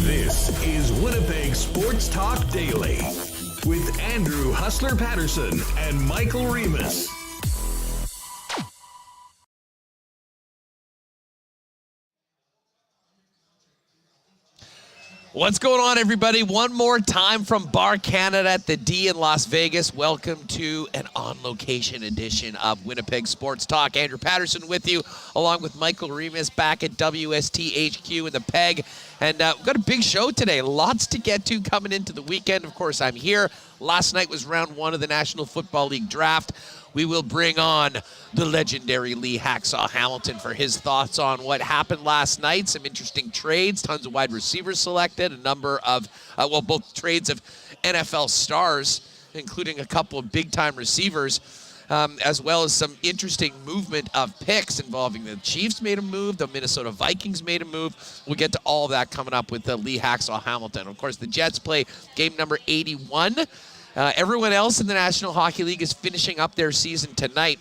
This is Winnipeg Sports Talk Daily with Andrew Hustler Paterson and Michael Remis. What's going on, everybody? One more time from Bar Canada at the D in Las Vegas. Welcome to an on-location edition of Winnipeg Sports Talk. Andrew Paterson with you, along with Michael Remis back at WSTHQ in the PEG. And we've got a big show today. Lots to get to coming into the weekend. Of course, I'm here. Last night was round one of the National Football League draft. We will bring on the legendary Lee Hacksaw Hamilton for his thoughts on what happened last night. Some interesting trades, tons of wide receivers selected, a number of, both trades of NFL stars, including a couple of big-time receivers, as well as some interesting movement of picks involving the Chiefs made a move, the Minnesota Vikings made a move. We'll get to all of that coming up with Lee Hacksaw Hamilton. Of course, the Jets play game number 81. Everyone else in the National Hockey League is finishing up their season tonight,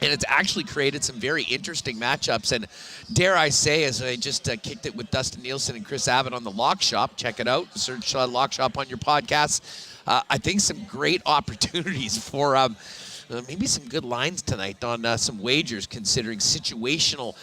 and it's actually created some very interesting matchups. And dare I say, as I just kicked it with Dustin Nielsen and Chris Abbott on the Lock Shop, check it out, search Lock Shop on your podcasts. I think some great opportunities for maybe some good lines tonight on some wagers, considering situational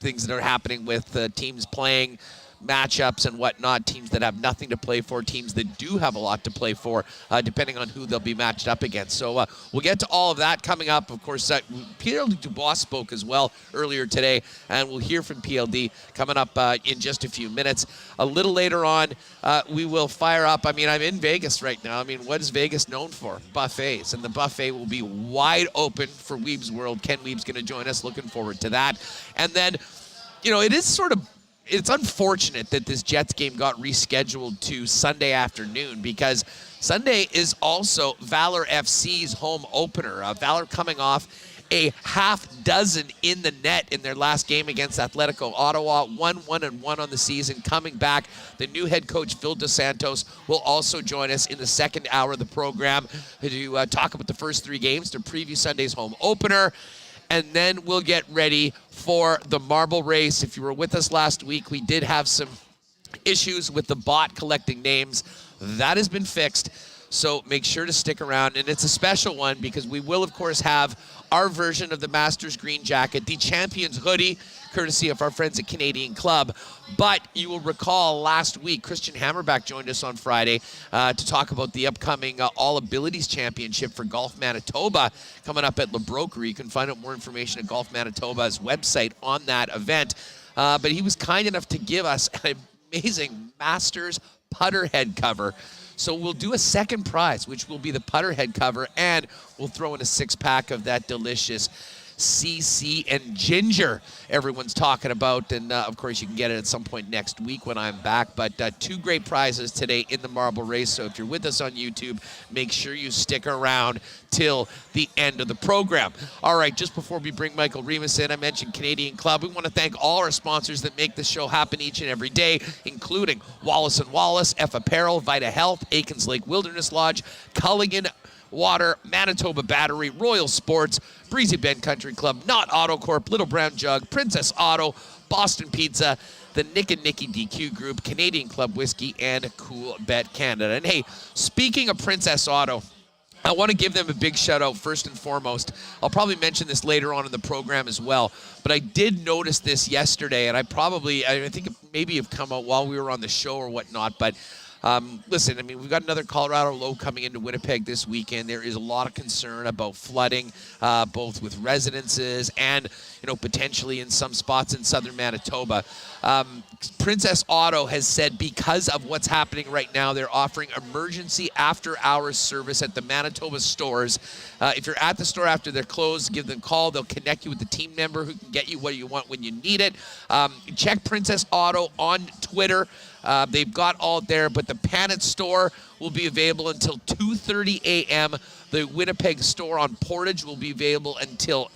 things that are happening with teams playing, matchups and whatnot, teams that have nothing to play for, teams that do have a lot to play for, depending on who they'll be matched up against. So we'll get to all of that coming up. Of course, Pierre Luc Dubois spoke as well earlier today, and we'll hear from PLD coming up in just a few minutes. A little later on, we will fire up. I'm in Vegas right now. What is Vegas known for? Buffets. And the buffet will be wide open for Wiebe's World. Ken Wiebe's going to join us. Looking forward to that. And then, it is it's unfortunate that this Jets game got rescheduled to Sunday afternoon, because Sunday is also Valour FC's home opener. Valour coming off a half dozen in the net in their last game against Atletico Ottawa, 1-1-1 on the season. Coming back, the new head coach, Phil DeSantos, will also join us in the second hour of the program to talk about the first three games, to preview Sunday's home opener. And then we'll get ready for the marble race. If you were with us last week, we did have some issues with the bot collecting names. That has been fixed, so make sure to stick around. And it's a special one, because we will, of course, have our version of the Masters green jacket, the Champions hoodie, courtesy of our friends at Canadian Club. But you will recall last week, Christian Hammerback joined us on Friday to talk about the upcoming All Abilities Championship for Golf Manitoba coming up at Le Brokery. You can find out more information at Golf Manitoba's website on that event. But he was kind enough to give us an amazing Masters putter head cover. So we'll do a second prize, which will be the putter head cover, and we'll throw in a six-pack of that delicious CC and ginger everyone's talking about. And of course, you can get it at some point next week when I'm back. But two great prizes today in the marble race. So if you're with us on YouTube, make sure you stick around till the end of the program. All right, just before we bring Michael Remis in, I mentioned Canadian Club. We want to thank all our sponsors that make this show happen each and every day, including Wallace & Wallace, F Apparel, Vita Health, Aikens Lake Wilderness Lodge, Culligan Water, Manitoba Battery, Royal Sports, Breezy Bend Country Club, Knott Auto Corp, Little Brown Jug, Princess Auto, Boston Pizza, the Nick and Nicky DQ Group, Canadian Club Whiskey, and Coolbet Canada. And hey, speaking of Princess Auto, I want to give them a big shout out first and foremost. I'll probably mention this later on in the program as well, but I did notice this yesterday, and I think it maybe have come out while we were on the show or whatnot, but Listen, I mean, we've got another Colorado low coming into Winnipeg this weekend. There is a lot of concern about flooding, both with residences and, potentially in some spots in southern Manitoba. Princess Auto has said because of what's happening right now, they're offering emergency after-hours service at the Manitoba stores. If you're at the store after they're closed, give them a call. They'll connect you with the team member who can get you what you want when you need it. Check Princess Auto on Twitter. They've got all there, but the Panet store will be available until 2:30 a.m. The Winnipeg store on Portage will be available until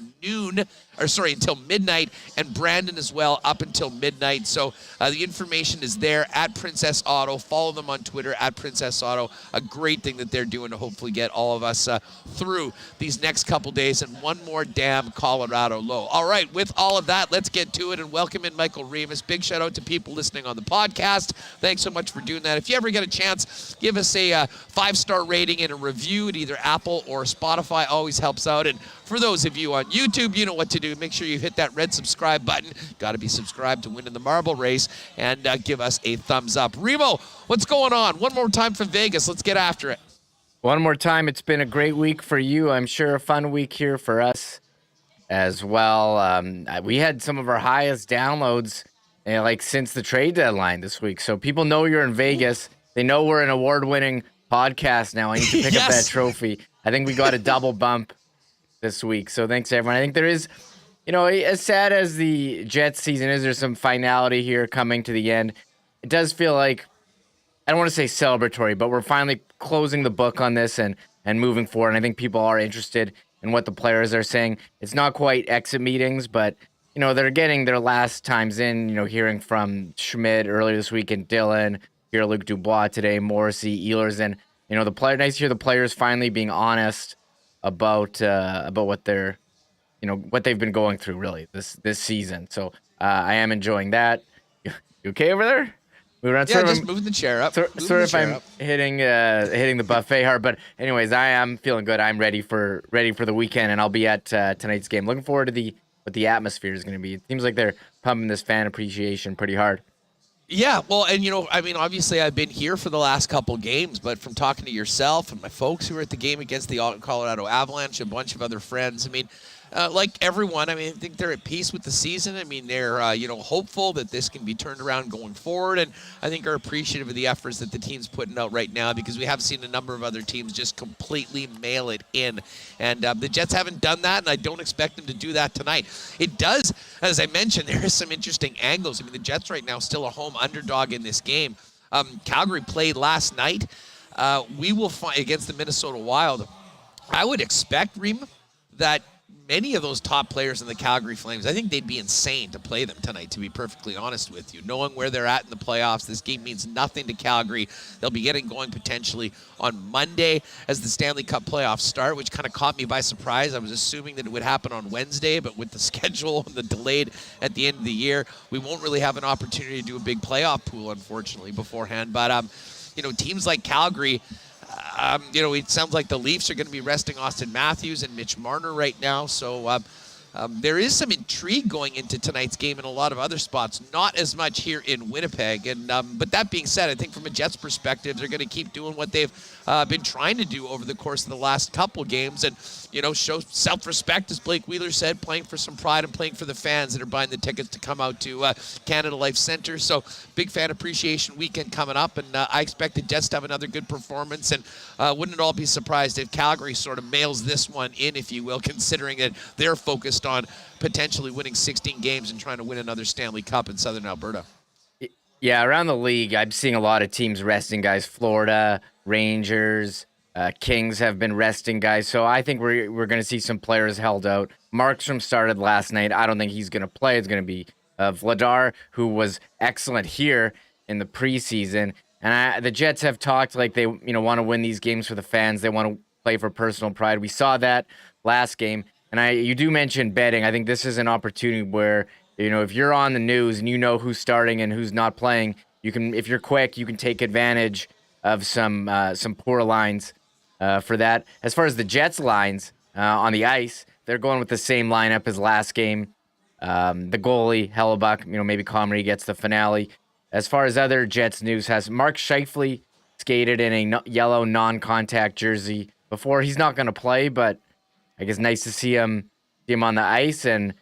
midnight, and Brandon as well up until midnight. So the information is there at Princess Auto. Follow them on Twitter at Princess Auto. A great thing that they're doing to hopefully get all of us through these next couple days, and one more damn Colorado low. All right, with all of that, let's get to it and welcome in Michael Remis. Big shout out to people listening on the podcast. Thanks so much for doing that. If you ever get a chance, give us a 5-star rating and a review at either Apple or Spotify. Always helps out. And for those of you on YouTube, you know what to do. Make sure you hit that red subscribe button. Got to be subscribed to win in the marble race, and give us a thumbs up. Remo, what's going on? One more time from Vegas. Let's get after it. One more time. It's been a great week for you. I'm sure a fun week here for us as well. We had some of our highest downloads since the trade deadline this week. So people know you're in Vegas. They know we're an award-winning podcast now. I need to pick up that trophy. I think we got a double bump this week. So thanks, everyone. I think there is, as sad as the Jets season is, there's some finality here coming to the end. It does feel like, I don't want to say celebratory, but we're finally closing the book on this and moving forward. And I think people are interested in what the players are saying. It's not quite exit meetings, but, they're getting their last times in, hearing from Schmidt earlier this week and Dylan, Pierre Luc Dubois today, Morrissey, Ehlers, and, nice to hear the players finally being honest about what they're, what they've been going through really this season. So I am enjoying that. You okay over there? Just moving the chair up. Sorry if I'm hitting the buffet hard, but anyways, I am feeling good. I'm ready for the weekend, and I'll be at tonight's game. Looking forward to what the atmosphere is going to be. It seems like they're pumping this fan appreciation pretty hard. Yeah, well, and obviously I've been here for the last couple games, but from talking to yourself and my folks who were at the game against the Colorado Avalanche, a bunch of other friends, like everyone, I think they're at peace with the season. They're, hopeful that this can be turned around going forward, and I think are appreciative of the efforts that the team's putting out right now, because we have seen a number of other teams just completely mail it in, and the Jets haven't done that, and I don't expect them to do that tonight. It does, as I mentioned, there is some interesting angles. The Jets right now still a home underdog in this game. Calgary played last night. We will find against the Minnesota Wild. I would expect, Reem, that many of those top players in the Calgary Flames, I think they'd be insane to play them tonight, to be perfectly honest with you. Knowing where they're at in the playoffs, this game means nothing to Calgary. They'll be getting going potentially on Monday as the Stanley Cup playoffs start, which kind of caught me by surprise. I was assuming that it would happen on Wednesday, but with the schedule and the delayed at the end of the year, we won't really have an opportunity to do a big playoff pool, unfortunately, beforehand. But, teams like Calgary, it sounds like the Leafs are going to be resting Austin Matthews and Mitch Marner right now. So there is some intrigue going into tonight's game in a lot of other spots, not as much here in Winnipeg. And but that being said, I think from a Jets perspective, they're going to keep doing what they've been trying to do over the course of the last couple games and, show self-respect, as Blake Wheeler said, playing for some pride and playing for the fans that are buying the tickets to come out to Canada Life Centre. So big fan appreciation weekend coming up, and I expect the Jets to have another good performance, and wouldn't at all be surprised if Calgary sort of mails this one in, if you will, considering that they're focused on potentially winning 16 games and trying to win another Stanley Cup in Southern Alberta. Yeah, around the league, I'm seeing a lot of teams resting guys. Florida, Rangers, Kings have been resting guys. So I think we're going to see some players held out. Markstrom started last night. I don't think he's going to play. It's going to be Vladar, who was excellent here in the preseason. And the Jets have talked like they want to win these games for the fans. They want to play for personal pride. We saw that last game. And you do mention betting. I think this is an opportunity where, if you're on the news and you know who's starting and who's not playing, you can, if you're quick, you can take advantage of some poor lines for that. As far as the Jets lines on the ice, they're going with the same lineup as last game. The goalie, Hellebuck, maybe Comrie gets the finale. As far as other Jets news, has Mark Scheifele skated in a yellow non-contact jersey before. He's not going to play, but I guess nice to see him on the ice. And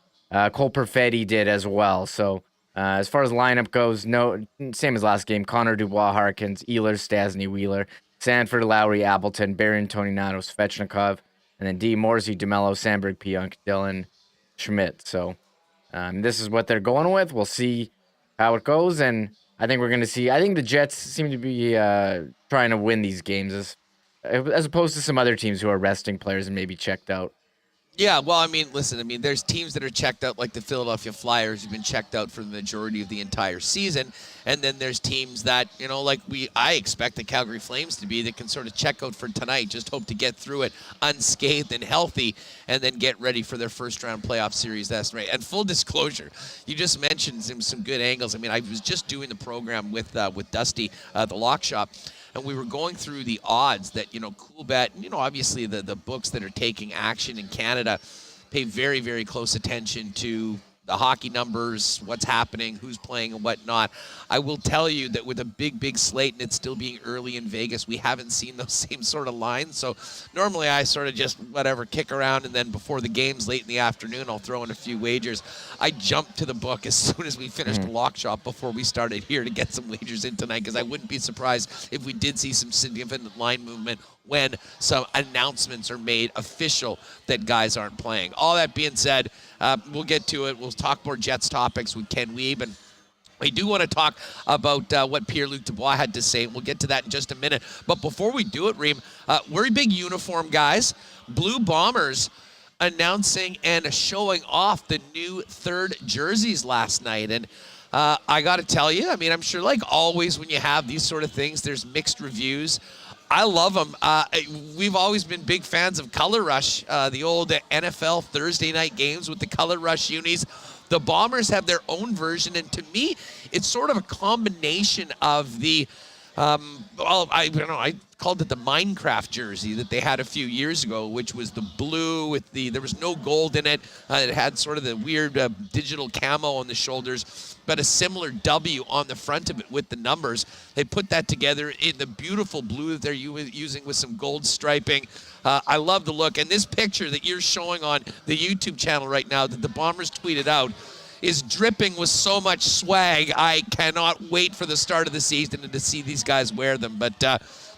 Cole Perfetti did as well. So as far as lineup goes, no, same as last game. Connor Dubois, Harkins, Ehlers, Stasny, Wheeler, Sanford, Lowry, Appleton, Barron, Toninato, Svechnikov, and then D. Morsey, DeMello, Sandberg, Pionk, Dillon, Schmidt. So this is what they're going with. We'll see how it goes, and I think we're going to see. I think the Jets seem to be trying to win these games as opposed to some other teams who are resting players and maybe checked out. Yeah, well, I mean, listen, I mean, there's teams that are checked out, like the Philadelphia Flyers, who've been checked out for the majority of the entire season, and then there's teams that, you know, like I expect the Calgary Flames to be, that can sort of check out for tonight, just hope to get through it unscathed and healthy, and then get ready for their first-round playoff series. That's right. And full disclosure, you just mentioned some good angles. I mean, I was just doing the program with Dusty, the Lock Shop, and we were going through the odds that, you know, Coolbet, you know, obviously the books that are taking action in Canada pay very, very close attention to the hockey numbers, what's happening, who's playing and whatnot. I will tell you that with a big slate and it still being early in Vegas, we haven't seen those same sort of lines. So normally I sort of just kick around, and then before the games late in the afternoon, I'll throw in a few wagers. I jumped to the book as soon as we finished the Lock Shop before we started here to get some wagers in tonight, because I wouldn't be surprised if we did see some significant line movement when some announcements are made official that guys aren't playing. All that being said, we'll get to it. We'll talk more Jets topics with Ken Wiebe, and we do want to talk about what Pierre Luc Dubois had to say. We'll get to that in just a minute. But before we do it, Reem, we're big uniform guys. Blue Bombers announcing and showing off the new third jerseys last night. And I got to tell you, I mean, I'm sure like always when you have these sort of things, there's mixed reviews. I love them. We've always been big fans of Color Rush, the old NFL Thursday night games with the Color Rush unis. The Bombers have their own version, and to me, it's sort of a combination of the, I called it the Minecraft jersey that they had a few years ago, which was the blue with there was no gold in it. It had sort of the weird digital camo on the shoulders, but a similar W on the front of it with the numbers. They put that together in the beautiful blue that they're using with some gold striping. I love the look. And this picture that you're showing on the YouTube channel right now that the Bombers tweeted out is dripping with so much swag. I cannot wait for the start of the season and to see these guys wear them. But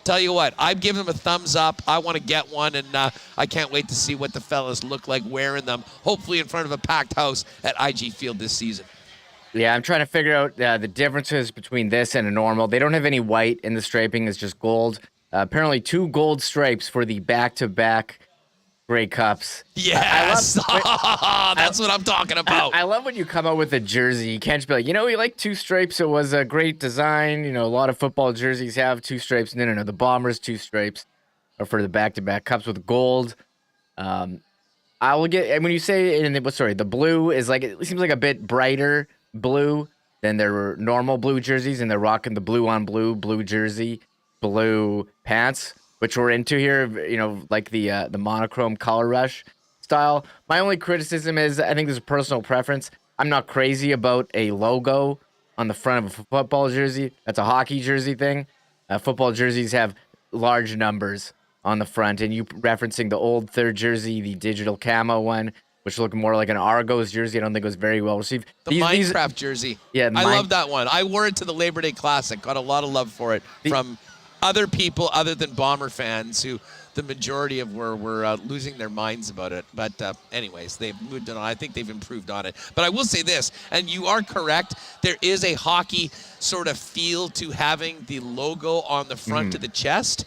tell you what, I've given them a thumbs up. I want to get one, and I can't wait to see what the fellas look like wearing them, hopefully in front of a packed house at IG Field this season. Yeah, I'm trying to figure out the differences between this and a normal. They don't have any white in the striping. It's just gold. Apparently 2 gold stripes for the back-to-back Grey Cups. Yes, that's what I'm talking about. I love when you come out with a jersey. You can't just be like, we like 2 stripes. It was a great design. A lot of football jerseys have 2 stripes. No. The Bombers 2 stripes are for the back-to-back cups with gold. I will get, and when you say the blue is like, it seems like a bit brighter blue than their normal blue jerseys, and they're rocking the blue on blue jersey, blue pants, which we're into here, like the monochrome Color Rush style. My only criticism is, I think this is a personal preference. I'm not crazy about a logo on the front of a football jersey. That's a hockey jersey thing. Football jerseys have large numbers on the front, and you referencing the old third jersey, the digital camo one, which looked more like an Argos jersey. I don't think it was very well received. Minecraft jersey. Yeah, I love that one. I wore it to the Labor Day Classic. Got a lot of love for it from other people other than Bomber fans, who the majority of were losing their minds about it. But anyways, they've moved on. I think they've improved on it. But I will say this, and you are correct, there is a hockey sort of feel to having the logo on the front of the chest.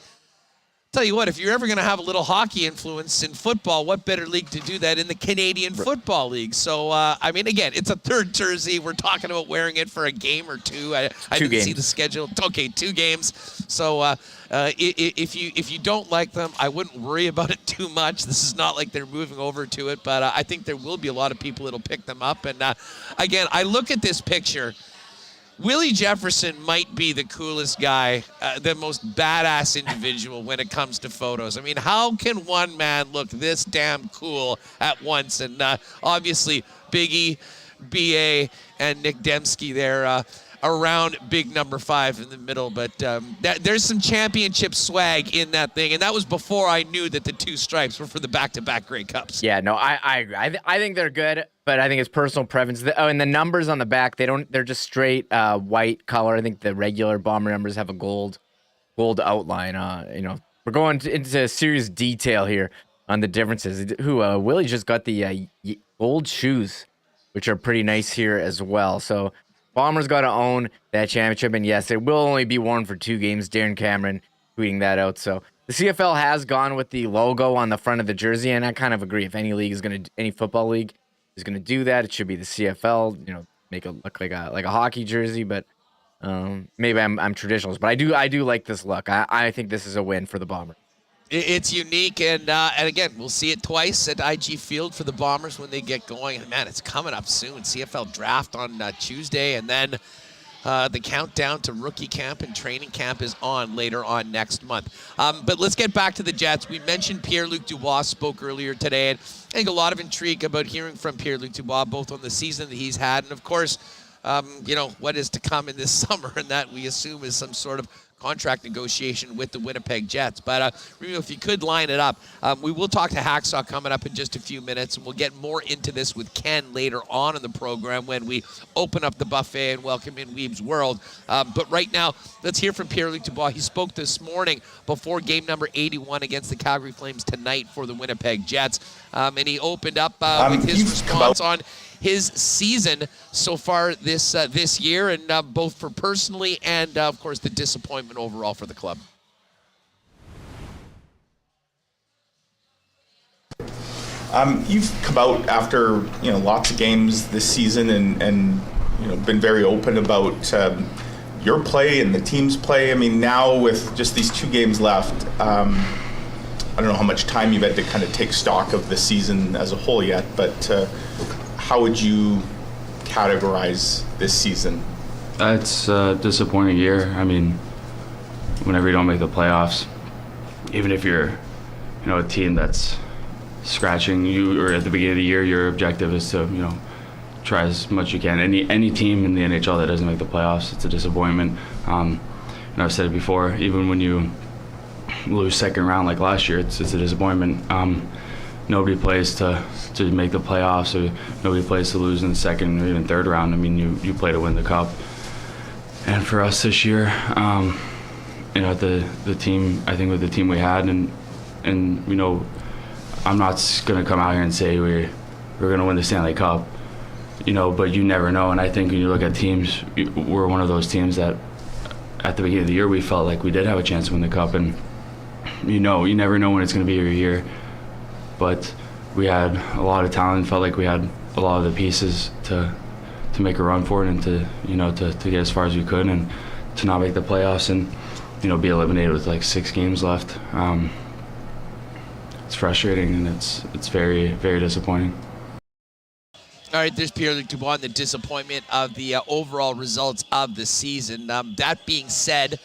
Tell you what, if you're ever going to have a little hockey influence in football, what better league to do that in the Canadian Football League? So, again, it's a third jersey. We're talking about wearing it for a game or two. I didn't see the schedule. Okay, 2 games. So, if you don't like them, I wouldn't worry about it too much. This is not like they're moving over to it, but I think there will be a lot of people that'll pick them up. And, again, I look at this picture. Willie Jefferson might be the coolest guy, the most badass individual when it comes to photos. I mean, how can one man look this damn cool at once? And obviously, Biggie, B.A., and Nick Dembski there. around big number 5 in the middle. But there's some championship swag in that thing, and that was before I knew that the 2 stripes were for the back-to-back Grey Cups. Yeah, no, I agree. I think they're good, but I think it's personal preference. And the numbers on the back, they're just straight white color. I think the regular Bomber numbers have a gold outline. We're going into serious detail here on the differences. Willie just got the gold shoes, which are pretty nice here as well. So Bombers got to own that championship, and yes, it will only be worn for 2 games. Darren Cameron tweeting that out. So the CFL has gone with the logo on the front of the jersey, and I kind of agree. If any football league is gonna do that, it should be the CFL. Make it look like a hockey jersey, but maybe I'm traditionalist. But I do like this look. I think this is a win for the Bombers. It's unique, and again, we'll see it twice at IG Field for the Bombers when they get going. And man, it's coming up soon. CFL draft on Tuesday, and then the countdown to rookie camp and training camp is on later on next month. But let's get back to the Jets. We mentioned Pierre Luc Dubois spoke earlier today, and I think a lot of intrigue about hearing from Pierre Luc Dubois, both on the season that he's had and, of course, what is to come in this summer, and that we assume is some sort of contract negotiation with the Winnipeg Jets. But if you could line it up, we will talk to Hacksaw coming up in just a few minutes, and we'll get more into this with Ken later on in the program when we open up the buffet and welcome in Wiebe's World. But right now, let's hear from Pierre Luc Dubois. He spoke this morning before game number 81 against the Calgary Flames tonight for the Winnipeg Jets, and he opened up with his response on his season so far this year, and both for personally and, of course, the disappointment overall for the club. You've come out after lots of games this season and been very open about your play and the team's play. I mean, now with just these 2 games left, I don't know how much time you've had to kind of take stock of the season as a whole yet, but how would you categorize this season? It's a disappointing year. I mean, whenever you don't make the playoffs, even if you're, a team that's scratching you, or at the beginning of the year, your objective is to, try as much as you can. Any team in the NHL that doesn't make the playoffs, it's a disappointment. I've said it before. Even when you lose second round like last year, it's a disappointment. Nobody plays to make the playoffs, or nobody plays to lose in the second or even third round. I mean, you play to win the cup. And for us this year, the team, I think with the team we had, and I'm not going to come out here and say we're going to win the Stanley Cup, but you never know. And I think when you look at teams, we're one of those teams that at the beginning of the year we felt like we did have a chance to win the cup, and you never know when it's going to be your year. But we had a lot of talent, felt like we had a lot of the pieces to make a run for it, and to get as far as we could, and to not make the playoffs and be eliminated with like 6 games left. It's frustrating, and it's very, very disappointing. All right, there's Pierre Luc Dubois and the disappointment of the overall results of the season. That being said,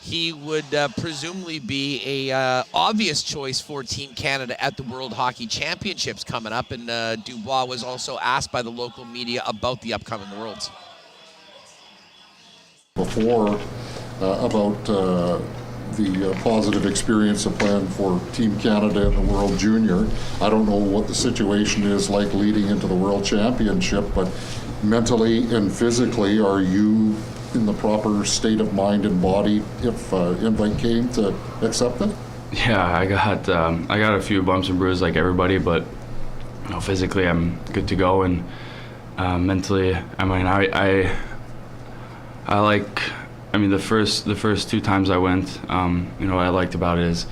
he would presumably be a obvious choice for Team Canada at the World Hockey Championships coming up, and Dubois was also asked by the local media about the upcoming Worlds. Before, about the positive experience of playing for Team Canada in the World Junior. I don't know what the situation is like leading into the World Championship, but mentally and physically, are you in the proper state of mind and body if invite came to accept it? Yeah, I got a few bumps and bruises like everybody, but physically I'm good to go, and mentally, I mean, I like. I mean, the first 2 times I went, what I liked about it is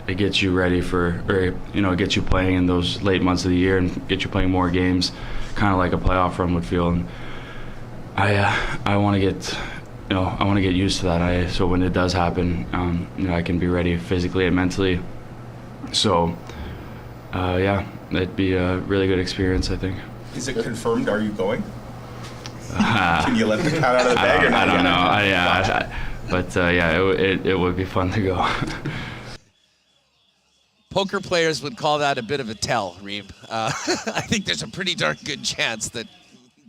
it gets you ready it gets you playing in those late months of the year and get you playing more games, kind of like a playoff run would feel. And I want to get used to that. So when it does happen, I can be ready physically and mentally. So, it'd be a really good experience, I think. Is it confirmed? Are you going? Can you let the cat out of the bag or not? I don't know. It would be fun to go. Poker players would call that a bit of a tell, Reem. I think there's a pretty darn good chance that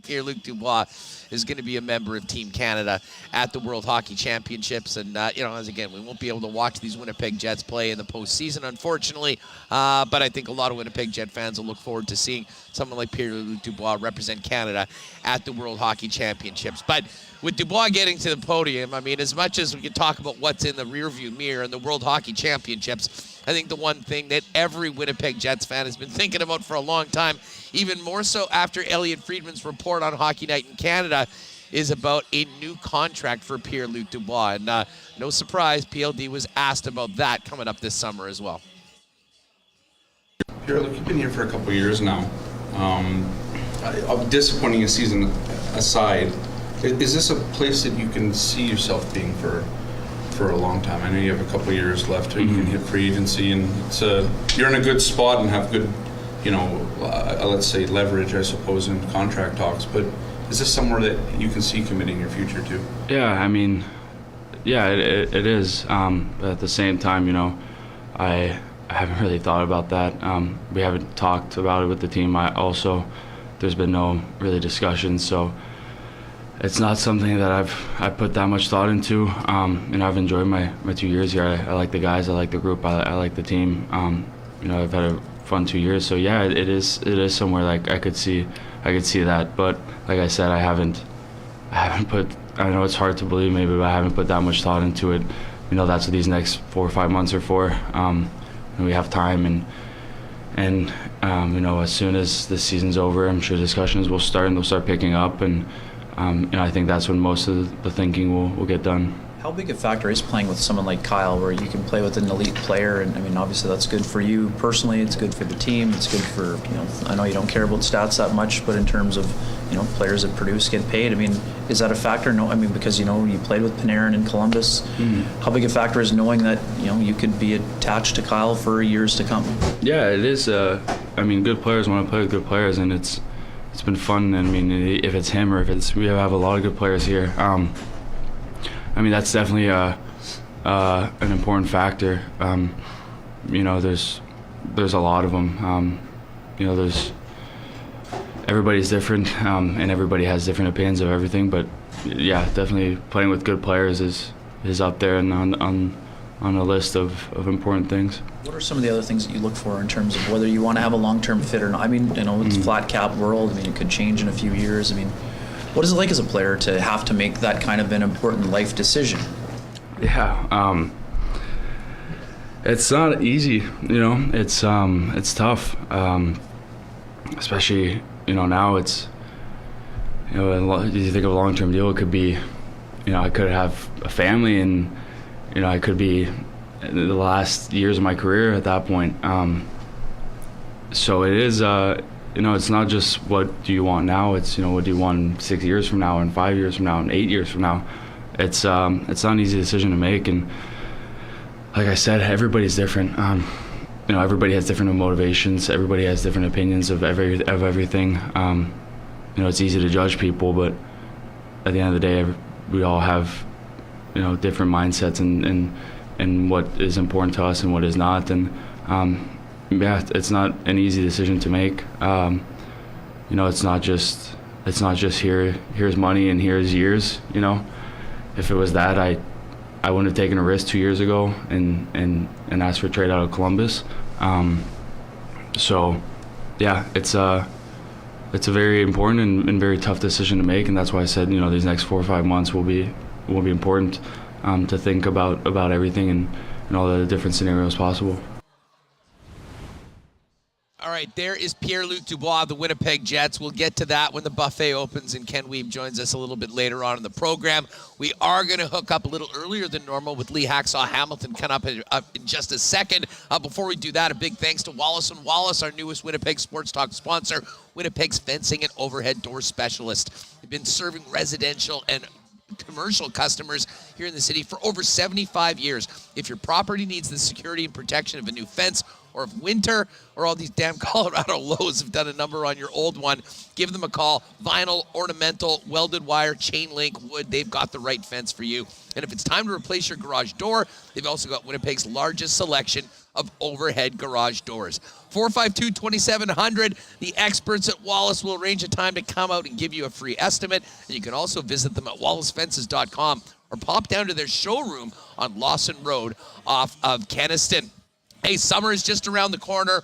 Pierre Luc Dubois is going to be a member of Team Canada at the World Hockey Championships. And, as again, we won't be able to watch these Winnipeg Jets play in the postseason, unfortunately. But I think a lot of Winnipeg Jet fans will look forward to seeing someone like Pierre Luc Dubois represent Canada at the World Hockey Championships. But with Dubois getting to the podium, I mean, as much as we can talk about what's in the rearview mirror in the World Hockey Championships, I think the one thing that every Winnipeg Jets fan has been thinking about for a long time, even more so after Elliot Friedman's report on Hockey Night in Canada, is about a new contract for Pierre Luc Dubois. And no surprise, PLD was asked about that coming up this summer as well. Pierre Luc, you've been here for a couple of years now. Disappointing a season aside, is this a place that you can see yourself being for a long time? I know you have a couple of years left till you can hit free agency, and you're in a good spot and have good, let's say leverage, I suppose, in contract talks. But is this somewhere that you can see committing your future to? Yeah, I mean, yeah, it is. But at the same time, I haven't really thought about that. We haven't talked about it with the team. There's been no really discussion, so it's not something that I've put that much thought into. I've enjoyed my 2 years here. I like the guys, I like the group, I like the team. I've had a fun 2 years, so yeah, it is somewhere like I could see that. But like I said, I haven't put. I know it's hard to believe maybe, but I haven't put that much thought into it. That's what these next 4 or 5 months are for. We have time, and as soon as the season's over, I'm sure discussions will start and they'll start picking up, and I think that's when most of the thinking will get done. How big a factor is playing with someone like Kyle, where you can play with an elite player? And I mean, obviously that's good for you personally, it's good for the team, it's good for, I know you don't care about stats that much, but in terms of, players that produce, get paid, I mean, is that a factor? No, I mean, because, you played with Panarin in Columbus. How big a factor is knowing that, you could be attached to Kyle for years to come? Yeah, it is. Good players want to play with good players, and it's been fun. I mean, if it's him or we have a lot of good players here. That's definitely an important factor. There's a lot of them. Everybody's different, and everybody has different opinions of everything. But yeah, definitely playing with good players is up there and on a list of important things. What are some of the other things that you look for in terms of whether you want to have a long-term fit or not? I mean, it's a flat cap world. I mean, it could change in a few years. I mean, what is it like as a player to have to make that kind of an important life decision? Yeah, it's not easy. It's tough, especially now. It's you think of a long-term deal, it could be, I could have a family, and I could be in the last years of my career at that point. So it is. It's not just what do you want now. It's what do you want 6 years from now, and 5 years from now, and 8 years from now. It's not an easy decision to make, and like I said, everybody's different. Everybody has different motivations. Everybody has different opinions of everything. It's easy to judge people, but at the end of the day, we all have different mindsets and what is important to us and what is not. And it's not an easy decision to make. It's not just here's money and here's years. If it was that, I wouldn't have taken a risk 2 years ago and asked for a trade out of Columbus. So yeah, it's a very important and very tough decision to make, and that's why I said these next 4 or 5 months will be important to think about everything and all the different scenarios possible. All right, there is Pierre Luc Dubois of the Winnipeg Jets. We'll get to that when the buffet opens and Ken Wiebe joins us a little bit later on in the program. We are going to hook up a little earlier than normal with Lee Hacksaw Hamilton coming up in just a second. Before we do that, a big thanks to Wallace & Wallace, our newest Winnipeg Sports Talk sponsor, Winnipeg's fencing and overhead door specialist. They've been serving residential and commercial customers here in the city for over 75 years. If your property needs the security and protection of a new fence or if winter or all these damn Colorado lows have done a number on your old one, give them a call. Vinyl, ornamental, welded wire, chain link, wood, they've got the right fence for you. And if it's time to replace your garage door, they've also got Winnipeg's largest selection of overhead garage doors. 452-2700. The experts at Wallace will arrange a time to come out and give you a free estimate. And you can also visit them at wallacefences.com or pop down to their showroom on Lawson Road off of Kenniston. Hey, summer is just around the corner.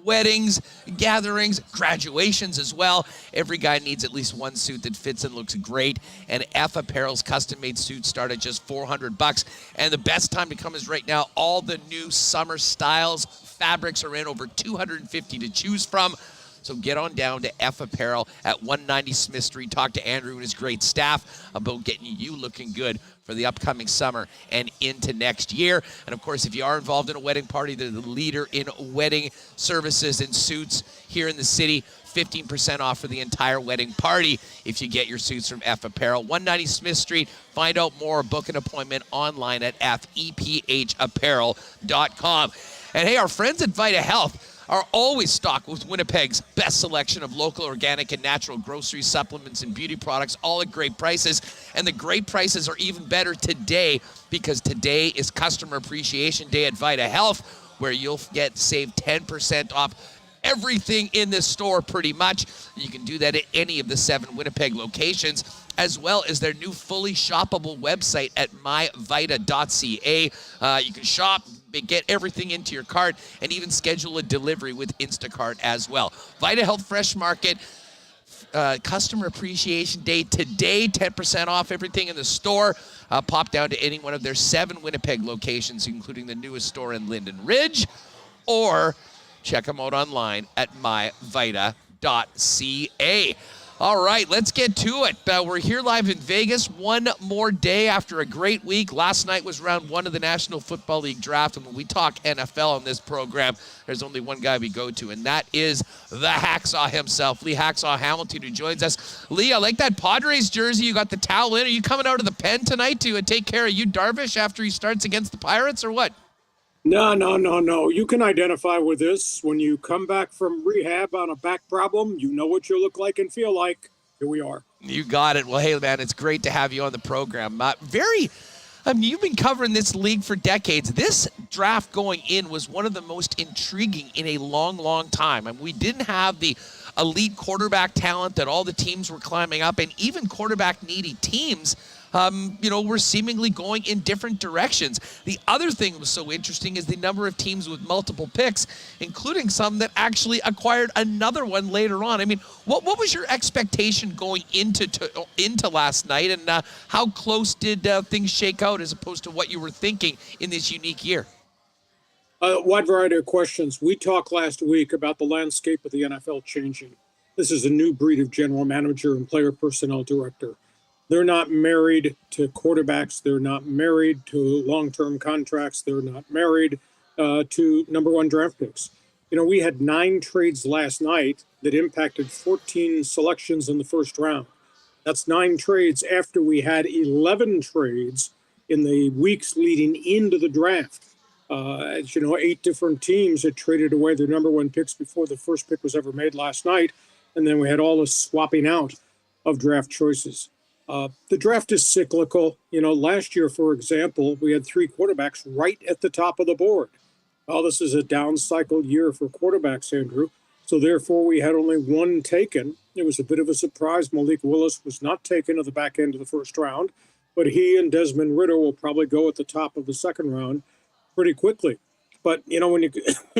Weddings, gatherings, graduations as well. Every guy needs at least one suit that fits and looks great. And F Apparel's custom-made suits start at just $400. And the best time to come is right now. All the new summer styles, fabrics are in, over 250 to choose from. So get on down to F Apparel at 190 Smith Street. Talk to Andrew and his great staff about getting you looking good for the upcoming summer and into next year. And of course, if you are involved in a wedding party, they're the leader in wedding services and suits here in the city. 15% off for the entire wedding party if you get your suits from F Apparel. 190 Smith Street. Find out more. Book an appointment online at fephapparel.com. And hey, our friends at Vita Health are always stocked with Winnipeg's best selection of local, organic, and natural grocery supplements and beauty products, all at great prices. And the great prices are even better today because today is Customer Appreciation Day at Vita Health, where you'll save 10% off everything in this store pretty much. You can do that at any of the 7 Winnipeg locations, as well as their new fully shoppable website at myvita.ca. You can shop, get everything into your cart, and even schedule a delivery with Instacart as well. Vita Health Fresh Market, Customer Appreciation Day today, 10% off everything in the store. Pop down to any one of their 7 Winnipeg locations, including the newest store in Linden Ridge, or check them out online at myvita.ca. All right, let's get to it. We're here live in Vegas one more day after a great week. Last night was round 1 of the National Football League draft, and when we talk NFL on this program, there's only one guy we go to, and that is the Hacksaw himself, Lee Hacksaw Hamilton, who joins us. Lee, I like that Padres jersey. You got the towel in. Are you coming out of the pen tonight to take care of Yu Darvish after he starts against the Pirates, or what? No. You can identify with this. When you come back from rehab on a back problem, you know what you look like and feel like. Here we are. You got it. Well, hey, man, it's great to have you on the program. You've been covering this league for decades. This draft going in was one of the most intriguing in a long, long time. We didn't have the elite quarterback talent that all the teams were climbing up, and even quarterback-needy teams were seemingly going in different directions. The other thing that was so interesting is the number of teams with multiple picks, including some that actually acquired another one later on. What was your expectation going into last night, and how close did things shake out as opposed to what you were thinking in this unique year? A wide variety of questions. We talked last week about the landscape of the NFL changing. This is a new breed of general manager and player personnel director. They're not married to quarterbacks. They're not married to long-term contracts. They're not married to number 1 draft picks. We had 9 trades last night that impacted 14 selections in the first round. That's 9 trades after we had 11 trades in the weeks leading into the draft. As you know, 8 different teams had traded away their number 1 picks before the first pick was ever made last night. And then we had all this swapping out of draft choices. The draft is cyclical. Last year, for example, we had 3 quarterbacks right at the top of the board. Well, this is a down cycle year for quarterbacks, Andrew. So therefore, we had only 1 taken. It was a bit of a surprise. Malik Willis was not taken at the back end of the first round, but he and Desmond Ridder will probably go at the top of the second round pretty quickly. But, when you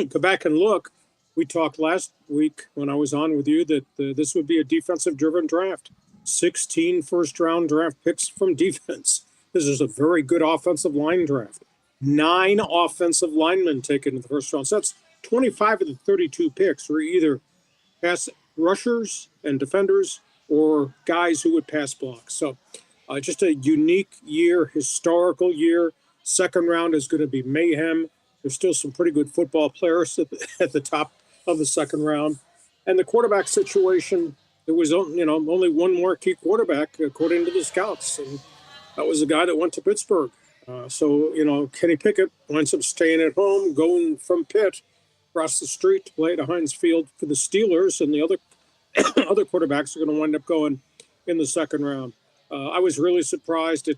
go back and look, we talked last week when I was on with you that this would be a defensive-driven draft. 16 first-round draft picks from defense. This is a very good offensive line draft. 9 offensive linemen taken in the first round. So that's 25 of the 32 picks were either pass rushers and defenders or guys who would pass blocks. So just a unique year, historical year. Second round is going to be mayhem. There's still some pretty good football players at the top of the second round. And the quarterback situation, there was only 1 marquee quarterback according to the scouts, and that was the guy that went to Pittsburgh. So Kenny Pickett winds up staying at home, going from Pitt across the street to play at Heinz Field for the Steelers, and the other other quarterbacks are going to wind up going in the second round. I was really surprised at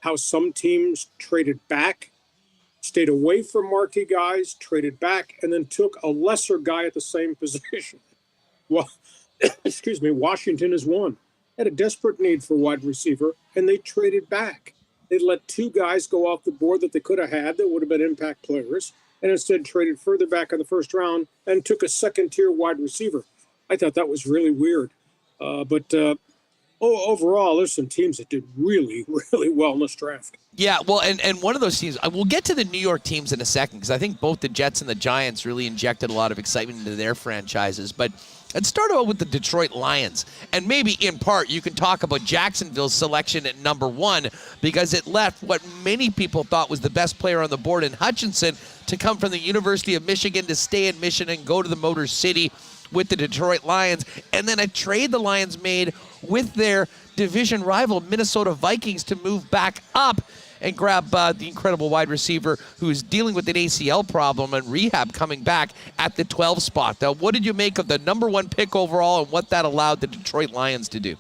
how some teams traded back, stayed away from marquee guys, traded back, and then took a lesser guy at the same position. Well, excuse me, Washington is one. Had a desperate need for wide receiver, and they traded back. They let two guys go off the board that they could have had that would have been impact players, and instead traded further back in the first round and took a second-tier wide receiver. I thought that was really weird. But overall, there's some teams that did really, really well in this draft. Yeah, well, and one of those teams, we'll get to the New York teams in a second, because I think both the Jets and the Giants really injected a lot of excitement into their franchises. But let's start out with the Detroit Lions. And maybe in part you can talk about Jacksonville's selection at number 1, because it left what many people thought was the best player on the board in Hutchinson to come from the University of Michigan to stay in Michigan and go to the Motor City with the Detroit Lions, and then a trade the Lions made with their division rival Minnesota Vikings to move back up and grab the incredible wide receiver who's dealing with an ACL problem and rehab coming back at the 12 spot. Now, what did you make of the number 1 pick overall and what that allowed the Detroit Lions to do?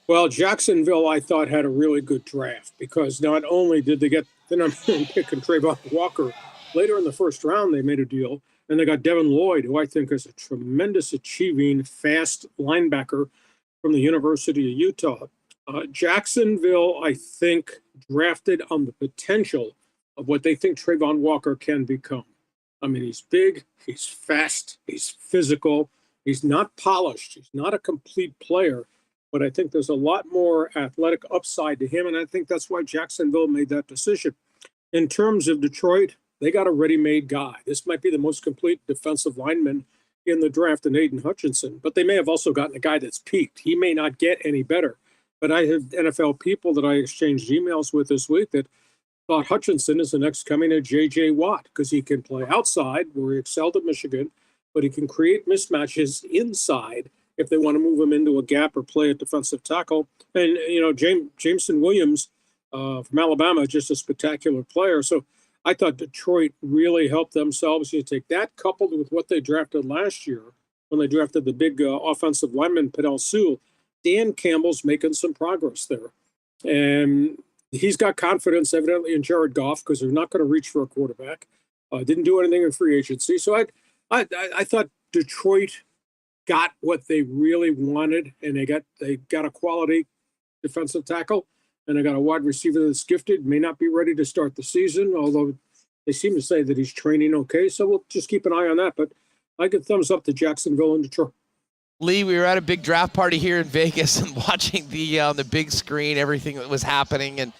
Well, Jacksonville, I thought, had a really good draft, because not only did they get the number 1 pick in Trayvon Walker, later in the first round they made a deal, and they got Devin Lloyd, who I think is a tremendous achieving, fast linebacker from the University of Utah. Jacksonville, I think, drafted on the potential of what they think Trayvon Walker can become. I mean, he's big, he's fast, he's physical, he's not polished, he's not a complete player, but I think there's a lot more athletic upside to him, and I think that's why Jacksonville made that decision. In terms of Detroit, they got a ready-made guy. This might be the most complete defensive lineman in the draft in Aiden Hutchinson, but they may have also gotten a guy that's peaked. He may not get any better. But I have NFL people that I exchanged emails with this week that thought Hutchinson is the next coming of J.J. Watt, because he can play outside, where he excelled at Michigan, but he can create mismatches inside if they want to move him into a gap or play at defensive tackle. And, you know, Jameson Williams from Alabama, just a spectacular player. So I thought Detroit really helped themselves. You take that coupled with what they drafted last year when they drafted the big offensive lineman, Penei Sewell. Dan Campbell's making some progress there. And he's got confidence, evidently, in Jared Goff, because they're not going to reach for a quarterback. Didn't do anything in free agency. So I thought Detroit got what they really wanted, and they got a quality defensive tackle, and they got a wide receiver that's gifted, may not be ready to start the season, although they seem to say that he's training okay. So we'll just keep an eye on that. But I give thumbs up to Jacksonville and Detroit. Lee, we were at a big draft party here in Vegas and watching on the big screen everything that was happening, and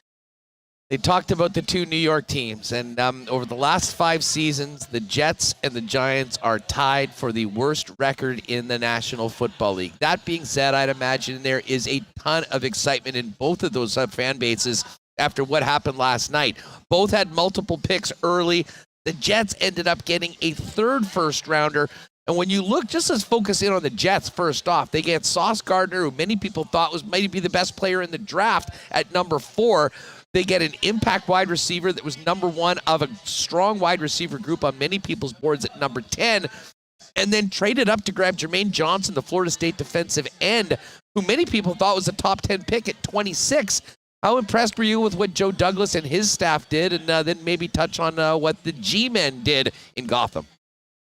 they talked about the 2 New York teams. And over the last 5 seasons, the Jets and the Giants are tied for the worst record in the National Football League. That being said, I'd imagine there is a ton of excitement in both of those fan bases after what happened last night. Both had multiple picks early. The Jets ended up getting a 3rd first-rounder. And when you look, just as focus in on the Jets first off, they get Sauce Gardner, who many people thought might be the best player in the draft, at number 4. They get an impact wide receiver that was number 1 of a strong wide receiver group on many people's boards at number 10, and then traded up to grab Jermaine Johnson, the Florida State defensive end, who many people thought was a top 10 pick at 26. How impressed were you with what Joe Douglas and his staff did, and then maybe touch on what the G-men did in Gotham?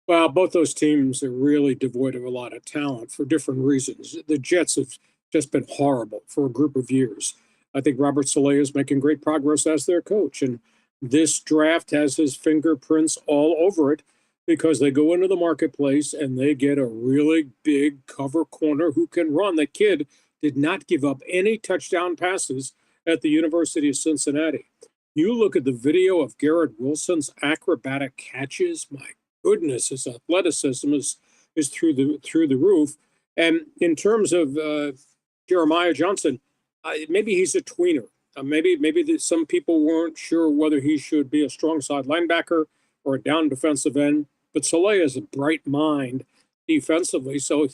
Well, both those teams are really devoid of a lot of talent for different reasons. The Jets have just been horrible for a group of years. I think Robert Saleh is making great progress as their coach, and this draft has his fingerprints all over it, because they go into the marketplace and they get a really big cover corner who can run. The kid did not give up any touchdown passes at the University of Cincinnati. You look at the video of Garrett Wilson's acrobatic catches, my goodness, his athleticism is through the roof. And in terms of Jeremiah Johnson, maybe he's a tweener. Maybe some people weren't sure whether he should be a strong side linebacker or a down defensive end. But Saleh is a bright mind defensively, so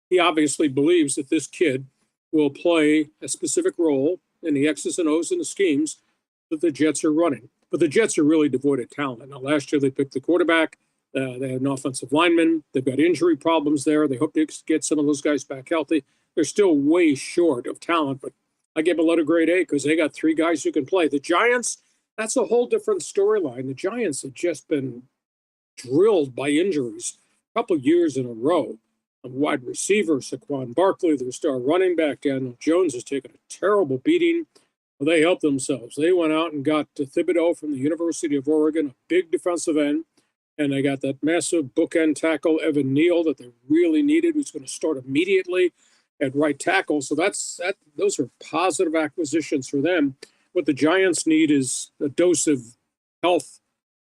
he obviously believes that this kid will play a specific role in the X's and O's and the schemes that the Jets are running. But the Jets are really devoid of talent. Now, last year they picked the quarterback. They have an offensive lineman. They've got injury problems there. They hope to get some of those guys back healthy. They're still way short of talent, but I give them a letter grade A because they got 3 guys who can play. The Giants, that's a whole different storyline. The Giants have just been drilled by injuries a couple years in a row. A wide receiver, Saquon Barkley, their star running back, Daniel Jones, has taken a terrible beating. Well, they helped themselves. They went out and got Thibodeau from the University of Oregon, a big defensive end, and they got that massive bookend tackle, Evan Neal, that they really needed, who's going to start immediately at right tackle. So those are positive acquisitions for them. What the Giants need is a dose of health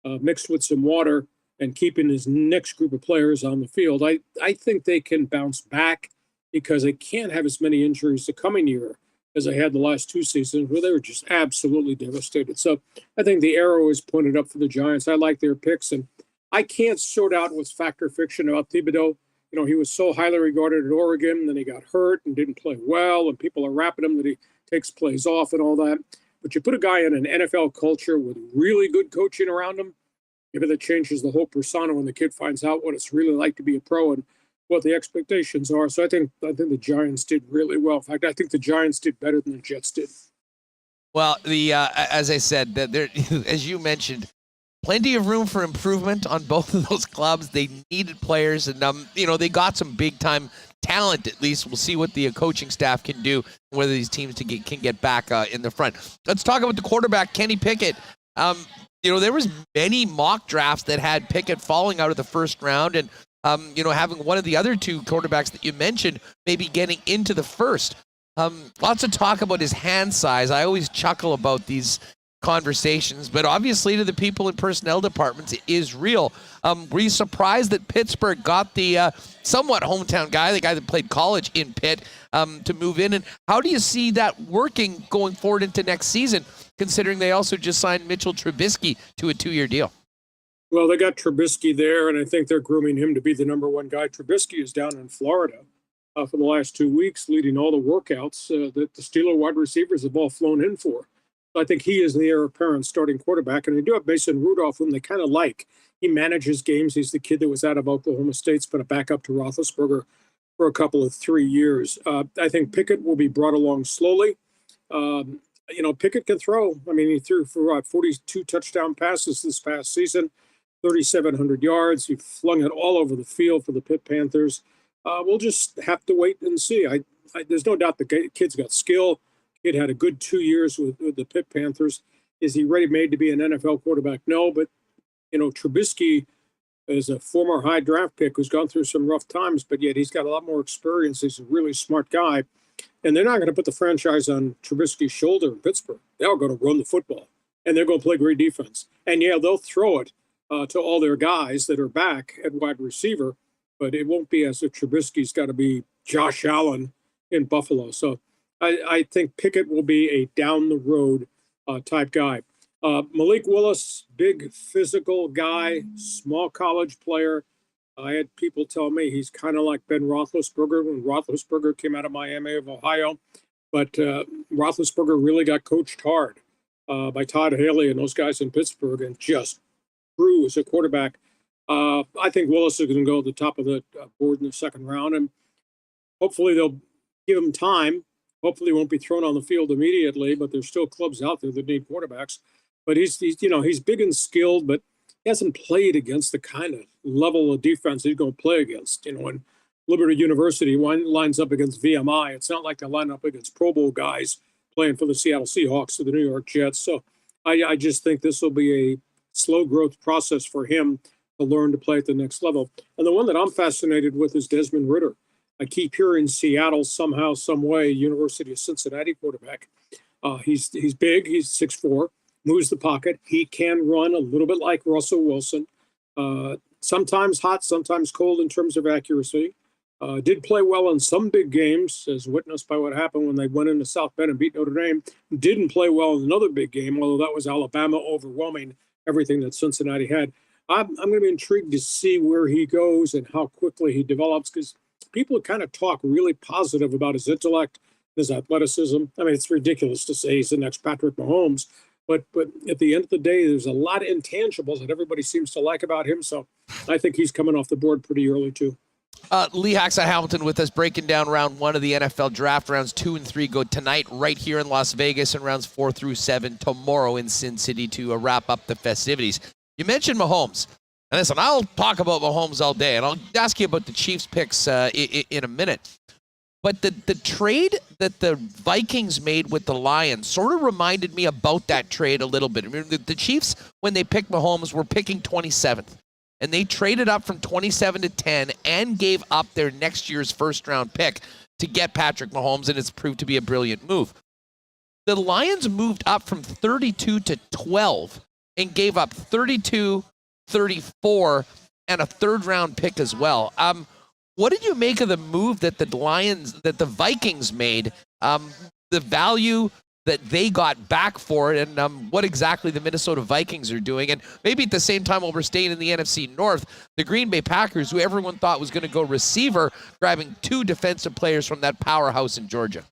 mixed with some water and keeping his next group of players on the field. I think they can bounce back because they can't have as many injuries the coming year as they had the last 2 seasons where they were just absolutely devastated. So I think the arrow is pointed up for the Giants. I like their picks, and I can't sort out what's fact or fiction about Thibodeau. You know, he was so highly regarded at Oregon, then he got hurt and didn't play well, and people are rapping him that he takes plays off and all that. But you put a guy in an NFL culture with really good coaching around him, maybe that changes the whole persona when the kid finds out what it's really like to be a pro and what the expectations are. So I think the Giants did really well. In fact, I think the Giants did better than the Jets did. Well, as I said, that there, as you mentioned, plenty of room for improvement on both of those clubs. They needed players, and they got some big time talent. At least we'll see what the coaching staff can do, whether these teams can get back in the front. Let's talk about the quarterback, Kenny Pickett. There was many mock drafts that had Pickett falling out of the first round, and having one of the other 2 quarterbacks that you mentioned maybe getting into the first. Lots of talk about his hand size. I always chuckle about these conversations, but obviously to the people in personnel departments, it is real. Were you surprised that Pittsburgh got the somewhat hometown guy, the guy that played college in Pitt, to move in? And how do you see that working going forward into next season, considering they also just signed Mitchell Trubisky to a 2-year deal? Well, they got Trubisky there, and I think they're grooming him to be the number 1 guy. Trubisky is down in Florida for the last 2 weeks, leading all the workouts that the Steeler wide receivers have all flown in for. I think he is the heir apparent starting quarterback, and they do have Mason Rudolph, whom they kind of like. He manages games. He's the kid that was out of Oklahoma State's been a backup to Roethlisberger for a couple of 3 years. I think Pickett will be brought along slowly. Pickett can throw. I mean, he threw for 42 touchdown passes this past season, 3,700 yards. He flung it all over the field for the Pitt Panthers. We'll just have to wait and see. There's no doubt the kid's got skill. Kid had a good 2 years with the Pitt Panthers. Is he ready-made to be an NFL quarterback? No, but, Trubisky is a former high draft pick who's gone through some rough times, but yet he's got a lot more experience. He's a really smart guy. And they're not going to put the franchise on Trubisky's shoulder in Pittsburgh. They're going to run the football, and they're going to play great defense. And, yeah, they'll throw it to all their guys that are back at wide receiver, but it won't be as if Trubisky's got to be Josh Allen in Buffalo. So I think Pickett will be a down-the-road type guy. Malik Willis, big physical guy, small college player. I had people tell me he's kind of like Ben Roethlisberger when Roethlisberger came out of Miami of Ohio. But Roethlisberger really got coached hard by Todd Haley and those guys in Pittsburgh and just grew as a quarterback. I think Willis is going to go at the top of the board in the second round, and hopefully they'll give him time. Hopefully he won't be thrown on the field immediately, but there's still clubs out there that need quarterbacks. But he's big and skilled, but he hasn't played against the kind of level of defense he's going to play against. When Liberty University lines up against VMI, it's not like they line up against Pro Bowl guys playing for the Seattle Seahawks or the New York Jets. So I just think this will be a slow growth process for him to learn to play at the next level. And the one that I'm fascinated with is Desmond Ridder. I keep hearing Seattle somehow, some way, University of Cincinnati quarterback. He's big. He's 6'4", moves the pocket. He can run a little bit like Russell Wilson. Sometimes hot, sometimes cold in terms of accuracy. Did play well in some big games, as witnessed by what happened when they went into South Bend and beat Notre Dame. Didn't play well in another big game, although that was Alabama overwhelming everything that Cincinnati had. I'm going to be intrigued to see where he goes and how quickly he develops, because people kind of talk really positive about his intellect, his athleticism. I mean, it's ridiculous to say he's the next Patrick Mahomes, But at the end of the day, there's a lot of intangibles that everybody seems to like about him. So I think he's coming off the board pretty early too. Lee Hacksaw Hamilton with us, breaking down round 1 of the NFL draft. Rounds 2 and 3 go tonight right here in Las Vegas, and rounds 4 through 7 tomorrow in Sin City to wrap up the festivities. You mentioned Mahomes. And listen, I'll talk about Mahomes all day, and I'll ask you about the Chiefs picks in a minute. But the trade that the Vikings made with the Lions sort of reminded me about that trade a little bit. I mean, the Chiefs, when they picked Mahomes, were picking 27th. And they traded up from 27 to 10 and gave up their next year's first-round pick to get Patrick Mahomes, and it's proved to be a brilliant move. The Lions moved up from 32 to 12 and gave up 32, 34, and a third-round pick as well. What did you make of the move that the Vikings made? The value that they got back for it, and what exactly the Minnesota Vikings are doing. And maybe at the same time, while we're staying in the NFC North, the Green Bay Packers, who everyone thought was going to go receiver, grabbing 2 defensive players from that powerhouse in Georgia.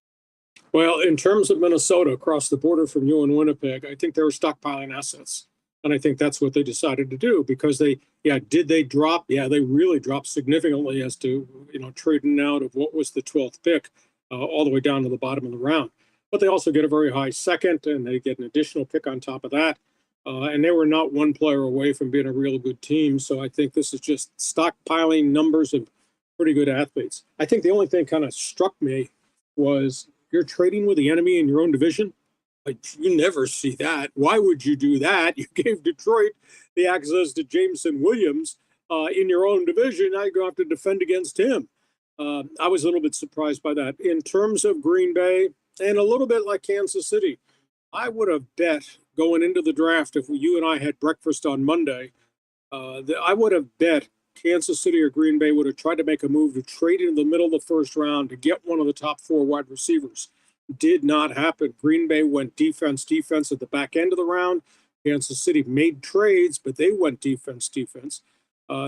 Well, in terms of Minnesota, across the border from you in Winnipeg, I think they were stockpiling assets. And I think that's what they decided to do, because did they drop? Yeah, they really dropped significantly as to, trading out of what was the 12th pick all the way down to the bottom of the round. But they also get a very high second, and they get an additional pick on top of that. And they were not one player away from being a real good team. So I think this is just stockpiling numbers of pretty good athletes. I think the only thing kind of struck me was you're trading with the enemy in your own division. Like, you never see that. Why would you do that? You gave Detroit the access to Jameson Williams in your own division. Now you're going to have to defend against him. I was a little bit surprised by that. In terms of Green Bay, and a little bit like Kansas City, I would have bet going into the draft, if you and I had breakfast on Monday, I would have bet Kansas City or Green Bay would have tried to make a move to trade in the middle of the first round to get one of the top 4 wide receivers. Did not happen. Green Bay went defense at the back end of the round. Kansas City made trades, but they went defense.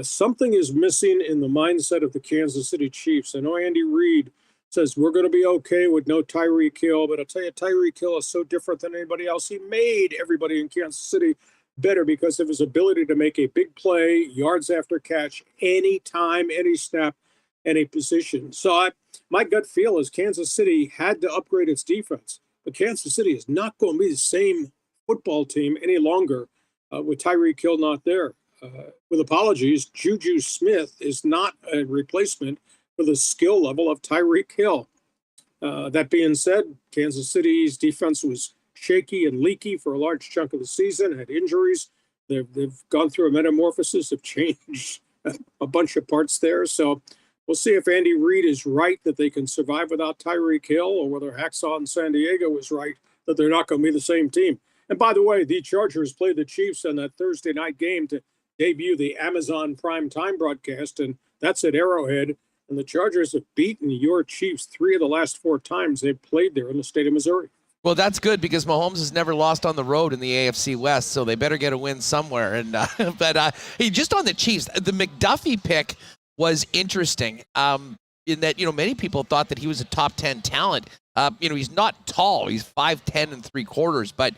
Something is missing in the mindset of the Kansas City Chiefs. I know Andy Reid says we're going to be okay with no Tyreek Hill, but I'll tell you, Tyreek Hill is so different than anybody else. He made everybody in Kansas City better because of his ability to make a big play, yards after catch, any time, any snap, any position. So my gut feel is Kansas City had to upgrade its defense, but Kansas City is not going to be the same football team any longer with Tyreek Hill not there. With apologies, Juju Smith is not a replacement for the skill level of Tyreek Hill. That being said, Kansas City's defense was shaky and leaky for a large chunk of the season, had injuries. They've gone through a metamorphosis, have changed a bunch of parts there. So we'll see if Andy Reid is right that they can survive without Tyreek Hill, or whether Hacksaw in San Diego was right that they're not going to be the same team. And by the way, the Chargers played the Chiefs in that Thursday night game to debut the Amazon Prime Time broadcast, and that's at Arrowhead. And the Chargers have beaten your Chiefs 3 of the last 4 times they've played there in the state of Missouri. Well, that's good because Mahomes has never lost on the road in the AFC West, so they better get a win somewhere. And hey, just on the Chiefs, the McDuffie pick was interesting in that, many people thought that he was a top 10 talent. He's not tall. He's 5'10" and 3/4, but,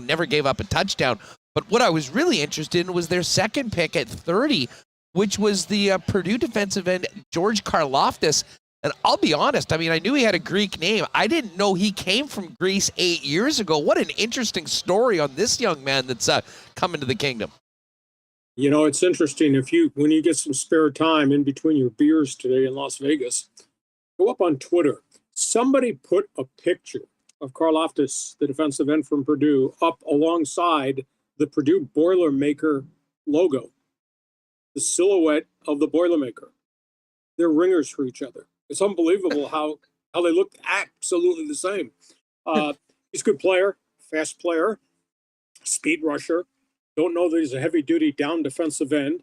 never gave up a touchdown. But what I was really interested in was their second pick at 30, which was the Purdue defensive end, George Karlaftis. And I'll be honest, I knew he had a Greek name. I didn't know he came from Greece 8 years ago. What an interesting story on this young man that's coming to the kingdom. It's interesting. When you get some spare time in between your beers today in Las Vegas, go up on Twitter. Somebody put a picture of Karlaftis, the defensive end from Purdue, up alongside the Purdue Boilermaker logo, the silhouette of the Boilermaker. They're ringers for each other. It's unbelievable how they look absolutely the same. He's a good player, fast player, speed rusher. Don't know that he's a heavy-duty down defensive end,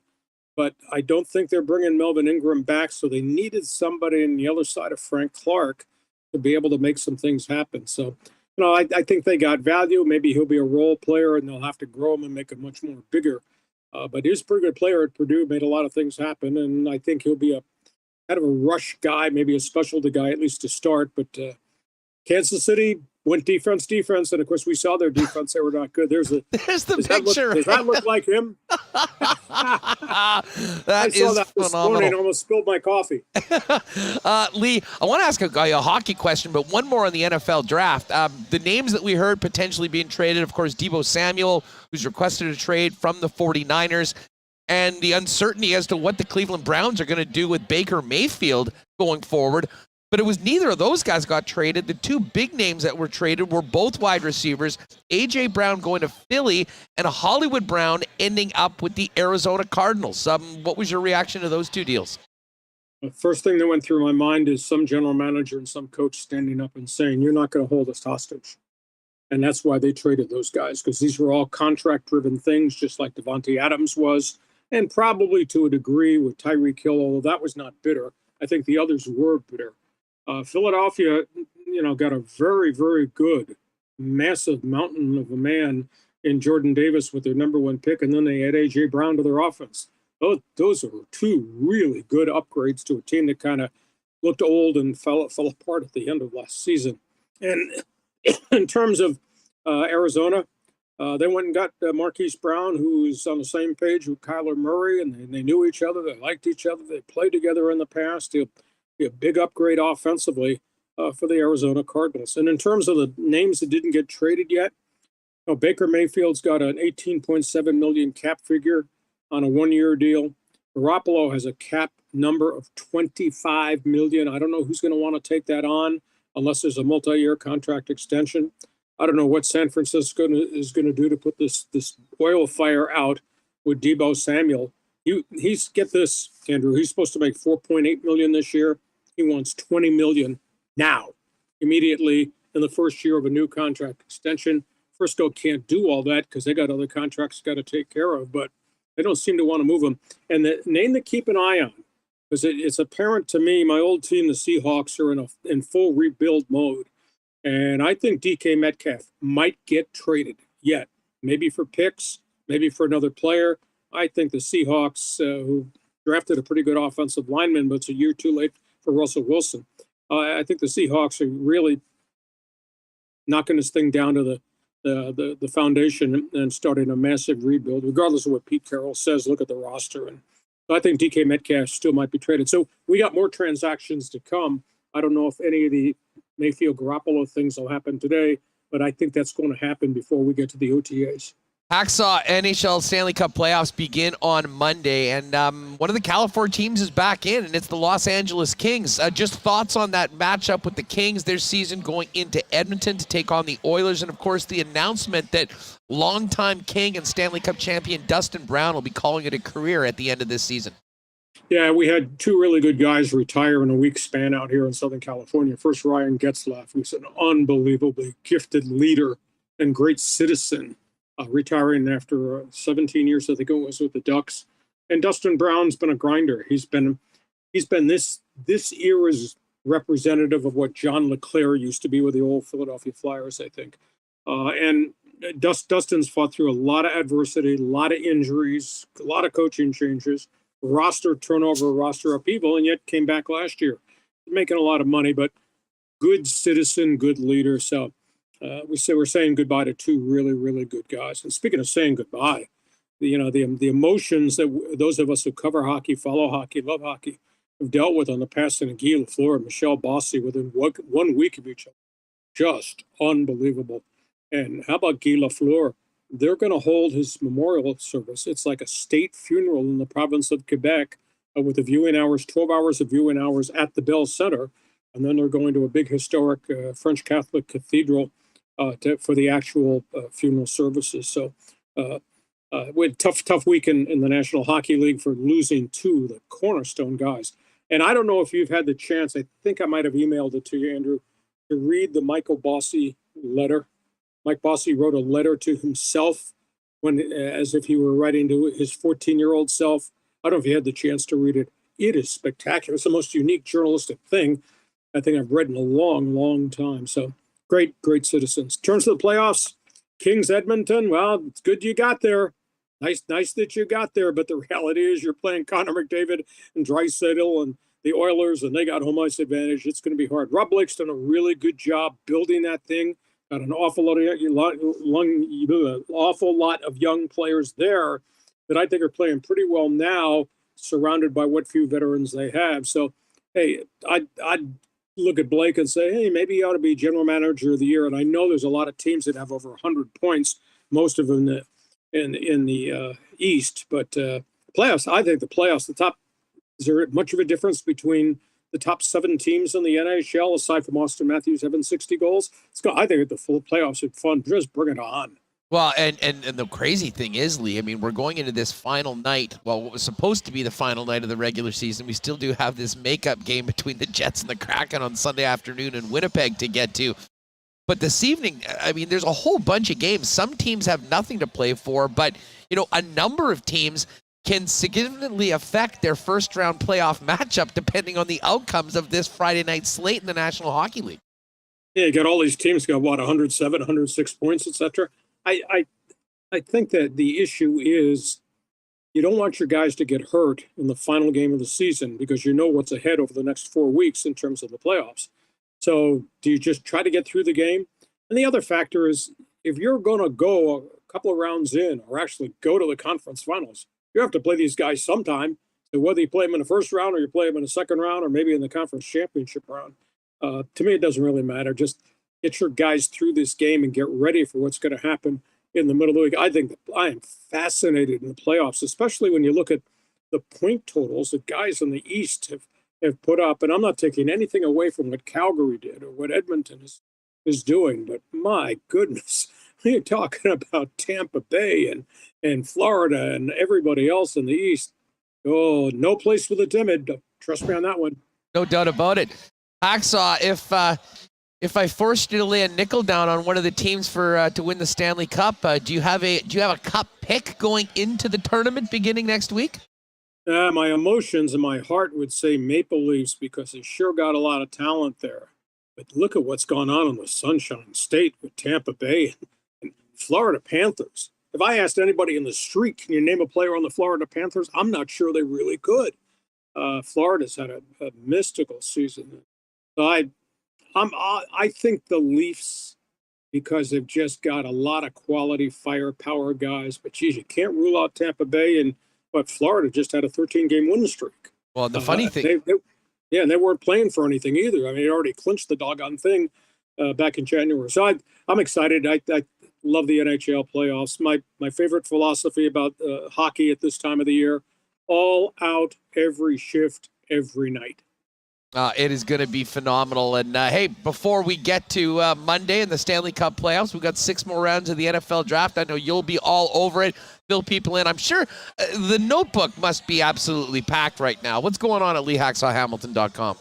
but I don't think they're bringing Melvin Ingram back, so they needed somebody on the other side of Frank Clark to be able to make some things happen. So, I think they got value. Maybe he'll be a role player, and they'll have to grow him and make him much more bigger. But he's a pretty good player at Purdue, made a lot of things happen, and I think he'll be a kind of a rush guy, maybe a specialty guy, at least to start. But Kansas City, went defense, and of course we saw their defense; they were not good. There's the picture. Does that look like him? That I saw is that this phenomenal. morning. Almost spilled my coffee. Lee, I want to ask a hockey question, but one more on the NFL draft. The names that we heard potentially being traded, of course, Deebo Samuel, who's requested a trade from the 49ers, and the uncertainty as to what the Cleveland Browns are going to do with Baker Mayfield going forward. But it was neither of those guys got traded. The two big names that were traded were both wide receivers, A.J. Brown going to Philly and a Hollywood Brown ending up with the Arizona Cardinals. What was your reaction to those two deals? The first thing that went through my mind is some general manager and some coach standing up and saying, you're not going to hold us hostage. And that's why they traded those guys, because these were all contract-driven things, just like Devontae Adams was, and probably to a degree with Tyreek Hill, although that was not bitter. I think the others were bitter. Philadelphia, got a very, very good, massive mountain of a man in Jordan Davis with their number one pick, and then they add A.J. Brown to their offense. Those are two really good upgrades to a team that kind of looked old and fell apart at the end of last season. And in terms of Arizona, they went and got Marquise Brown, who's on the same page with Kyler Murray, and they knew each other. They liked each other. They played together in the past. He'll be a big upgrade offensively for the Arizona Cardinals. And in terms of the names that didn't get traded yet, Baker Mayfield's got an $18.7 million cap figure on a one-year deal. Garoppolo has a cap number of $25 million. I don't know who's going to want to take that on unless there's a multi-year contract extension. I don't know what San Francisco is going to do to put this oil fire out with Deebo Samuel. He's get this, Andrew. He's supposed to make $4.8 million this year. He wants $20 million now, immediately in the first year of a new contract extension. Frisco can't do all that because they got other contracts got to take care of, but they don't seem to want to move him. And the name to keep an eye on, because it's apparent to me, my old team, the Seahawks, are in full rebuild mode. And I think DK Metcalf might get traded yet, maybe for picks, maybe for another player. I think the Seahawks, who drafted a pretty good offensive lineman, but it's a year too late for Russell Wilson. I think the Seahawks are really knocking this thing down to the foundation and starting a massive rebuild, regardless of what Pete Carroll says. Look at the roster. And so I think DK Metcalf still might be traded. So we got more transactions to come. I don't know if any of the Mayfield Garoppolo things will happen today, but I think that's going to happen before we get to the OTAs. Hacksaw NHL Stanley Cup playoffs begin on Monday, and one of the California teams is back in, and it's the Los Angeles Kings. Just thoughts on that matchup with the Kings, their season going into Edmonton to take on the Oilers, and of course the announcement that longtime King and Stanley Cup champion Dustin Brown will be calling it a career at the end of this season. Yeah, we had two really good guys retire in a week span out here in Southern California. First, Ryan Getzlaf, who's an unbelievably gifted leader and great citizen, retiring after 17 years, I think it was, with the Ducks. And Dustin Brown's been a grinder. He's been this era's representative of what John LeClaire used to be with the old Philadelphia Flyers, I think. And Dustin's fought through a lot of adversity, a lot of injuries, a lot of coaching changes, roster turnover, roster upheaval, and yet came back last year, making a lot of money, but good citizen, good leader. So we're saying goodbye to two really, really good guys. And speaking of saying goodbye, the emotions that those of us who cover hockey, follow hockey, love hockey, have dealt with on the passing of Guy Lafleur and Michel Bossy within 1 week of each other, just unbelievable. And how about Guy Lafleur? They're going to hold his memorial service. It's like a state funeral in the province of Quebec with the viewing hours, 12 hours of viewing hours at the Bell Center. And then they're going to a big historic French Catholic cathedral for the actual funeral services. So we had a tough week in the National Hockey League for losing two of the cornerstone guys. And I don't know if you've had the chance, I think I might have emailed it to you, Andrew, to read the Michael Bossy letter. Mike Bossy wrote a letter to himself as if he were writing to his 14-year-old self. I don't know if you had the chance to read it. It is spectacular. It's the most unique journalistic thing I think I've read in a long, long time. So great citizens. In terms of the playoffs, Kings Edmonton, well, it's good you got there. Nice that you got there, but the reality is you're playing Connor McDavid and Draisaitl and the Oilers, and they got home ice advantage. It's going to be hard. Rob Blake's done a really good job building that thing. Got an awful lot of young players there that I think are playing pretty well now, surrounded by what few veterans they have. So, hey, I'd look at Blake and say, hey, maybe he ought to be general manager of the year. And I know there's a lot of teams that have over 100 points, most of them in the East. But playoffs, I think the playoffs, is there much of a difference between the top 7 teams in the NHL, aside from Austin Matthews having 60 goals? I think the full playoffs are fun. Just bring it on. Well, and the crazy thing is, Lee, I mean, we're going into this final night. Well, what was supposed to be the final night of the regular season, we still do have this makeup game between the Jets and the Kraken on Sunday afternoon in Winnipeg to get to. But this evening, I mean, there's a whole bunch of games. Some teams have nothing to play for, but, a number of teams can significantly affect their first-round playoff matchup depending on the outcomes of this Friday night slate in the National Hockey League. Yeah, you got all these teams got, 107, 106 points, etc. I think that the issue is you don't want your guys to get hurt in the final game of the season because you know what's ahead over the next 4 weeks in terms of the playoffs. So do you just try to get through the game? And the other factor is if you're going to go a couple of rounds in or actually go to the conference finals, you have to play these guys sometime. So whether you play them in the first round or you play them in the second round or maybe in the conference championship round, to me, it doesn't really matter. Just get your guys through this game and get ready for what's going to happen in the middle of the week. I think I am fascinated in the playoffs, especially when you look at the point totals that guys in the East have put up. And I'm not taking anything away from what Calgary did or what Edmonton is doing, but my goodness, you're talking about Tampa Bay and Florida and everybody else in the East. Oh, no place for the timid. Trust me on that one. No doubt about it. Hacksaw, if I forced you to lay a nickel down on one of the teams for to win the Stanley Cup, do you have a cup pick going into the tournament beginning next week? My emotions and my heart would say Maple Leafs because they sure got a lot of talent there. But look at what's gone on in the Sunshine State with Tampa Bay and Florida Panthers. If I asked anybody in the street, can you name a player on the Florida Panthers? I'm not sure they really could. Florida's had a mystical season. So I think the Leafs, because they've just got a lot of quality firepower guys. But geez, you can't rule out Tampa Bay, but Florida just had a 13-game winning streak. Well, the funny thing, and they weren't playing for anything either. I mean, they already clinched the doggone thing back in January. So I'm excited. I love the NHL playoffs. My favorite philosophy about hockey at this time of the year: all out, every shift, every night. It is going to be phenomenal. And, hey, before we get to Monday in the Stanley Cup playoffs, we've got 6 more rounds of the NFL draft. I know you'll be all over it. Fill people in. I'm sure the notebook must be absolutely packed right now. What's going on at LeeHacksawHamilton.com?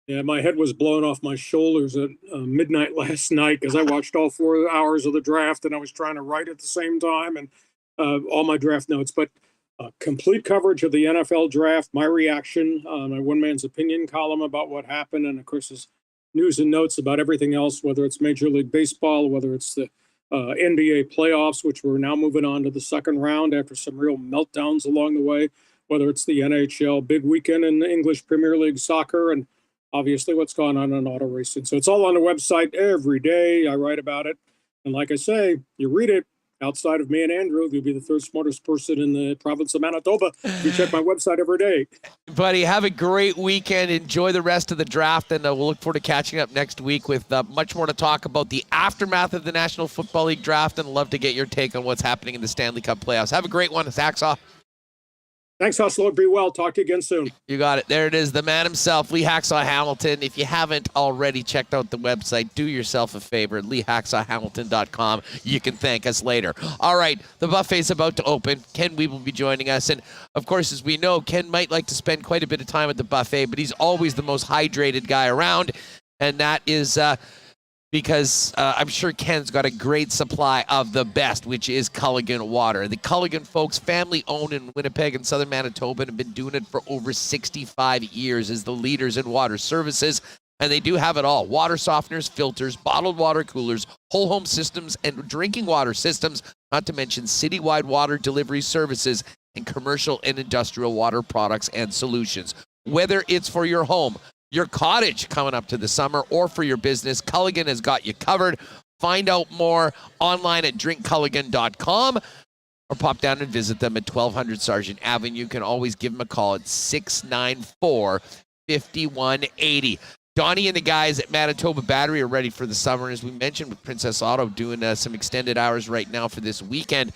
Yeah, my head was blown off my shoulders at midnight last night because I watched all 4 hours of the draft and I was trying to write at the same time and all my draft notes. But complete coverage of the NFL draft, my reaction, my one man's opinion column about what happened, and of course, his news and notes about everything else, whether it's Major League Baseball, whether it's the NBA playoffs, which we're now moving on to the second round after some real meltdowns along the way, whether it's the NHL big weekend in the English Premier League soccer, and obviously what's going on in auto racing. So it's all on the website every day. I write about it. And like I say, you read it. Outside of me and Andrew, you'll be the third smartest person in the province of Manitoba. You check my website every day. Buddy, have a great weekend. Enjoy the rest of the draft, and we'll look forward to catching up next week with much more to talk about the aftermath of the National Football League draft, and love to get your take on what's happening in the Stanley Cup playoffs. Have a great one. It's Hacksaw. Thanks, Hustler. Be well. Talk to you again soon. You got it. There it is. The man himself, Lee Hacksaw Hamilton. If you haven't already checked out the website, do yourself a favor. LeeHacksawHamilton.com. You can thank us later. All right. The buffet's about to open. Ken Wiebe will be joining us. And, of course, as we know, Ken might like to spend quite a bit of time at the buffet, but he's always the most hydrated guy around. And that is because I'm sure Ken's got a great supply of the best, which is Culligan water. The Culligan folks, family-owned in Winnipeg and southern Manitoba, and have been doing it for over 65 years as the leaders in water services. And they do have it all: water softeners, filters, bottled water coolers, whole home systems, and drinking water systems, not to mention citywide water delivery services and commercial and industrial water products and solutions. Whether it's for your home, your cottage coming up to the summer, or for your business, Culligan has got you covered. Find out more online at drinkculligan.com or pop down and visit them at 1200 Sargent Avenue. You can always give them a call at 694-5180. Donnie and the guys at Manitoba Battery are ready for the summer. As we mentioned with Princess Auto doing some extended hours right now for this weekend,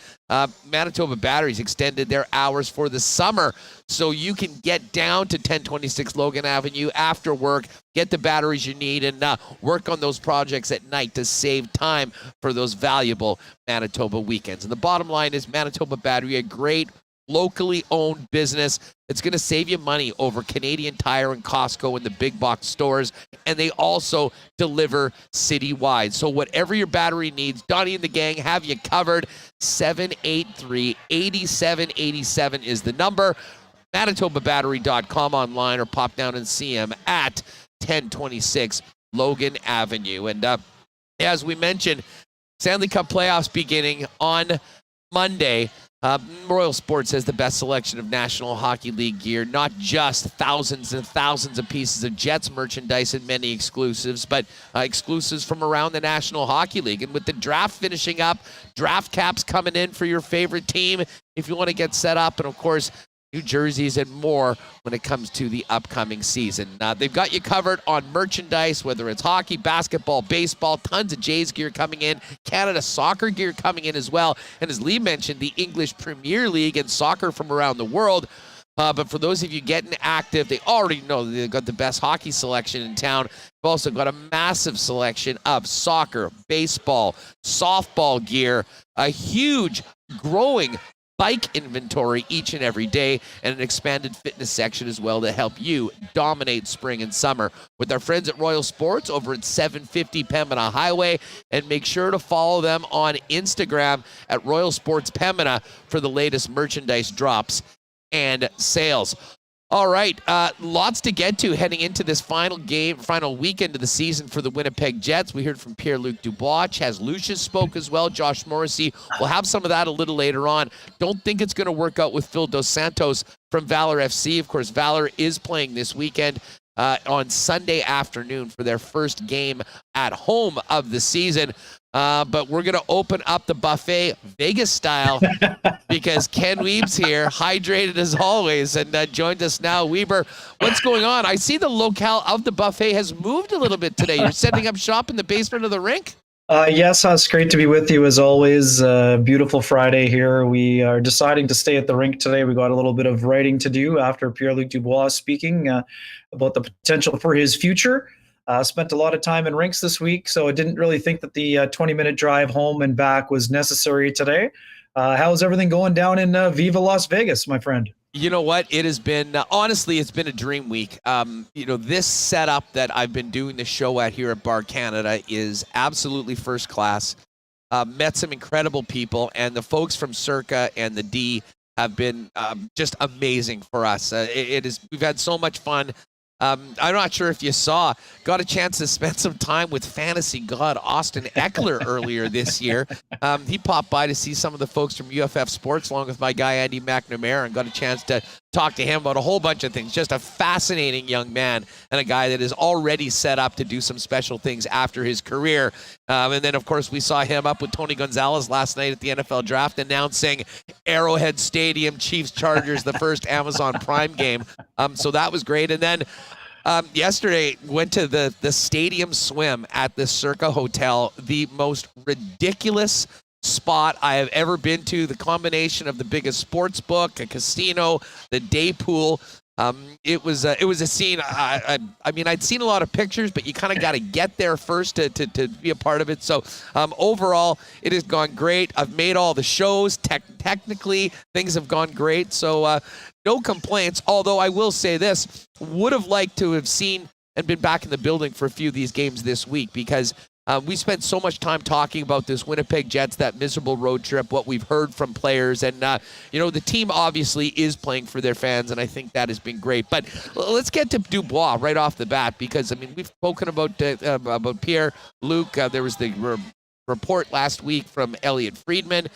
Manitoba Battery's extended their hours for the summer. So you can get down to 1026 Logan Avenue after work, get the batteries you need, and work on those projects at night to save time for those valuable Manitoba weekends. And the bottom line is Manitoba Battery, a great locally owned business. It's going to save you money over Canadian Tire and Costco and the big box stores, and they also deliver citywide. So whatever your battery needs, Donnie and the gang have you covered. 783-8787 is the number. ManitobaBattery.com online, or pop down and see them at 1026 Logan Avenue. And as we mentioned, Stanley Cup playoffs beginning on Monday. Royal Sports has the best selection of National Hockey League gear, not just thousands and thousands of pieces of Jets merchandise and many exclusives, but exclusives from around the National Hockey League. And with the draft finishing up, draft caps coming in for your favorite team if you want to get set up, and of course, new jerseys and more when it comes to the upcoming season. They've got you covered on merchandise, whether it's hockey, basketball, baseball, tons of Jays gear coming in, Canada soccer gear coming in as well, and as Lee mentioned, the English Premier League and soccer from around the world. But for those of you getting active, they already know they've got the best hockey selection in town. They've also got a massive selection of soccer, baseball, softball gear, a huge growing bike inventory each and every day, and an expanded fitness section as well to help you dominate spring and summer with our friends at Royal Sports over at 750 Pembina Highway. And make sure to follow them on Instagram at Royal Sports Pembina for the latest merchandise drops and sales. All right, lots to get to heading into this final weekend of the season for the Winnipeg Jets. We heard from Pierre Luc Dubois. Chaz Lucius spoke as well. Josh Morrissey. We'll have some of that a little later on. Don't think it's going to work out with Phil Dos Santos from Valour FC. Of course, Valour is playing this weekend on Sunday afternoon for their first game at home of the season. But we're going to open up the buffet Vegas style because Ken Wiebe's here, hydrated as always, and joined us now. Wiebe, what's going on? I see the locale of the buffet has moved a little bit today. You're setting up shop in the basement of the rink? Yes, it's great to be with you as always. Beautiful Friday here. We are deciding to stay at the rink today. We got a little bit of writing to do after Pierre Luc Dubois speaking about the potential for his future. Spent a lot of time in rinks this week, so I didn't really think that the 20-minute drive home and back was necessary today. How's everything going down in Viva Las Vegas, my friend? You know what? It has been, honestly, it's been a dream week. This setup that I've been doing the show at here at Bar Canada is absolutely first class. Met some incredible people, and the folks from Circa and the D have been just amazing for us. We've had so much fun. I'm not sure if you got a chance to spend some time with fantasy god Austin Eckler earlier this year. He popped by to see some of the folks from UFF Sports along with my guy Andy McNamara and got a chance to talk to him about a whole bunch of things. Just a fascinating young man and a guy that is already set up to do some special things after his career. And then, of course, we saw him up with Tony Gonzalez last night at the NFL Draft announcing Arrowhead Stadium, Chiefs-Chargers, the first Amazon Prime game. So that was great. And then yesterday, went to the stadium swim at the Circa Hotel, the most ridiculous spot I have ever been to. The combination of the biggest sports book, a casino, the day pool. It was a scene. I mean, I'd seen a lot of pictures, but you kind of got to get there first to be a part of it. So overall, it has gone great. I've made all the shows. Technically, things have gone great. So no complaints. Although I will say this, would have liked to have seen and been back in the building for a few of these games this week because we spent so much time talking about this Winnipeg Jets, that miserable road trip, what we've heard from players. And, the team obviously is playing for their fans, and I think that has been great. But let's get to Dubois right off the bat because, I mean, we've spoken about Pierre Luc. There was the report last week from Elliot Friedman.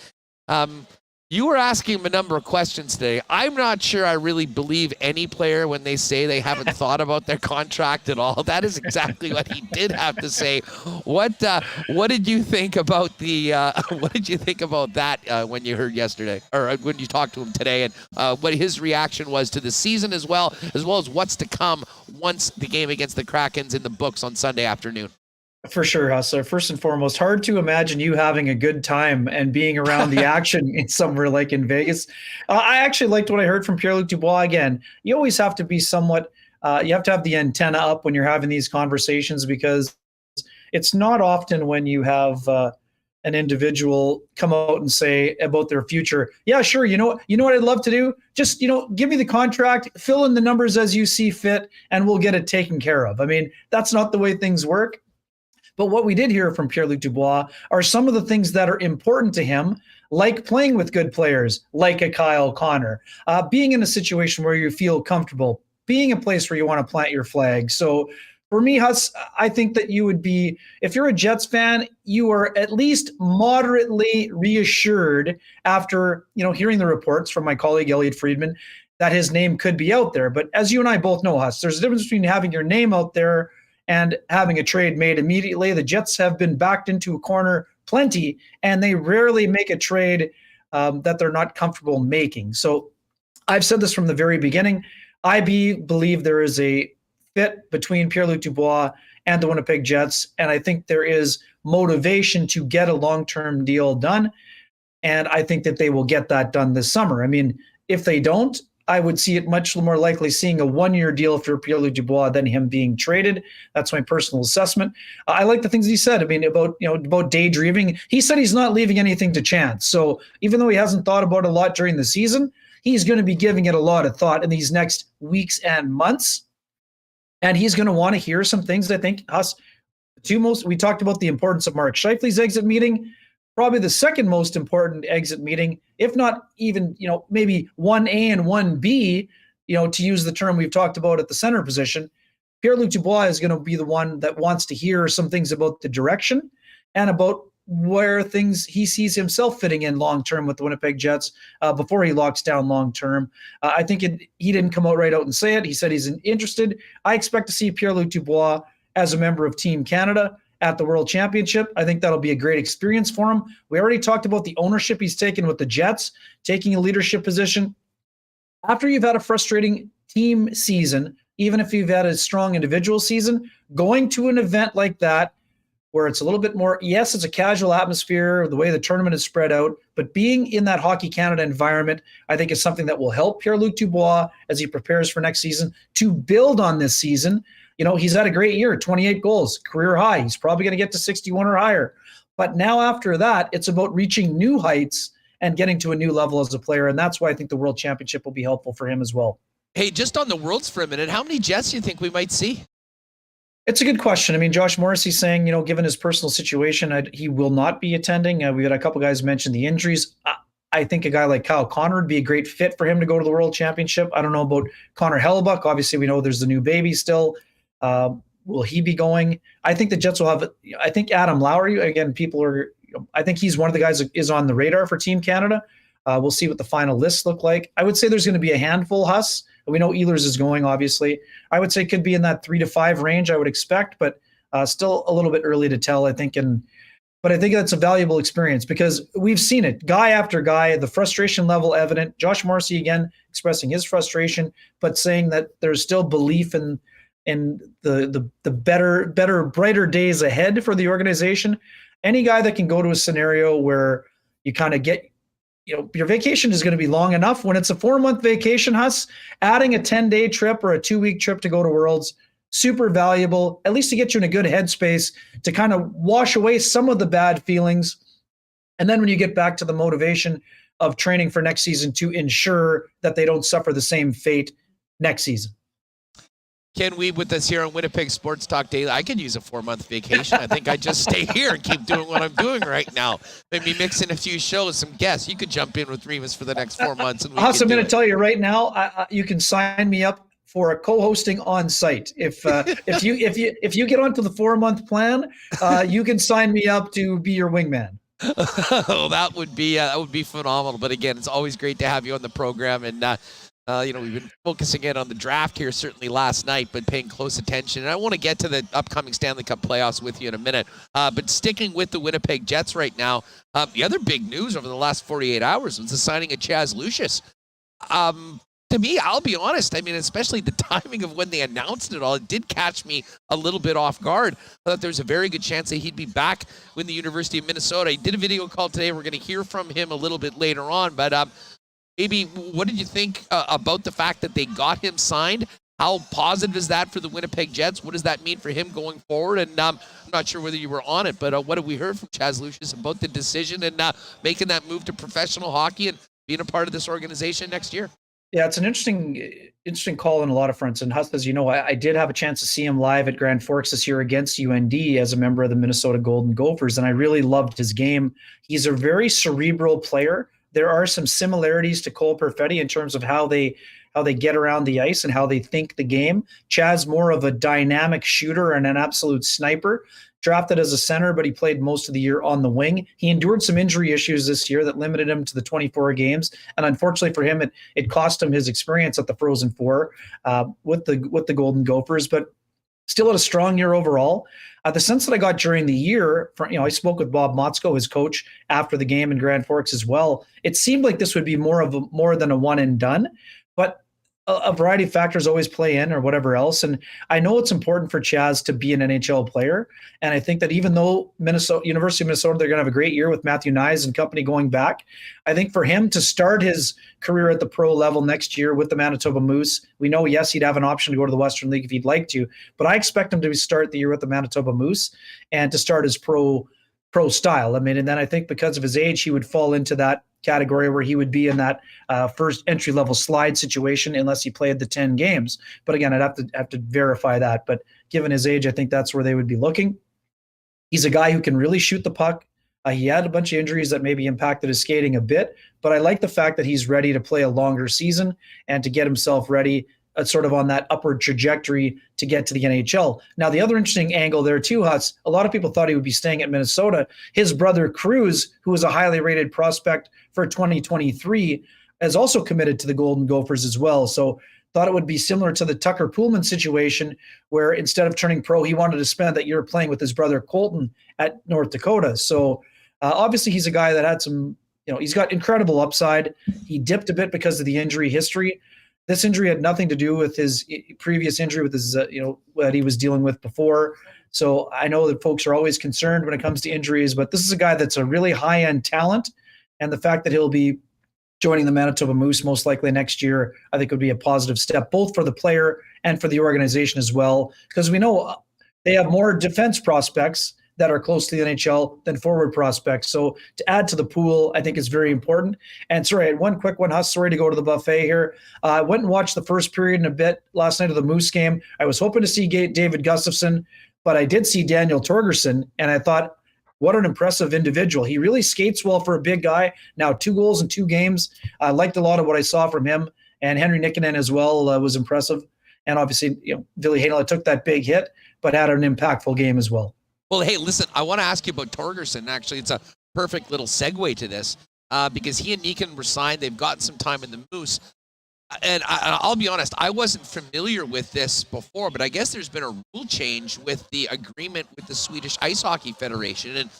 You were asking him a number of questions today. I'm not sure I really believe any player when they say they haven't thought about their contract at all. That is exactly what he did have to say. What did you think about the? What did you think about that when you heard yesterday, or when you talked to him today, and what his reaction was to the season as well as what's to come once the game against the Kraken's in the books on Sunday afternoon? For sure, Hacksaw. First and foremost, hard to imagine you having a good time and being around the action in somewhere like in Vegas. I actually liked what I heard from Pierre Luc Dubois. Again, you always have to be somewhat, you have to have the antenna up when you're having these conversations, because it's not often when you have an individual come out and say about their future, yeah, sure, you know what I'd love to do? Just, give me the contract, fill in the numbers as you see fit, and we'll get it taken care of. I mean, that's not the way things work. But what we did hear from Pierre Luc Dubois are some of the things that are important to him, like playing with good players, like a Kyle Connor, being in a situation where you feel comfortable, being a place where you want to plant your flag. So for me, Huss, I think that you would be, if you're a Jets fan, you are at least moderately reassured after, hearing the reports from my colleague Elliot Friedman that his name could be out there. But as you and I both know, Huss, there's a difference between having your name out there and having a trade made immediately. The Jets have been backed into a corner plenty, and they rarely make a trade that they're not comfortable making. So I've said this from the very beginning. I believe there is a fit between Pierre Luc Dubois and the Winnipeg Jets, and I think there is motivation to get a long-term deal done, and I think that they will get that done this summer. I mean, if they don't, I would see it much more likely seeing a one-year deal for Pierre Luc Dubois than him being traded. That's my personal assessment. I like the things he said. I mean, about daydreaming. He said he's not leaving anything to chance. So even though he hasn't thought about it a lot during the season, he's going to be giving it a lot of thought in these next weeks and months. And he's going to want to hear some things. I think we talked about the importance of Mark Scheifele's exit meeting. Probably the second most important exit meeting, if not even, maybe 1A and 1B, to use the term we've talked about at the center position. Pierre Luc Dubois is going to be the one that wants to hear some things about the direction and about where things he sees himself fitting in long-term with the Winnipeg Jets before he locks down long-term. I think he didn't come out right out and say it. He said he's interested. I expect to see Pierre Luc Dubois as a member of Team Canada at the World Championship. I think that'll be a great experience for him. We already talked about the ownership he's taken with the Jets, taking a leadership position. After you've had a frustrating team season, even if you've had a strong individual season, going to an event like that where it's a little bit more, yes, it's a casual atmosphere, the way the tournament is spread out, but being in that Hockey Canada environment, I think is something that will help Pierre Luc Dubois as he prepares for next season to build on this season. He's had a great year, 28 goals, career high. He's probably going to get to 61 or higher. But now after that, it's about reaching new heights and getting to a new level as a player. And that's why I think the World Championship will be helpful for him as well. Hey, just on the Worlds for a minute, how many Jets do you think we might see? It's a good question. I mean, Josh Morrissey's saying, given his personal situation, he will not be attending. We had a couple guys mention the injuries. I think a guy like Kyle Connor would be a great fit for him to go to the World Championship. I don't know about Connor Hellebuck. Obviously, we know there's the new baby still. Will he be going? I think the Jets will have, I think Adam Lowry, again, I think he's one of the guys that is on the radar for Team Canada. We'll see what the final lists look like. I would say there's going to be a handful, Huss. We know Ehlers is going, obviously. I would say it could be in that 3 to 5 range, I would expect, but still a little bit early to tell, I think. But I think that's a valuable experience because we've seen it, guy after guy, the frustration level evident. Josh Morrissey, again, expressing his frustration, but saying that there's still belief in the better, brighter days ahead for the organization. Any guy that can go to a scenario where you kind of get, your vacation is going to be long enough. When it's a 4-month vacation, Huss, adding a 10-day trip or a 2-week trip to go to Worlds, super valuable, at least to get you in a good headspace to kind of wash away some of the bad feelings. And then when you get back to the motivation of training for next season to ensure that they don't suffer the same fate next season. Ken Wiebe with us here on Winnipeg Sports Talk Daily. I could use a 4-month vacation. I think I'd just stay here and keep doing what I'm doing right now. Maybe mix in a few shows, some guests. You could jump in with Remis for the next 4 months. And I'm going to tell you right now, you can sign me up for a co-hosting on site. If you get onto the 4-month plan, you can sign me up to be your wingman. Oh, that would be phenomenal. But again, it's always great to have you on the program. And we've been focusing in on the draft here certainly last night, but paying close attention. And I want to get to the upcoming Stanley Cup playoffs with you in a minute. But sticking with the Winnipeg Jets right now, the other big news over the last 48 hours was the signing of Chaz Lucius. To me, I'll be honest, I mean, especially the timing of when they announced it all, it did catch me a little bit off guard. I thought there's a very good chance that he'd be back with the University of Minnesota. He did a video call today. We're going to hear from him a little bit later on. But maybe what did you think about the fact that they got him signed? How positive is that for the Winnipeg Jets? What does that mean for him going forward? And I'm not sure whether you were on it, but what have we heard from Chaz Lucius about the decision and making that move to professional hockey and being a part of this organization next year? Yeah, it's an interesting call on a lot of fronts. And Huss, as you know, I did have a chance to see him live at Grand Forks this year against UND as a member of the Minnesota Golden Gophers, and I really loved his game. He's a very cerebral player. There are some similarities to Cole Perfetti in terms of how they get around the ice and how they think the game. Chaz, more of a dynamic shooter and an absolute sniper. Drafted as a center, but he played most of the year on the wing. He endured some injury issues this year that limited him to the 24 games. And unfortunately for him, it cost him his experience at the Frozen Four with the Golden Gophers, but still had a strong year overall. The sense that I got during the year, I spoke with Bob Motzko, his coach, after the game in Grand Forks as well. It seemed like this would be more than a one and done, but a variety of factors always play in or whatever else. And I know it's important for Chaz to be an NHL player. And I think that even though University of Minnesota, they're going to have a great year with Matthew Nyes and company going back, I think for him to start his career at the pro level next year with the Manitoba Moose, we know, yes, he'd have an option to go to the Western League if he'd like to, but I expect him to start the year with the Manitoba Moose and to start his pro style. I mean, and then I think because of his age, he would fall into that category where he would be in that first entry-level slide situation unless he played the 10 games. But again, I'd have to verify that. But given his age, I think that's where they would be looking. He's a guy who can really shoot the puck. He had a bunch of injuries that maybe impacted his skating a bit, but I like the fact that he's ready to play a longer season and to get himself ready sort of on that upward trajectory to get to the NHL. Now, the other interesting angle there too, Huss, a lot of people thought he would be staying at Minnesota. His brother Cruz, who was a highly rated prospect for 2023, is also committed to the Golden Gophers as well. So thought it would be similar to the Tucker Pullman situation, where instead of turning pro, he wanted to spend that year playing with his brother Colton at North Dakota. So obviously he's a guy that had some, he's got incredible upside. He dipped a bit because of the injury history. This injury had nothing to do with his previous injury with his, what he was dealing with before. So I know that folks are always concerned when it comes to injuries, but this is a guy that's a really high-end talent. And the fact that he'll be joining the Manitoba Moose most likely next year, I think would be a positive step, both for the player and for the organization as well. Because we know they have more defense prospects that are close to the NHL than forward prospects. So to add to the pool, I think is very important. And sorry, I had one quick one, Huss. Sorry to go to the buffet here. I went and watched the first period in a bit last night of the Moose game. I was hoping to see David Gustafsson, but I did see Daniel Torgerson, and I thought, what an impressive individual. He really skates well for a big guy. Now 2 goals in 2 games. I liked a lot of what I saw from him. And Henry Nikkanen as well was impressive. And obviously, Ville Heinola took that big hit, but had an impactful game as well. Well, hey, listen, I want to ask you about Torgerson. Actually, it's a perfect little segue to this because he and Nikan were signed. They've gotten some time in the Moose. And I'll be honest, I wasn't familiar with this before, but I guess there's been a rule change with the agreement with the Swedish Ice Hockey Federation. And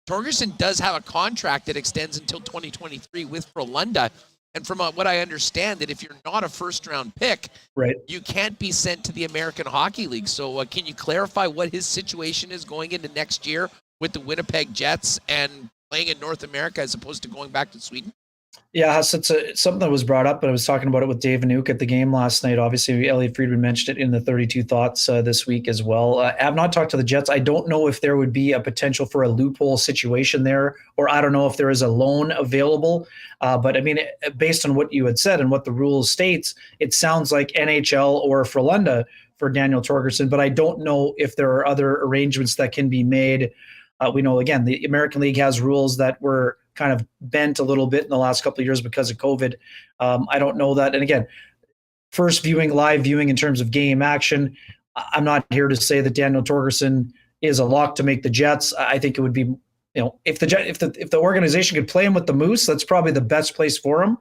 Torgerson does have a contract that extends until 2023 with Frölunda. And from what I understand, that if you're not a first-round pick, right, you can't be sent to the American Hockey League. So can you clarify what his situation is going into next year with the Winnipeg Jets and playing in North America as opposed to going back to Sweden? Yeah, so it's something that was brought up, but I was talking about it with Dave Anouk at the game last night. Obviously, Elliot Friedman mentioned it in the 32 Thoughts this week as well. I have not talked to the Jets. I don't know if there would be a potential for a loophole situation there, or I don't know if there is a loan available. But I mean, based on what you had said and what the rule states, it sounds like NHL or Frölunda for Daniel Torgerson, but I don't know if there are other arrangements that can be made. We know, again, the American League has rules that were kind of bent a little bit in the last couple of years because of COVID. I don't know that. And again, live viewing in terms of game action, I'm not here to say that Daniel Torgerson is a lock to make the Jets. I think it would be if the organization could play him with the Moose, that's probably the best place for him.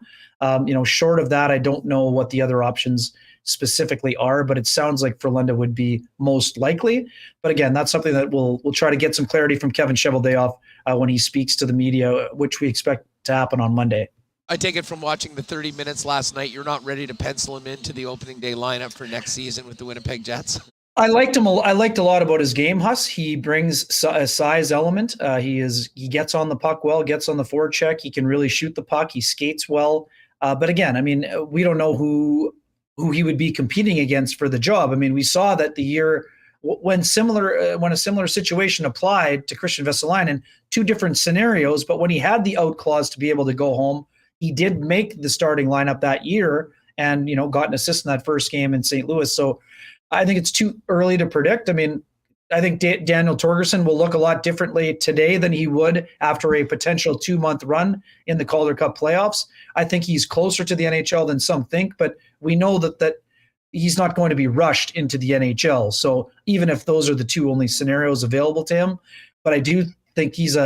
Short of that, I don't know what the other options specifically are, but it sounds like Frölunda would be most likely. But again, that's something that we'll try to get some clarity from Kevin Cheveldayoff when he speaks to the media, which we expect to happen on Monday. I take it from watching the 30 minutes last night, you're not ready to pencil him into the opening day lineup for next season with the Winnipeg Jets? I liked him. I liked a lot about his game, Huss. He brings a size element. He gets on the puck well, gets on the forecheck. He can really shoot the puck. He skates well. But again, I mean, we don't know who he would be competing against for the job. I mean, we saw that the year when a similar situation applied to Christian Vesalainen, two different scenarios. But when he had the out clause to be able to go home, he did make the starting lineup that year, and got an assist in that first game in St. Louis. So I think it's too early to predict. I mean, I think Daniel Torgerson will look a lot differently today than he would after a potential 2-month run in the Calder Cup playoffs. I think he's closer to the NHL than some think, but we know that he's not going to be rushed into the NHL. So even if those are the two only scenarios available to him, but I do think he's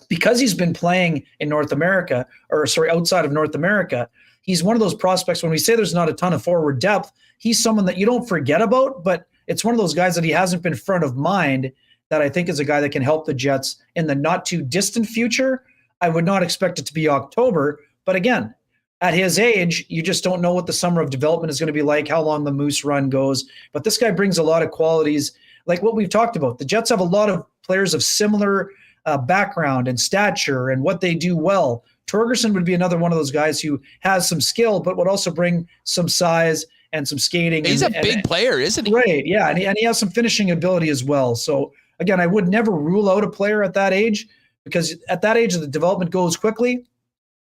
because he's been playing in outside of North America, he's one of those prospects. When we say there's not a ton of forward depth, he's someone that you don't forget about, but it's one of those guys that he hasn't been front of mind that I think is a guy that can help the Jets in the not too distant future. I would not expect it to be October, but again, at his age, you just don't know what the summer of development is going to be like, how long the Moose run goes. But this guy brings a lot of qualities like what we've talked about. The Jets have a lot of players of similar background and stature and what they do well. Torgerson would be another one of those guys who has some skill, but would also bring some size and some skating. He's a big player, isn't he? Right, yeah, and he has some finishing ability as well. So again, I would never rule out a player at that age, because at that age, the development goes quickly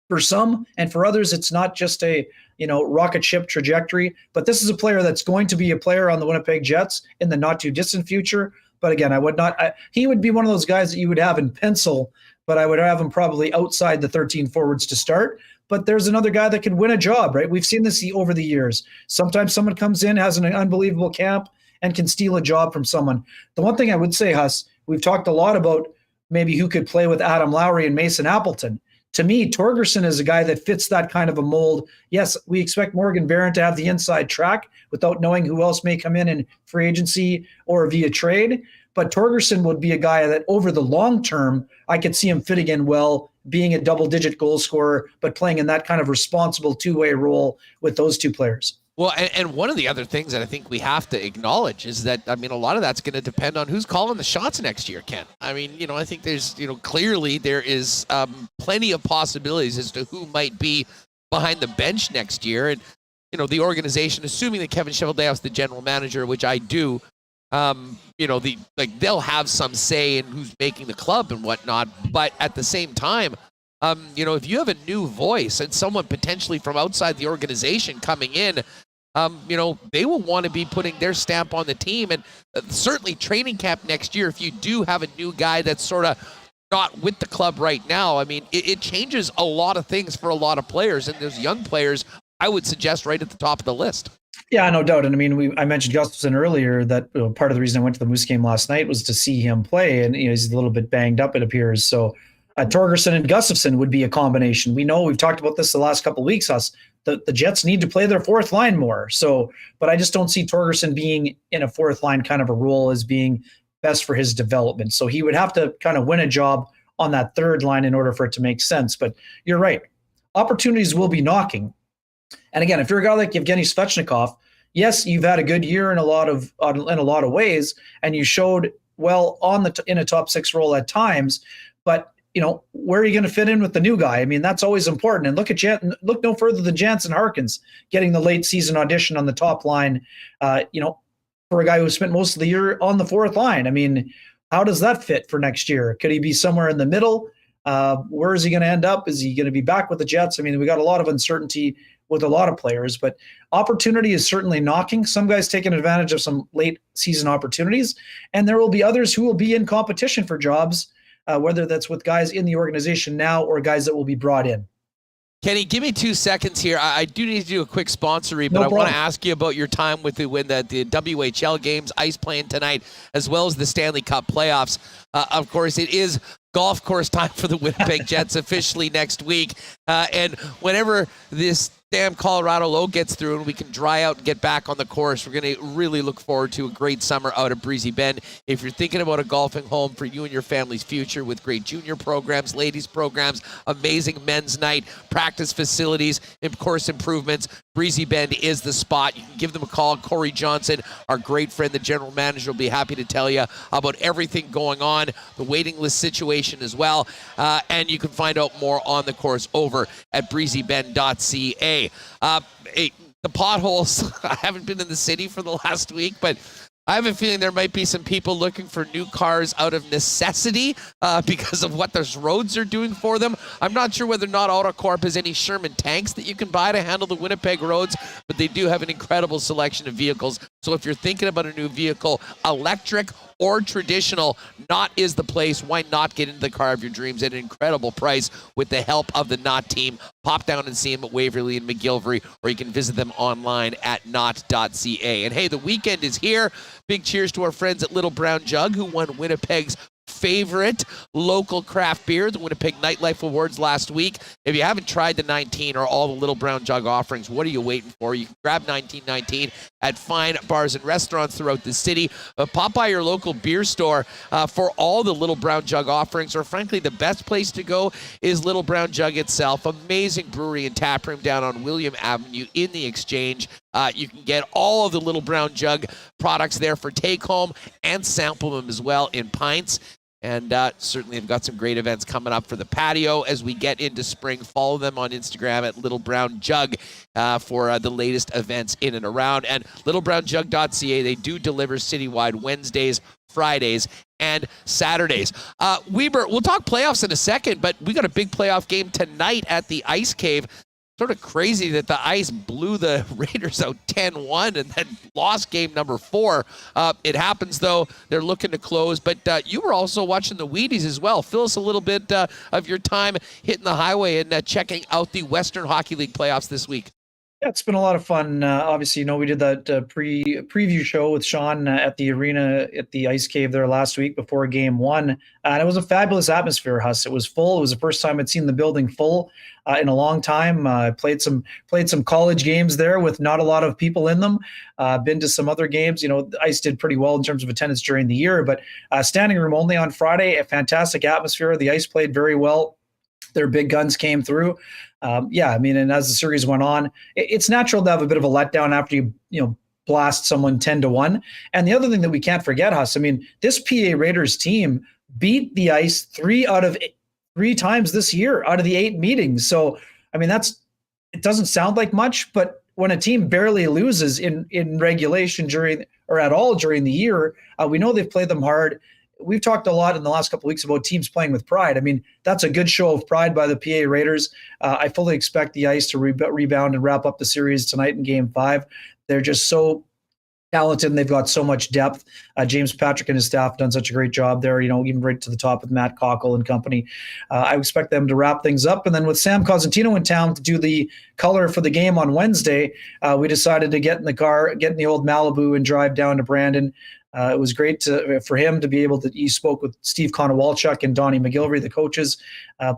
for some, and for others, it's not just a rocket ship trajectory. But this is a player that's going to be a player on the Winnipeg Jets in the not too distant future. But again, he would be one of those guys that you would have in pencil, but I would have him probably outside the 13 forwards to start. But there's another guy that could win a job, right? We've seen this over the years. Sometimes someone comes in, has an unbelievable camp, and can steal a job from someone. The one thing I would say, Huss, we've talked a lot about maybe who could play with Adam Lowry and Mason Appleton. To me, Torgerson is a guy that fits that kind of a mold. Yes, we expect Morgan Barron to have the inside track without knowing who else may come in free agency or via trade. But Torgerson would be a guy that over the long term, I could see him fitting in well, being a double-digit goal scorer, but playing in that kind of responsible two-way role with those two players. Well, and one of the other things that I think we have to acknowledge is that, I mean, a lot of that's going to depend on who's calling the shots next year, Ken. I mean, I think there's, clearly there is plenty of possibilities as to who might be behind the bench next year. And, the organization, assuming that Kevin Cheveldayoff's the general manager, which I do, they'll have some say in who's making the club and whatnot. But at the same time, if you have a new voice and someone potentially from outside the organization coming in, they will want to be putting their stamp on the team. And certainly training camp next year, if you do have a new guy that's sort of not with the club right now, I mean, it changes a lot of things for a lot of players. And there's young players, I would suggest, right at the top of the list. Yeah, no doubt. And I mean, I mentioned Gustafsson earlier that part of the reason I went to the Moose game last night was to see him play. And he's a little bit banged up, it appears. So Torgerson and Gustafsson would be a combination. We know we've talked about this the last couple of weeks. The Jets need to play their fourth line more. So, but I just don't see Torgerson being in a fourth line kind of a role as being best for his development. So he would have to kind of win a job on that third line in order for it to make sense. But you're right. Opportunities will be knocking. And again, if you're a guy like Yevgeny Svechnikov, yes, you've had a good year in a lot of ways, and you showed well in a top six role at times. But where are you going to fit in with the new guy? I mean, that's always important. And look no further than Jansen Harkins getting the late season audition on the top line. For a guy who spent most of the year on the fourth line. I mean, how does that fit for next year? Could he be somewhere in the middle? Where is he going to end up? Is he going to be back with the Jets? I mean, we got a lot of uncertainty with a lot of players, but opportunity is certainly knocking. Some guys taking advantage of some late season opportunities, and there will be others who will be in competition for jobs, whether that's with guys in the organization now or guys that will be brought in. Kenny, give me 2 seconds here. I do need to do a quick sponsor read, but I want to ask you about your time with the WHL games, Ice playing tonight, as well as the Stanley Cup playoffs. Of course, it is golf course time for the Winnipeg Jets officially next week. And whenever this damn Colorado low gets through and we can dry out and get back on the course, we're going to really look forward to a great summer out at Breezy Bend. If you're thinking about a golfing home for you and your family's future with great junior programs, ladies programs, amazing men's night, practice facilities, and course improvements, Breezy Bend is the spot. You can give them a call. Corey Johnson, our great friend, the general manager, will be happy to tell you about everything going on, the waiting list situation as well, and you can find out more on the course over at breezybend.ca. The potholes, I haven't been in the city for the last week, but I have a feeling there might be some people looking for new cars out of necessity because of what those roads are doing for them. I'm not sure whether or not AutoCorp has any Sherman tanks that you can buy to handle the Winnipeg roads, but they do have an incredible selection of vehicles. So if you're thinking about a new vehicle, electric or traditional, Knott is the place. Why not get into the car of your dreams at an incredible price with the help of the Knott team? Pop down and see them at Waverly and McGillivray, or you can visit them online at knott.ca. And hey, the weekend is here. Big cheers to our friends at Little Brown Jug, who won Winnipeg's favorite local craft beer, the Winnipeg Nightlife Awards last week. If you haven't tried the 19 or all the Little Brown Jug offerings, what are you waiting for? You can grab 1919 at fine bars and restaurants throughout the city. Pop by your local beer store for all the Little Brown Jug offerings, or frankly, the best place to go is Little Brown Jug itself. Amazing brewery and tap room down on William Avenue in the Exchange. You can get all of the Little Brown Jug products there for take home and sample them as well in pints. And certainly they've got some great events coming up for the patio as we get into spring. Follow them on Instagram at Little Brown Jug for the latest events in and around. And littlebrownjug.ca, they do deliver citywide Wednesdays, Fridays, and Saturdays. Wiebe, we'll talk playoffs in a second, but we got a big playoff game tonight at the Ice Cave. Sort of crazy that the Ice blew the Raiders out 10-1 and then lost game number 4. It happens, though. They're looking to close. But you were also watching the Wheaties as well. Fill us a little bit of your time hitting the highway and checking out the Western Hockey League playoffs this week. Yeah, it's been a lot of fun. Obviously, we did that preview show with Sean at the arena at the Ice Cave there last week before game 1. And it was a fabulous atmosphere, Huss. It was full. It was the first time I'd seen the building full in a long time. I played some college games there with not a lot of people in them. Been to some other games. The Ice did pretty well in terms of attendance during the year, but standing room only on Friday, a fantastic atmosphere. The Ice played very well. Their big guns came through. And as the series went on, it's natural to have a bit of a letdown after you blast someone 10-1. And the other thing that we can't forget, Huss, this PA Raiders team beat the Ice 3 out of 3 times this year out of the 8 meetings. So, it doesn't sound like much, but when a team barely loses in regulation at all during the year, we know they've played them hard. We've talked a lot in the last couple of weeks about teams playing with pride. That's a good show of pride by the PA Raiders. I fully expect the Ice to rebound and wrap up the series tonight in Game 5. They're just so talented and they've got so much depth. James Patrick and his staff have done such a great job there, even right to the top with Matt Cockle and company. I expect them to wrap things up. And then with Sam Cosentino in town to do the color for the game on Wednesday, we decided to get in the car, get in the old Malibu and drive down to Brandon. It was great for him to be able to. He spoke with Steve Konowalchuk and Donnie McGillivray, the coaches,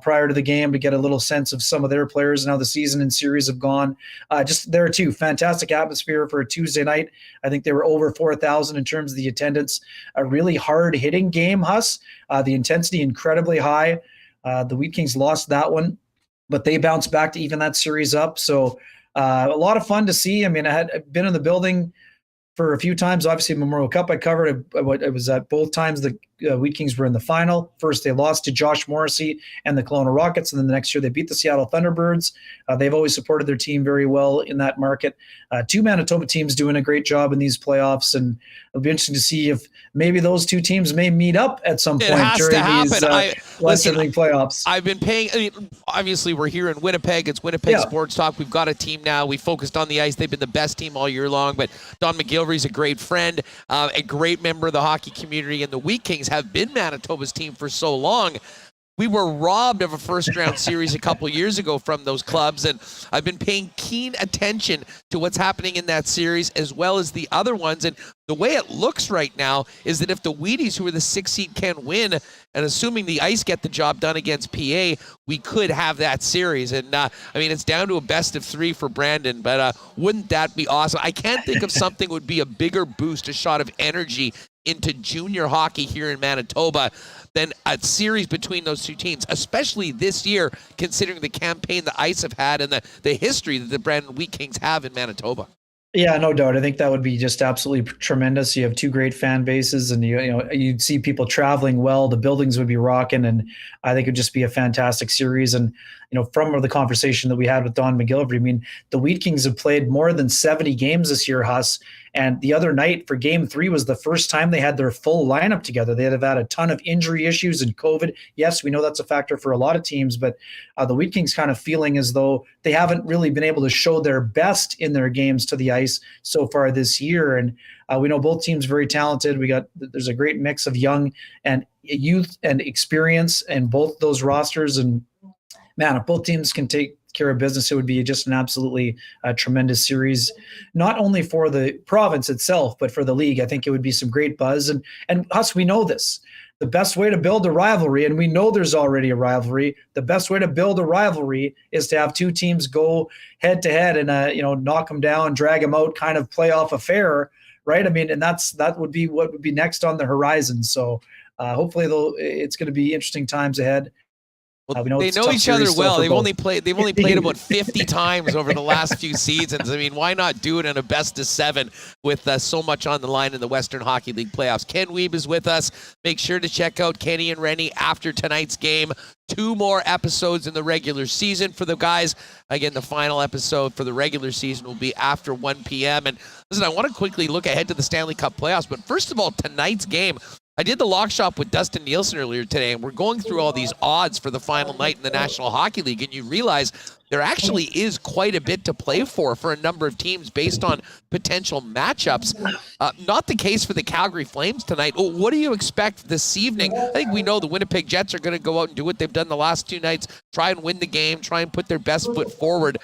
prior to the game to get a little sense of some of their players and how the season and series have gone. Just there too, fantastic atmosphere for a Tuesday night. I think they were over 4,000 in terms of the attendance. A really hard hitting game, Huss. The intensity incredibly high. The Wheat Kings lost that one, but they bounced back to even that series up. So a lot of fun to see. I had been in the building for a few times. Obviously, Memorial Cup I covered. It was at both times the Wheat Kings were in the final. First, they lost to Josh Morrissey and the Kelowna Rockets, and then the next year they beat the Seattle Thunderbirds. They've always supported their team very well in that market. 2 Manitoba teams doing a great job in these playoffs, and it'll be interesting to see if maybe those 2 teams may meet up at some point during these Western League playoffs. I've been paying. Obviously, we're here in Winnipeg. It's Winnipeg Sports Talk. We've got a team now. We focused on the Ice. They've been the best team all year long, but Don McGillivray's a great friend, a great member of the hockey community, and the Wheat Kings have been Manitoba's team for so long. We were robbed of a first-round series a couple years ago from those clubs, and I've been paying keen attention to what's happening in that series as well as the other ones. And the way it looks right now is that if the Wheaties, who are the 6th seed, can win, and assuming the Ice get the job done against PA, we could have that series. And, I mean, it's down to a best of 3 for Brandon, but wouldn't that be awesome? I can't think of something would be a bigger boost, a shot of energy into junior hockey here in Manitoba than a series between those two teams, especially this year, considering the campaign the Ice have had and the history that the Brandon Wheat Kings have in Manitoba. Yeah, no doubt. I think that would be just absolutely tremendous. You have two great fan bases, and you'd see people traveling well. The buildings would be rocking, and I think it would just be a fantastic series. And from the conversation that we had with Don McGillivray, I mean, the Wheat Kings have played more than 70 games this year, Huss. And the other night for Game 3 was the first time they had their full lineup together. They have had a ton of injury issues and COVID. Yes, we know that's a factor for a lot of teams, but the Wheat Kings kind of feeling as though they haven't really been able to show their best in their games to the ice so far this year. And we know both teams very talented. There's a great mix of young and youth and experience in both those rosters. And man, if both teams can take care of business, it would be just an absolutely tremendous series, not only for the province itself, but for the league. I think it would be some great buzz. And us, we know this. The best way to build a rivalry, and we know there's already a rivalry, the best way to build a rivalry is to have two teams go head to head and knock them down, drag them out, kind of playoff affair, right? I mean, and that would be what would be next on the horizon. So hopefully, though, it's going to be interesting times ahead. Well, they know each other well. They've only played about 50 times over the last few seasons. I mean, why not do it in a best of 7 with so much on the line in the Western Hockey League playoffs? Ken Wiebe is with us. Make sure to check out Kenny and Rennie after tonight's game. 2 more episodes in the regular season for the guys. Again, the final episode for the regular season will be after 1 p.m. And listen, I want to quickly look ahead to the Stanley Cup playoffs. But first of all, tonight's game, I did the lock shop with Dustin Nielsen earlier today, and we're going through all these odds for the final night in the National Hockey League, and you realize there actually is quite a bit to play for a number of teams based on potential matchups. Not the case for the Calgary Flames tonight. What do you expect this evening? I think we know the Winnipeg Jets are going to go out and do what they've done the last 2 nights, try and win the game, try and put their best foot forward.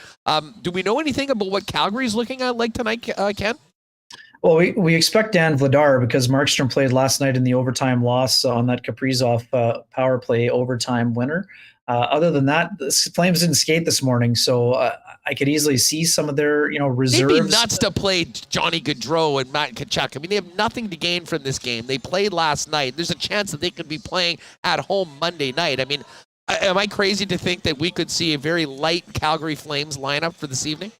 Do we know anything about what Calgary's looking at like tonight, Ken? Well, we expect Dan Vladar because Markstrom played last night in the overtime loss on that Kaprizov power play overtime winner. Other than that, the Flames didn't skate this morning, so I could easily see some of their reserves. They'd be nuts to play Johnny Gaudreau and Matt Tkachuk. I mean, they have nothing to gain from this game. They played last night. There's a chance that they could be playing at home Monday night. I mean, am I crazy to think that we could see a very light Calgary Flames lineup for this evening?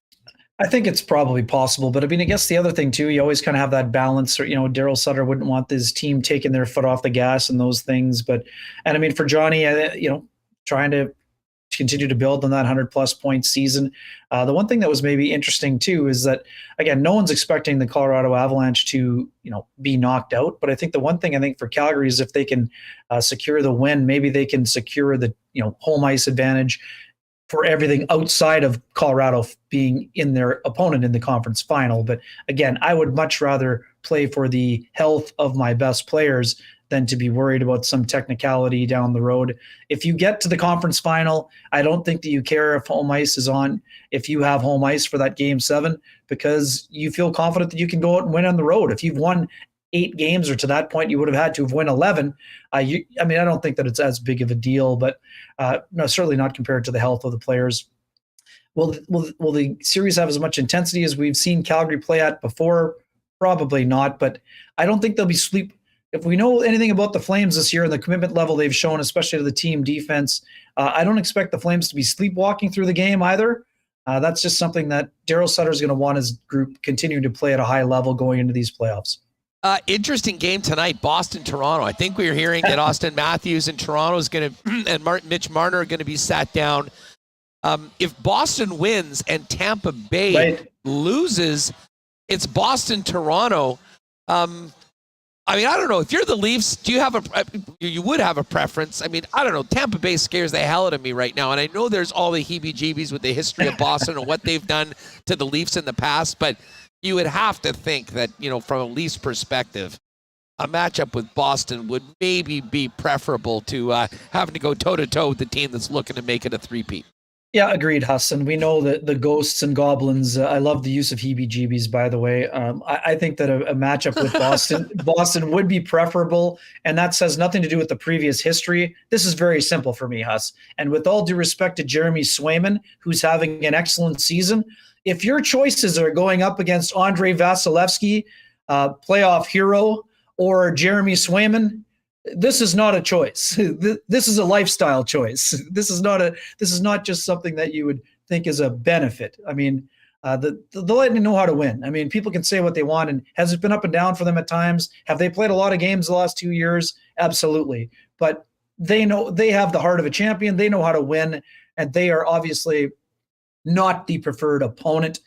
I think it's probably possible, but I mean, I guess the other thing too, you always kind of have that balance. Or, Daryl Sutter wouldn't want his team taking their foot off the gas and those things. And I mean, for Johnny, trying to continue to build on that 100+ point season. The one thing that was maybe interesting too is that, again, no one's expecting the Colorado Avalanche to, be knocked out. But I think the one thing I think for Calgary is if they can secure the win, maybe they can secure the, home ice advantage for everything outside of Colorado being in their opponent in the conference final. But again, I would much rather play for the health of my best players than to be worried about some technicality down the road. If you get to the conference final, I don't think that you care if home ice is on, if you have home ice for that game 7, because you feel confident that you can go out and win on the road. If you've won 8 games, or to that point, you would have had to have won 11. I don't think that it's as big of a deal, but no, certainly not compared to the health of the players. Will the series have as much intensity as we've seen Calgary play at before? Probably not, but I don't think they'll be sleep. If we know anything about the Flames this year and the commitment level they've shown, especially to the team defense, I don't expect the Flames to be sleepwalking through the game either. That's just something that Daryl Sutter is going to want his group continuing to play at a high level going into these playoffs. Interesting game tonight, Boston-Toronto. I think we were hearing that Austin Matthews and Toronto is going to, and Mitch Marner are going to be sat down. If Boston wins and Tampa Bay loses, it's Boston-Toronto. I mean, I don't know. If you're the Leafs, do you have you would have a preference? I mean, I don't know. Tampa Bay scares the hell out of me right now. And I know there's all the heebie-jeebies with the history of Boston and what they've done to the Leafs in the past, but you would have to think that, from a Leafs perspective, a matchup with Boston would maybe be preferable to having to go toe-to-toe with the team that's looking to make it a three-peat. Yeah, agreed, Hassan. We know that the ghosts and goblins. I love the use of heebie-jeebies, by the way. I think that a matchup with Boston would be preferable, and that says nothing to do with the previous history. This is very simple for me, Huss. And with all due respect to Jeremy Swayman, who's having an excellent season, if your choices are going up against Andrei Vasilevsky, playoff hero, or Jeremy Swayman, this is not a choice. This is a lifestyle choice. This is not just something that you would think is a benefit. I mean, the Lightning know how to win. I mean, people can say what they want, and has it been up and down for them at times? Have they played a lot of games the last 2 years? Absolutely. But they know they have the heart of a champion. They know how to win, and they are obviously not the preferred opponent.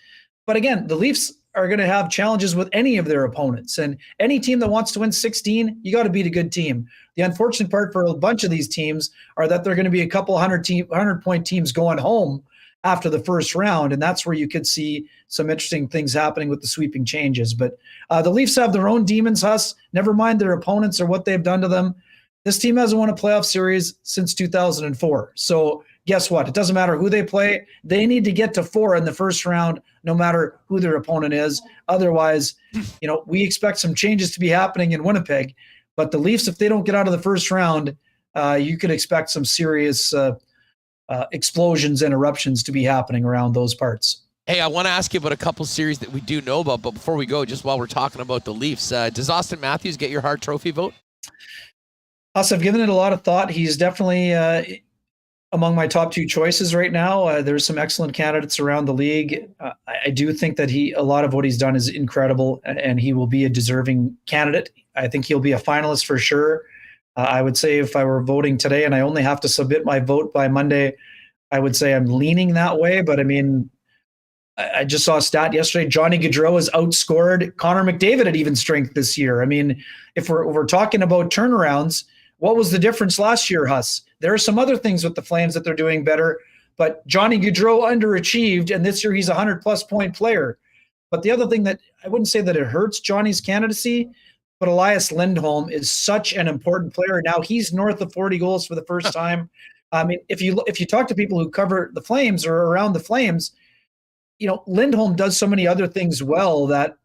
But again, the Leafs are going to have challenges with any of their opponents. And any team that wants to win 16, you got to beat a good team. The unfortunate part for a bunch of these teams are that they're going to be a couple 100-point teams going home after the first round. And that's where you could see some interesting things happening with the sweeping changes. But the Leafs have their own demons, Huss. Never mind their opponents or what they've done to them. This team hasn't won a playoff series since 2004. So guess what? It doesn't matter who they play. They need to get to 4 in the first round, no matter who their opponent is. Otherwise, we expect some changes to be happening in Winnipeg. But the Leafs, if they don't get out of the first round, you could expect some serious explosions and eruptions to be happening around those parts. Hey, I want to ask you about a couple series that we do know about. But before we go, just while we're talking about the Leafs, does Austin Matthews get your Hart Trophy vote? Us, I've given it a lot of thought. He's definitely among my top 2 choices right now. There's some excellent candidates around the league. I do think that a lot of what he's done is incredible, and he will be a deserving candidate. I think he'll be a finalist for sure. I would say if I were voting today and I only have to submit my vote by Monday, I would say I'm leaning that way. But I mean, I just saw a stat yesterday. Johnny Gaudreau has outscored Connor McDavid at even strength this year. I mean, if we're talking about turnarounds, what was the difference last year, Huss? There are some other things with the Flames that they're doing better, but Johnny Gaudreau underachieved, and this year he's a 100-plus point player. But the other thing that I wouldn't say that it hurts Johnny's candidacy, but Elias Lindholm is such an important player. Now he's north of 40 goals for the first time. I mean, if you talk to people who cover the Flames or around the Flames, Lindholm does so many other things well that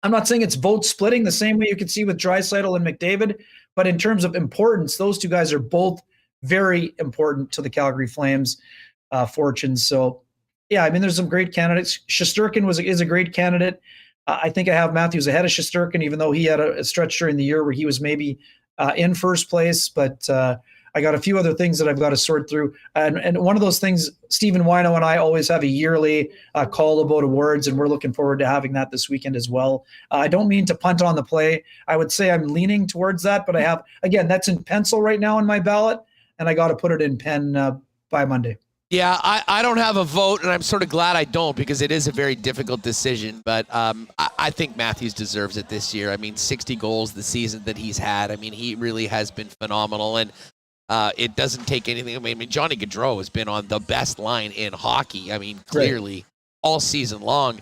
I'm not saying it's vote splitting the same way you can see with Draisaitl and McDavid, but in terms of importance, those 2 guys are both very important to the Calgary Flames fortunes. So, yeah, I mean, there's some great candidates. Shesterkin is a great candidate. I think I have Matthews ahead of Shesterkin, even though he had a stretch during the year where he was maybe in first place. But I got a few other things that I've got to sort through. And one of those things, Stephen Wino and I always have a yearly call about awards, and we're looking forward to having that this weekend as well. I don't mean to punt on the play. I would say I'm leaning towards that, but I have, again, that's in pencil right now in my ballot, and I got to put it in pen by Monday. Yeah, I don't have a vote, and I'm sort of glad I don't because it is a very difficult decision. But I think Matthews deserves it this year. I mean, 60 goals the season that he's had. I mean, he really has been phenomenal, and it doesn't take anything. I mean, Johnny Gaudreau has been on the best line in hockey. I mean, clearly all season long.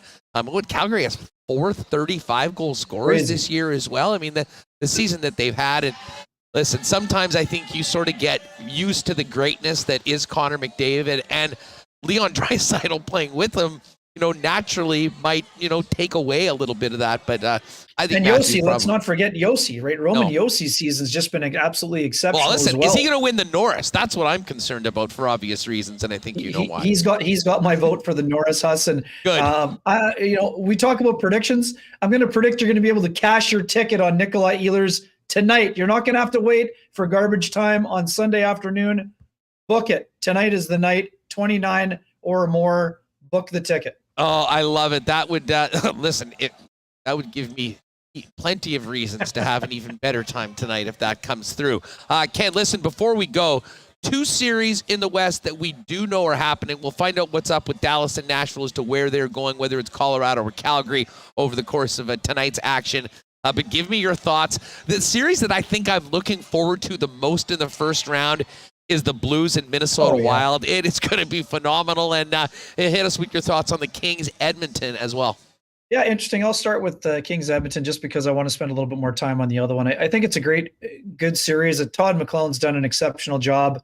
Calgary has 4 35-goal scorers this year as well. I mean, the season that they've had. And listen, sometimes I think you sort of get used to the greatness that is Connor McDavid, and Leon Draisaitl playing with him, naturally might, take away a little bit of that. But I think and Yossi, let's not forget Yossi, right? Yossi's season's just been absolutely exceptional. Well, listen, as well. Is he going to win the Norris? That's what I'm concerned about for obvious reasons, and I think you know why. He's got my vote for the Norris, Huss. And good. We talk about predictions. I'm going to predict you're going to be able to cash your ticket on Nikolai Ehlers tonight. You're not going to have to wait for garbage time on Sunday afternoon. Book it. Tonight is the night. 29 or more. Book the ticket. Oh, I love it. That would listen. That would give me plenty of reasons to have an even better time tonight if that comes through. Ken, listen. Before we go, 2 series in the West that we do know are happening. We'll find out what's up with Dallas and Nashville as to where they're going, whether it's Colorado or Calgary, over the course of tonight's action. But give me your thoughts. The series that I think I'm looking forward to the most in the first round is the Blues and Minnesota Wild. It is going to be phenomenal. And hit us with your thoughts on the Kings Edmonton as well. Yeah, interesting. I'll start with Kings Edmonton just because I want to spend a little bit more time on the other one. I think it's a good series. Todd McClellan's done an exceptional job.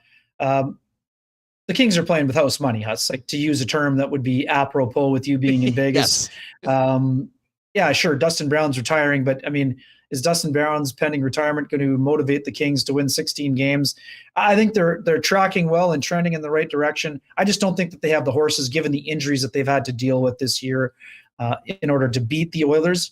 the Kings are playing with house money, Huss, like to use a term that would be apropos with you being in Vegas. Yeah, sure. Dustin Brown's retiring, but I mean, is Dustin Brown's pending retirement going to motivate the Kings to win 16 games? I think they're tracking well and trending in the right direction. I just don't think that they have the horses, given the injuries that they've had to deal with this year, in order to beat the Oilers.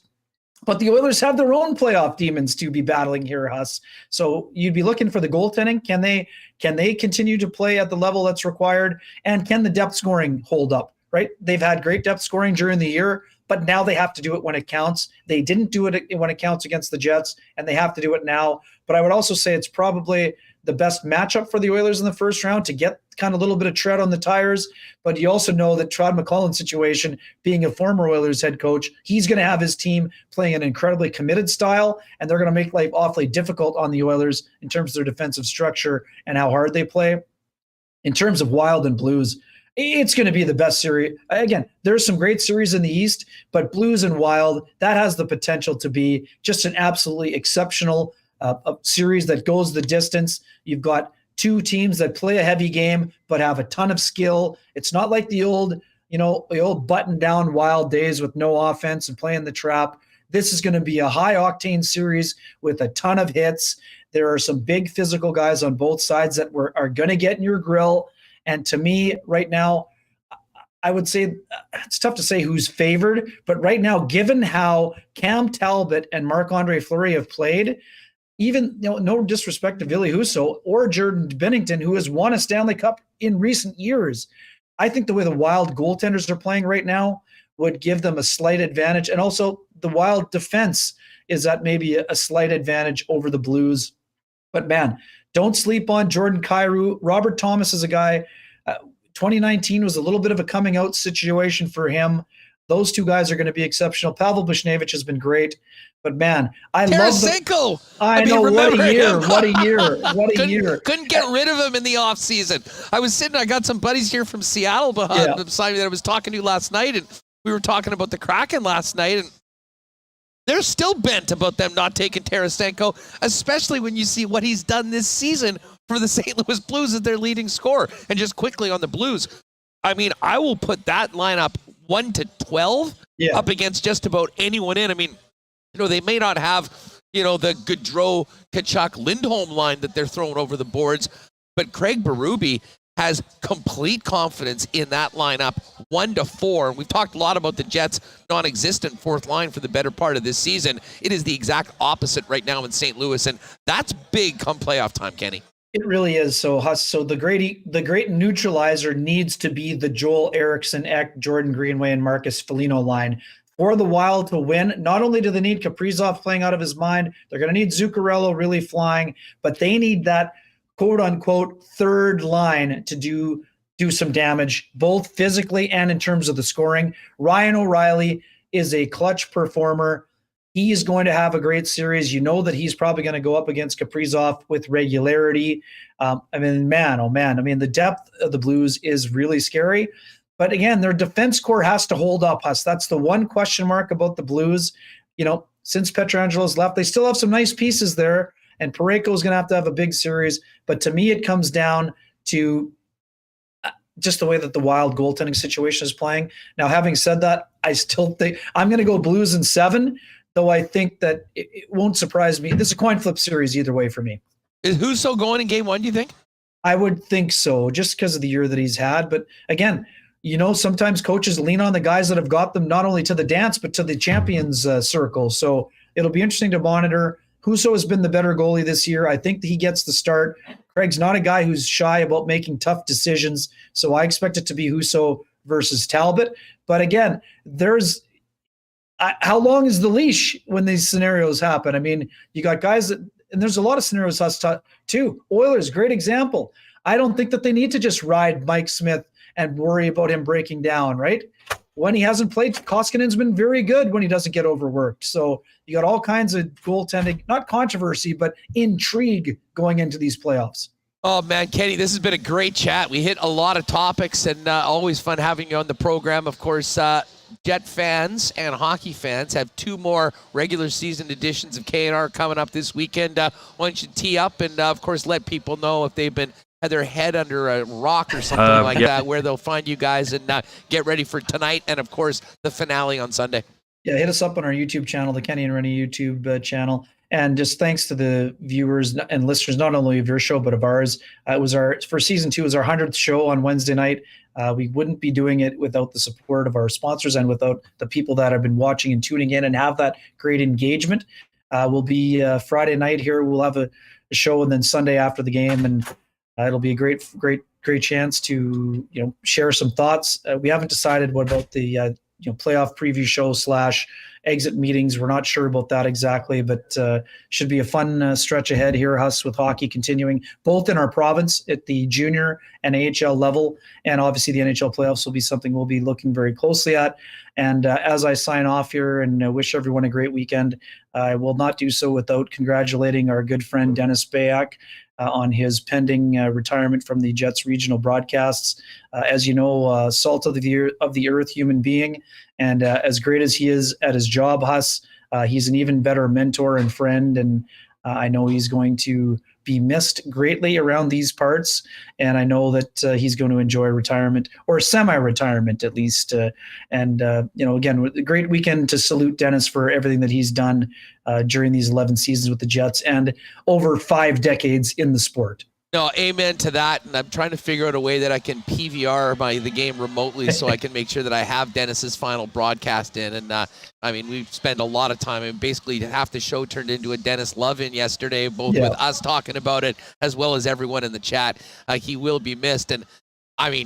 But the Oilers have their own playoff demons to be battling here, Huss. So you'd be looking for the goaltending. Can they continue to play at the level that's required? And can the depth scoring hold up, right? They've had great depth scoring during the year, but now they have to do it when it counts. They didn't do it when it counts against the Jets, and they have to do it now. But I would also say it's probably the best matchup for the Oilers in the first round to get kind of a little bit of tread on the tires. But you also know that Todd McLellan's situation, being a former Oilers head coach, he's going to have his team playing an incredibly committed style, and they're going to make life awfully difficult on the Oilers in terms of their defensive structure and how hard they play. In terms of Wild and Blues, it's going to be the best series. Again, there's some great series in the East, but Blues and Wild, that has the potential to be just an absolutely exceptional a series that goes the distance. You've got two teams that play a heavy game but have a ton of skill. It's not like the old button-down Wild days with no offense and playing the trap. This is going to be a high-octane series with a ton of hits. There are some big physical guys on both sides that are going to get in your grill. And to me, right now, I would say it's tough to say who's favored. But right now, given how Cam Talbot and Marc-Andre Fleury have played, even no disrespect to Ville Husso or Jordan Binnington, who has won a Stanley Cup in recent years, I think the way the Wild goaltenders are playing right now would give them a slight advantage. And also the Wild defense is at maybe a slight advantage over the Blues. But man, don't sleep on Jordan Kyrou. Robert Thomas is a guy, 2019 was a little bit of a coming out situation for him. Those two guys are going to be exceptional. Pavel Buchnevich has been great. But man, I Tarasenko. love I know, what a year, what a year, what a year. Couldn't get rid of him in the offseason. I got some buddies here from Seattle beside me that I was talking to last night, and we were talking about the Kraken last night, and they're still bent about them not taking Tarasenko, especially when you see what he's done this season for the St. Louis Blues as their leading scorer. And just quickly on the Blues, I mean, I will put that lineup 1 to 12 up against just about anyone in. I mean, they may not have, the Gaudreau, Kachuk, Lindholm line that they're throwing over the boards, but Craig Berube has complete confidence in that lineup, 1 to 4. We've talked a lot about the Jets' non-existent fourth line for the better part of this season. It is the exact opposite right now in St. Louis, and that's big come playoff time, Kenny. It really is. So the great neutralizer needs to be the Joel Eriksson, Ek, Jordan Greenway, and Marcus Foligno line. For the Wild to win, not only do they need Kaprizov playing out of his mind, they're going to need Zuccarello really flying, but they need that quote-unquote third line to do some damage, both physically and in terms of the scoring. Ryan O'Reilly is a clutch performer. He is going to have a great series. You know that he's probably going to go up against Kaprizov with regularity. The depth of the Blues is really scary. But again, their defense core has to hold up, Huss. That's the one question mark about the Blues. Since Petrangelo's left, they still have some nice pieces there, and Parayko is going to have a big series. But to me, it comes down to just the way that the Wild goaltending situation is playing. Now, having said that, I still think I'm going to go Blues in 7, though I think that it won't surprise me. This is a coin flip series either way for me. Is Husso going in game 1, do you think? I would think so, just because of the year that he's had. But again, sometimes coaches lean on the guys that have got them not only to the dance, but to the champions circle. So it'll be interesting to monitor. Husso has been the better goalie this year. I think that he gets the start. Craig's not a guy who's shy about making tough decisions. So I expect it to be Husso versus Talbot. But again, how long is the leash when these scenarios happen? I mean, you got guys and there's a lot of scenarios too. Oilers, great example. I don't think that they need to just ride Mike Smith and worry about him breaking down, right? When he hasn't played, Koskinen's been very good when he doesn't get overworked. So you got all kinds of goaltending, not controversy, but intrigue going into these playoffs. Oh, man, Kenny, this has been a great chat. We hit a lot of topics, and always fun having you on the program. Of course, Jet fans and hockey fans have 2 more regular season editions of K&R coming up this weekend. Why don't you tee up and, of course, let people know if they've been had their head under a rock or something like that, where they'll find you guys and get ready for tonight and, of course, the finale on Sunday. Yeah, hit us up on our YouTube channel, the Kenny and Rennie YouTube channel. And just thanks to the viewers and listeners, not only of your show, but of ours. It was for season 2, it was our 100th show on Wednesday night. We wouldn't be doing it without the support of our sponsors and without the people that have been watching and tuning in and have that great engagement. We'll be Friday night here. We'll have a show, and then Sunday after the game, and it'll be a great chance to share some thoughts. We haven't decided what about the playoff preview show / exit meetings. We're not sure about that exactly, but should be a fun stretch ahead here, Huss, with hockey continuing both in our province at the junior and AHL level, and obviously the NHL playoffs will be something we'll be looking very closely at. And as I sign off here and wish everyone a great weekend, I will not do so without congratulating our good friend Dennis Bayak on his pending retirement from the Jets regional broadcasts. As you know, salt of the earth human being, and as great as he is at his job, Huss, he's an even better mentor and friend, and I know he's going to be missed greatly around these parts, and I know that he's going to enjoy retirement, or semi-retirement at least. Again, a great weekend to salute Dennis for everything that he's done during these 11 seasons with the Jets and over 5 decades in the sport. No, amen to that, and I'm trying to figure out a way that I can PVR the game remotely so I can make sure that I have Dennis's final broadcast in. And we've spent a lot of time, and basically half the show turned into a Dennis love-in yesterday, both with us talking about it as well as everyone in the chat. He will be missed, and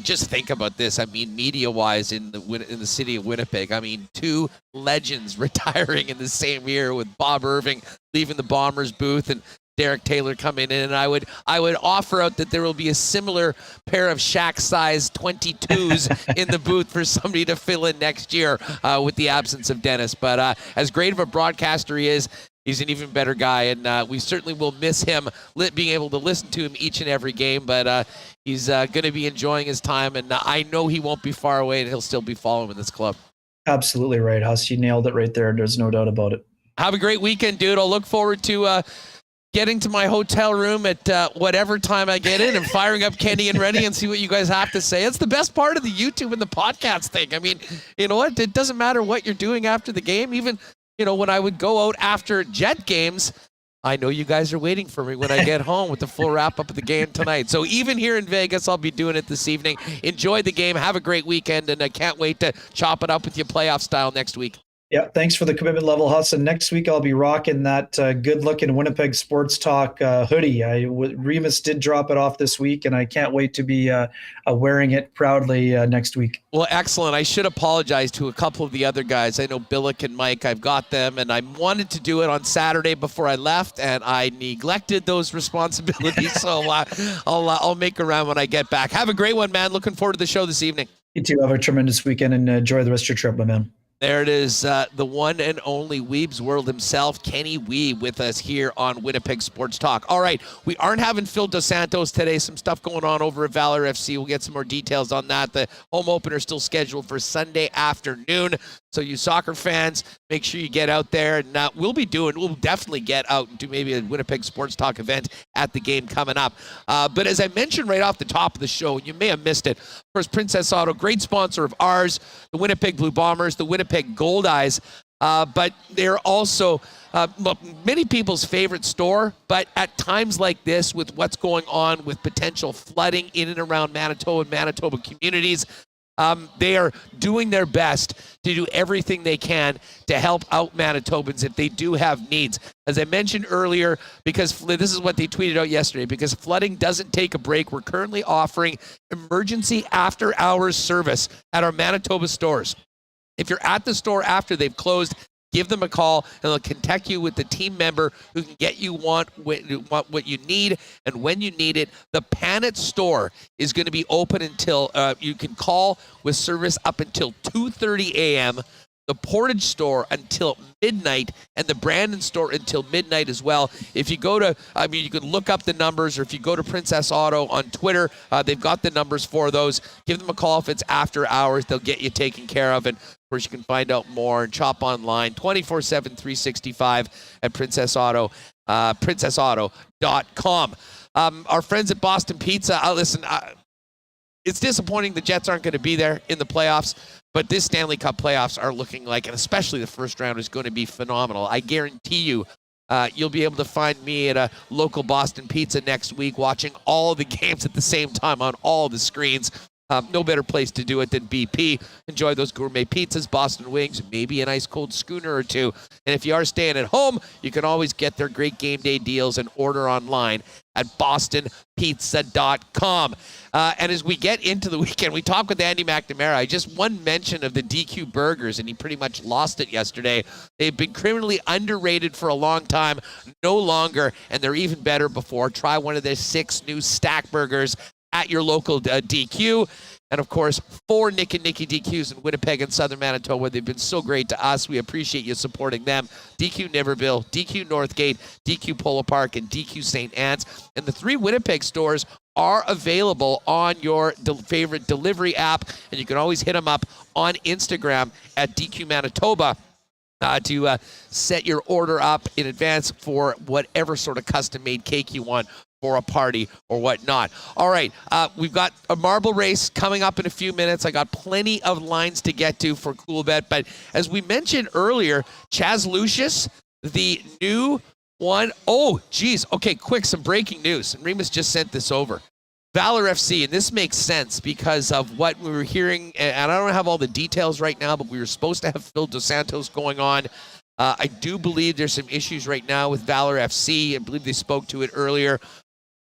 just think about this. Media-wise in the city of Winnipeg, 2 legends retiring in the same year, with Bob Irving leaving the Bombers booth and Derek Taylor coming in, and I would offer out that there will be a similar pair of Shaq-sized 22s in the booth for somebody to fill in next year with the absence of Dennis. But as great of a broadcaster he is, he's an even better guy, and we certainly will miss him being able to listen to him each and every game. But he's going to be enjoying his time, and I know he won't be far away, and he'll still be following this club. Absolutely right, Huss. You nailed it right there. There's no doubt about it. Have a great weekend, dude. I'll look forward to getting to my hotel room at whatever time I get in and firing up Kenny and Rennie and see what you guys have to say. It's the best part of the YouTube and the podcast thing. You know what? It doesn't matter what you're doing after the game. Even, when I would go out after Jet games, I know you guys are waiting for me when I get home with the full wrap-up of the game tonight. So even here in Vegas, I'll be doing it this evening. Enjoy the game. Have a great weekend, and I can't wait to chop it up with you playoff style next week. Yeah, thanks for the commitment level, Huss. And next week I'll be rocking that good-looking Winnipeg Sports Talk hoodie. Remis did drop it off this week, and I can't wait to be wearing it proudly next week. Well, excellent. I should apologize to a couple of the other guys. I know Billick and Mike, I've got them, and I wanted to do it on Saturday before I left, and I neglected those responsibilities. So I'll make a round when I get back. Have a great one, man. Looking forward to the show this evening. You too. Have a tremendous weekend, and enjoy the rest of your trip, my man. There it is, the one and only Wiebe's World himself, Kenny Wiebe, with us here on Winnipeg Sports Talk. All right, we aren't having Phil Dos Santos today. Some stuff going on over at Valour FC. We'll get some more details on that. The home opener is still scheduled for Sunday afternoon. So you soccer fans, make sure you get out there. And we'll definitely get out and do maybe a Winnipeg Sports Talk event at the game coming up. But as I mentioned right off the top of the show, you may have missed it. Of course, Princess Auto, great sponsor of ours, the Winnipeg Blue Bombers, the Winnipeg Gold Eyes. But they're also many people's favorite store. But at times like this, with what's going on with potential flooding in and around Manitoba and Manitoba communities, they are doing their best to do everything they can to help out Manitobans if they do have needs. As I mentioned earlier, because this is what they tweeted out yesterday, because flooding doesn't take a break, we're currently offering emergency after-hours service at our Manitoba stores. If you're at the store after they've closed, give them a call, and they'll connect you with the team member who can get you what you need and when you need it. The Panet store is going to be open until you can call with service up until 2:30 a.m. The Portage store until midnight, and the Brandon store until midnight as well. If you go to, you can look up the numbers, or if you go to Princess Auto on Twitter, they've got the numbers for those. Give them a call if it's after hours. They'll get you taken care of. And of course, you can find out more and shop online 24/7, 365 at Princess Auto, princessauto.com. Our friends at Boston Pizza, listen, it's disappointing the Jets aren't going to be there in the playoffs, but this Stanley Cup playoffs are looking like, and especially the first round, is going to be phenomenal. I guarantee you, you'll be able to find me at a local Boston Pizza next week watching all the games at the same time on all the screens. No better place to do it than BP. Enjoy those gourmet pizzas, Boston wings, maybe an ice cold schooner or two. And if you are staying at home, you can always get their great game day deals and order online at bostonpizza.com. And as we get into the weekend, we talk with Andy McNamara. Just one mention of the DQ Burgers, and he pretty much lost it yesterday. They've been criminally underrated for a long time, no longer, and they're even better before. Try one of their 6 new stack burgers at your local DQ. And, of course, 4 Nick and Nicky DQs in Winnipeg and Southern Manitoba. They've been so great to us. We appreciate you supporting them. DQ Niverville, DQ Northgate, DQ Polo Park, and DQ St. Anne's. And the 3 Winnipeg stores are available on your favorite delivery app. And you can always hit them up on Instagram at DQ Manitoba to set your order up in advance for whatever sort of custom-made cake you want for a party or whatnot. All right, we've got a marble race coming up in a few minutes. I got plenty of lines to get to for Coolbet, but as we mentioned earlier, Chaz Lucius, the new one. Oh, geez. Okay, quick, some breaking news. And Remis just sent this over. Valour FC, and this makes sense because of what we were hearing, and I don't have all the details right now, but we were supposed to have Phil Dos Santos going on. I do believe there's some issues right now with Valour FC. I believe they spoke to it earlier.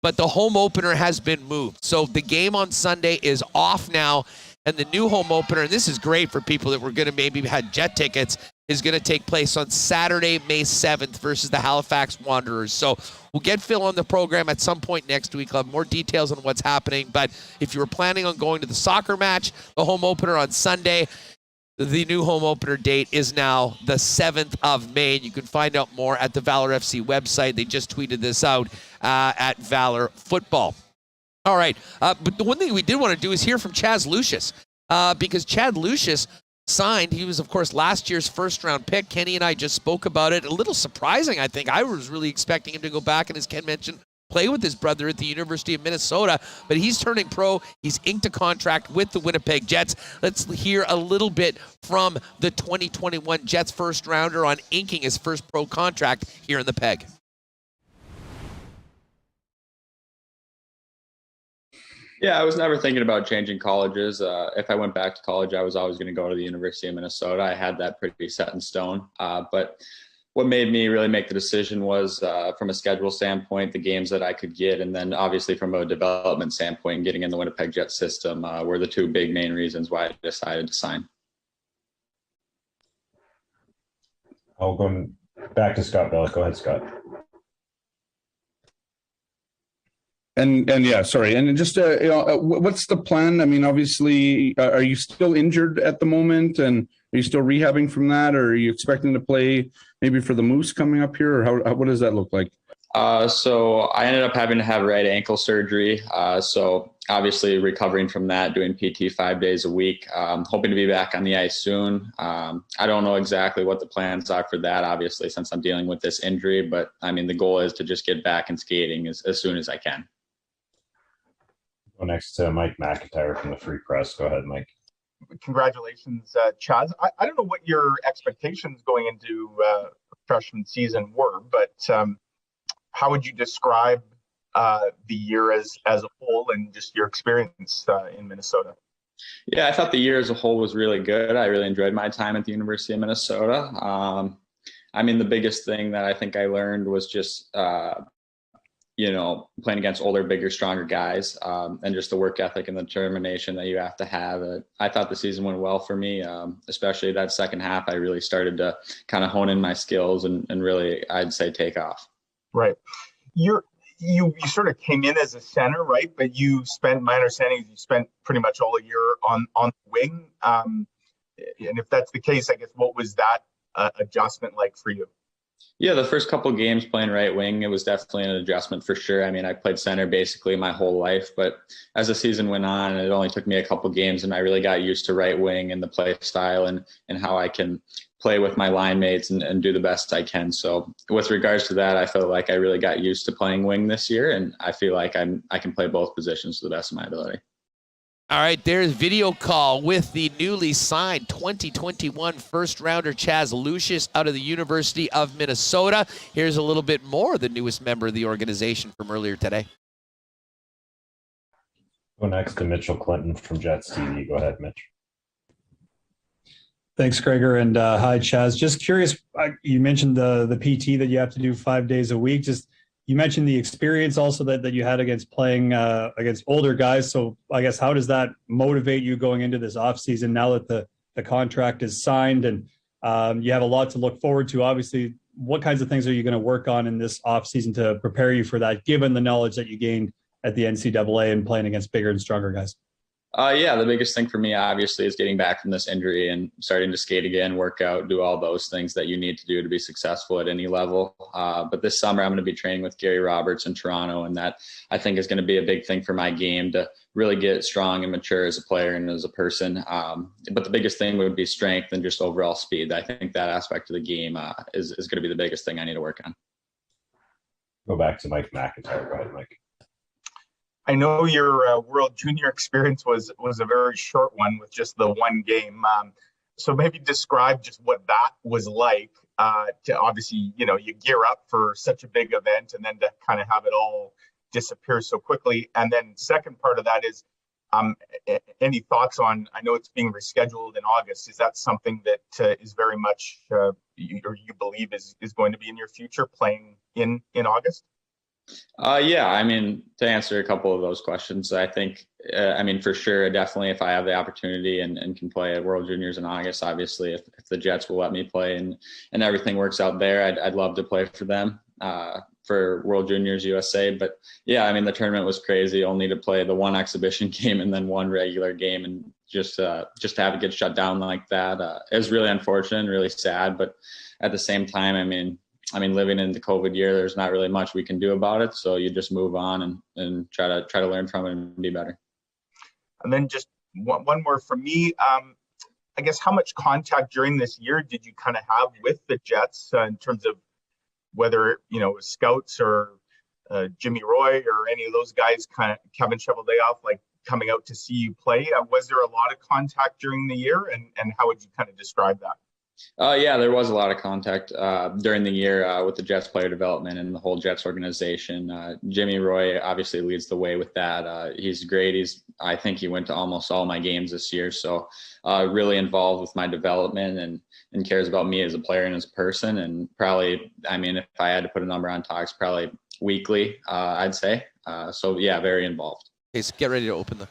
But the home opener has been moved. So the game on Sunday is off now, and the new home opener, and this is great for people that were going to maybe had jet tickets, is going to take place on Saturday, May 7th versus the Halifax Wanderers. So we'll get Phil on the program at some point next week. I'll have more details on what's happening. But if you were planning on going to the soccer match, the home opener on Sunday, the new home opener date is now the 7th of May. You can find out more at the Valour FC website. They just tweeted this out at Valour Football. All right. But the one thing we did want to do is hear from Chaz Lucius because Chaz Lucius signed. He was, of course, last year's first-round pick. Kenny and I just spoke about it. A little surprising, I think. I was really expecting him to go back, and as Ken mentioned, play with his brother at the University of Minnesota, but he's turning pro. He's inked a contract with the Winnipeg Jets. Let's hear a little bit from the 2021 Jets first rounder on inking his first pro contract here in the Peg. Yeah, I was never thinking about changing colleges. If I went back to college, I was always going to go to the University of Minnesota. I had that pretty set in stone. But what made me really make the decision was from a schedule standpoint, the games that I could get, and then obviously from a development standpoint, getting in the Winnipeg Jets system were the 2 big main reasons why I decided to sign. I'll go back to Scott Bell. Go ahead, Scott. And yeah, sorry. And just, what's the plan? I mean, obviously, are you still injured at the moment? And are you still rehabbing from that? Or are you expecting to play maybe for the Moose coming up here? Or what does that look like? So I ended up having to have right ankle surgery. So obviously recovering from that, doing PT 5 days a week, hoping to be back on the ice soon. I don't know exactly what the plans are for that, obviously, since I'm dealing with this injury. But I mean, the goal is to just get back and skating as soon as I can. Go next to Mike McIntyre from the Free Press. Go ahead, Mike. Congratulations, Chaz. I don't know what your expectations going into freshman season were, but how would you describe the year as a whole and just your experience in Minnesota? Yeah, I thought the year as a whole was really good. I really enjoyed my time at the University of Minnesota. I mean, the biggest thing that I think I learned was just playing against older, bigger, stronger guys, and just the work ethic and the determination that you have to have. I thought the season went well for me, especially that second half. I really started to kind of hone in my skills and really, I'd say, take off. Right. You sort of came in as a center, right? But my understanding is you spent pretty much all year on the wing. And if that's the case, I guess, what was that adjustment like for you? Yeah, the first couple games playing right wing, it was definitely an adjustment for sure. I mean, I played center basically my whole life, but as the season went on, it only took me a couple games, and I really got used to right wing and the play style and how I can play with my line mates and do the best I can. So with regards to that, I felt like I really got used to playing wing this year, and I feel like I can play both positions to the best of my ability. All right, there's video call with the newly signed 2021 first-rounder Chaz Lucius out of the University of Minnesota. Here's a little bit more, the newest member of the organization from earlier today. Go next to Mitchell Clinton from Jets TV. Go ahead, Mitch. Thanks, Gregor, and hi, Chaz. Just curious, you mentioned the PT that you have to do 5 days a week. Just you mentioned the experience also that you had against playing against older guys. So I guess how does that motivate you going into this offseason now that the contract is signed and you have a lot to look forward to? Obviously, what kinds of things are you going to work on in this offseason to prepare you for that, given the knowledge that you gained at the NCAA and playing against bigger and stronger guys? Yeah, the biggest thing for me, obviously, is getting back from this injury and starting to skate again, work out, do all those things that you need to do to be successful at any level. But this summer, I'm going to be training with Gary Roberts in Toronto, and that I think is going to be a big thing for my game to really get strong and mature as a player and as a person. But the biggest thing would be strength and just overall speed. I think that aspect of the game is going to be the biggest thing I need to work on. Go back to Mike McIntyre. Go ahead, Mike. I know your World Junior experience was a very short one with just the one game. So maybe describe just what that was like to obviously, you gear up for such a big event and then to kind of have it all disappear so quickly. And then second part of that is any thoughts on, I know it's being rescheduled in August. Is that something that is very much, you believe is going to be in your future, playing in August? Yeah, I mean, to answer a couple of those questions, I think, for sure, definitely if I have the opportunity and can play at World Juniors in August, obviously, if the Jets will let me play and everything works out there, I'd love to play for them for World Juniors USA. But yeah, I mean, the tournament was crazy, only to play the one exhibition game and then one regular game, and just to have it get shut down like that is really unfortunate and really sad. But at the same time, I mean, living in the COVID year, there's not really much we can do about it. So you just move on and try to learn from it and be better. And then just one more from me. I guess how much contact during this year did you kind of have with the Jets in terms of whether, scouts or Jimmy Roy or any of those guys, kind of Kevin Cheveldayoff, like coming out to see you play? Was there a lot of contact during the year, and how would you kind of describe that? Yeah, there was a lot of contact during the year with the Jets player development and the whole Jets organization. Jimmy Roy obviously leads the way with that. He's great. I think he went to almost all my games this year. So really involved with my development and cares about me as a player and as a person. And probably, if I had to put a number on talks, probably weekly, I'd say. So yeah, very involved. Okay, so get ready to open the...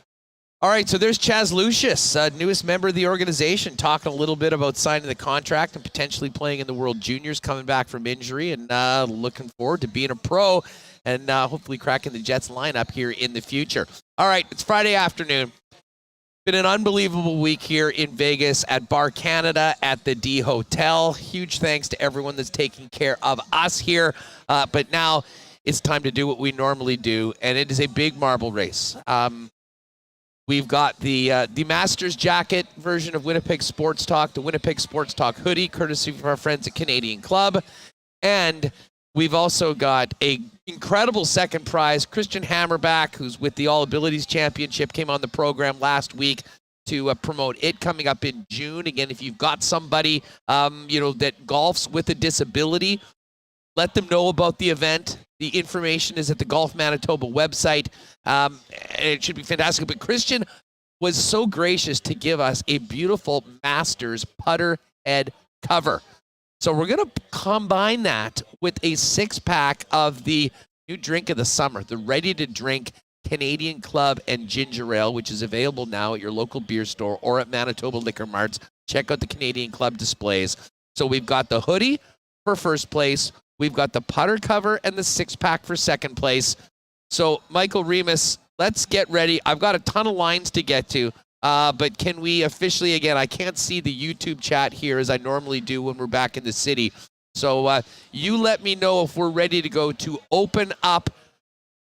All right, so there's Chaz Lucius, newest member of the organization, talking a little bit about signing the contract and potentially playing in the World Juniors, coming back from injury, and looking forward to being a pro and hopefully cracking the Jets lineup here in the future. All right, it's Friday afternoon. Been an unbelievable week here in Vegas at Bar Canada at the D Hotel. Huge thanks to everyone that's taking care of us here. But now it's time to do what we normally do, and it is a big marble race. We've got the Masters jacket version of Winnipeg Sports Talk, the Winnipeg Sports Talk hoodie, courtesy of our friends at Canadian Club. And we've also got a incredible second prize. Christian Hammerback, who's with the All Abilities Championship, came on the program last week to promote it coming up in June. Again, if you've got somebody, that golfs with a disability, let them know about the event. The information is at the Golf Manitoba website, and it should be fantastic. But Christian was so gracious to give us a beautiful Masters putter head cover. So we're going to combine that with a 6-pack of the new drink of the summer, the ready-to-drink Canadian Club and Ginger Ale, which is available now at your local beer store or at Manitoba Liquor Marts. Check out the Canadian Club displays. So we've got the hoodie for first place. We've got the putter cover and the 6-pack for second place. So, Michael Remis, let's get ready. I've got a ton of lines to get to, but can we officially, again, I can't see the YouTube chat here as I normally do when we're back in the city. So you let me know if we're ready to go to open up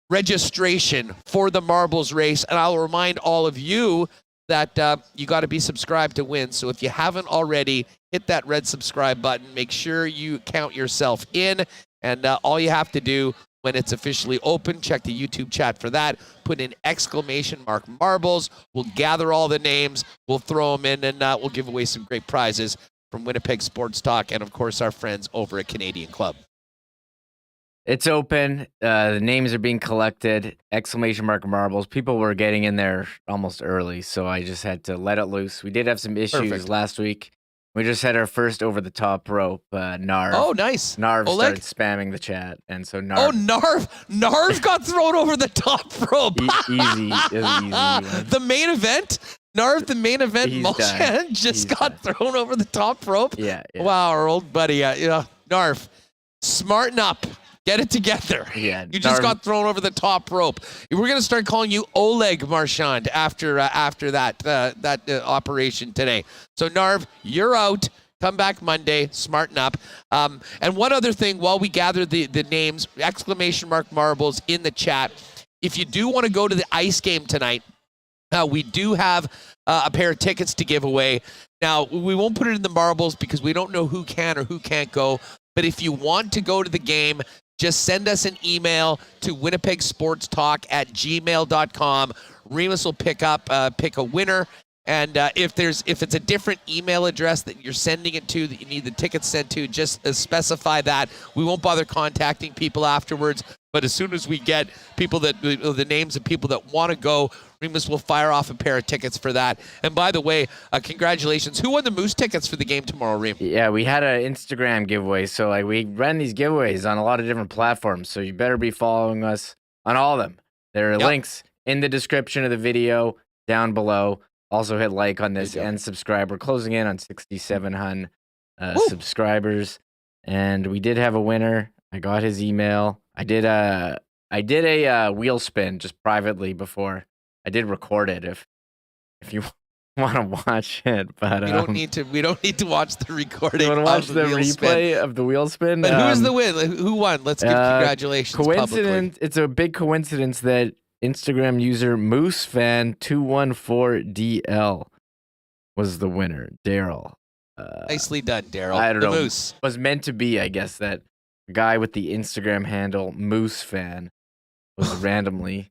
registration for the marbles race. And I'll remind all of you that you got to be subscribed to win. So if you haven't already, hit that red subscribe button. Make sure you count yourself in. And all you have to do when it's officially open, check the YouTube chat for that. Put in ! marbles. We'll gather all the names. We'll throw them in, and we'll give away some great prizes from Winnipeg Sports Talk and, of course, our friends over at Canadian Club. It's open. The names are being collected. ! marbles. People were getting in there almost early, so I just had to let it loose. We did have some issues last week. We just had our first over-the-top rope, Narv. Oh, nice. Narv Oleg? started spamming the chat, and so Narv... Oh, Narv got thrown over the top rope. Easy. It was easy one. The main event? Narv, the main event, Mulshan just got thrown over the top rope? Yeah. Wow, our old buddy. Narv, smarten up. Get it together. Yeah, you just got thrown over the top rope. We're gonna start calling you Oleg Marchand after that operation today. So Narv, you're out. Come back Monday. Smarten up. And one other thing, while we gather the names, ! marbles in the chat. If you do want to go to the ice game tonight, we do have a pair of tickets to give away. Now we won't put it in the marbles because we don't know who can or who can't go. But if you want to go to the game, just send us an email to winnipegsportstalk@gmail.com. Remis will pick a winner. And if it's a different email address that you're sending it to, that you need the tickets sent to, just specify that. We won't bother contacting people afterwards. But as soon as we get people the names of people that want to go, Remis will fire off a pair of tickets for that. And by the way, congratulations. Who won the Moose tickets for the game tomorrow, Reem? Yeah, we had an Instagram giveaway. So we run these giveaways on a lot of different platforms. So you better be following us on all of them. There are links in the description of the video down below. Also hit like on this and subscribe. We're closing in on 6,700 subscribers. And we did have a winner. I got his email. I did a wheel spin just privately before. I did record it if you want to watch it, but we don't need to watch the recording. You want to watch the replay of the wheel spin? But who's the win? Who won? Let's give congratulations publicly. It's a big coincidence that Instagram user MooseFan214DL was the winner. Daryl. Nicely done, Daryl. I don't know. Moose was meant to be, I guess, that guy with the Instagram handle MooseFan was randomly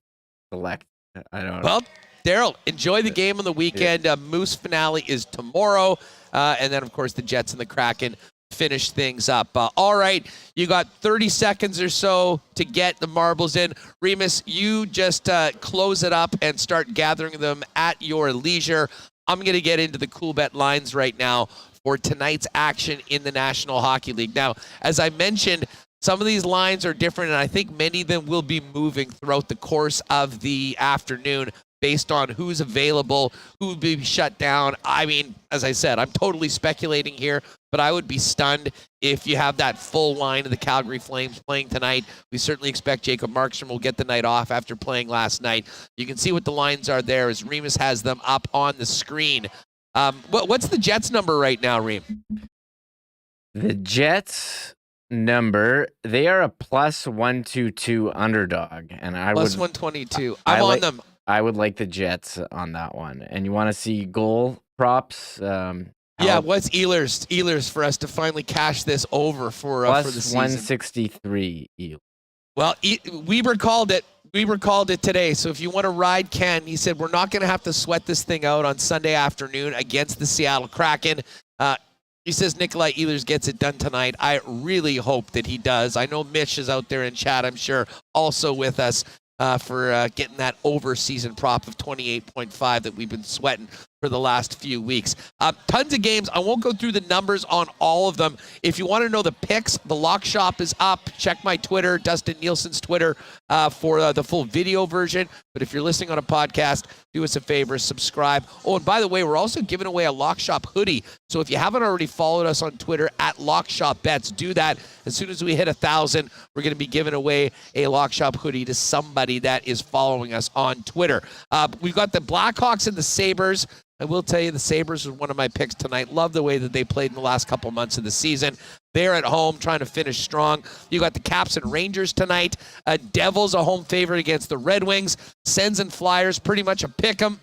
selected. I don't know. Well, Daryl, enjoy the game on the weekend. Moose finale is tomorrow. And then, of course, the Jets and the Kraken finish things up. All right, you got 30 seconds or so to get the marbles in. Remis, you just close it up and start gathering them at your leisure. I'm going to get into the Coolbet lines right now for tonight's action in the National Hockey League. Now, as I mentioned, some of these lines are different, and I think many of them will be moving throughout the course of the afternoon based on who's available, who will be shut down. I mean, as I said, I'm totally speculating here, but I would be stunned if you have that full line of the Calgary Flames playing tonight. We certainly expect Jacob Markstrom will get the night off after playing last night. You can see what the lines are there as Remis has them up on the screen. What's the Jets number right now, Reem? The Jets number, they are a +122 underdog, and I plus would 122. I'm on them. I would like the Jets on that one. And you want to see goal props? What's Ehlers for us to finally cash this over for the season? +163. Well, Wiebe called it. Wiebe called it today. So if you want to ride Ken, he said we're not going to have to sweat this thing out on Sunday afternoon against the Seattle Kraken. He says Nikolai Ehlers gets it done tonight. I really hope that he does. I know Mitch is out there in chat, I'm sure, also with us for getting that over-season prop of 28.5 that we've been sweating for the last few weeks. Tons of games. I won't go through the numbers on all of them. If you want to know the picks, the Lock Shop is up. Check my Twitter, Dustin Nielsen's Twitter, for the full video version. But if you're listening on a podcast, do us a favor, subscribe. Oh, and by the way, we're also giving away a Lock Shop hoodie. So if you haven't already followed us on Twitter at Lock Shop Bets, do that. As soon as we hit 1,000, we're going to be giving away a Lock Shop hoodie to somebody that is following us on Twitter. We've got the Blackhawks and the Sabres. I will tell you the Sabres was one of my picks tonight. Love the way that they played in the last couple months of the season. They're at home trying to finish strong. You got the Caps and Rangers tonight. Devils a home favorite against the Red Wings. Sens and Flyers, pretty much a pick-em.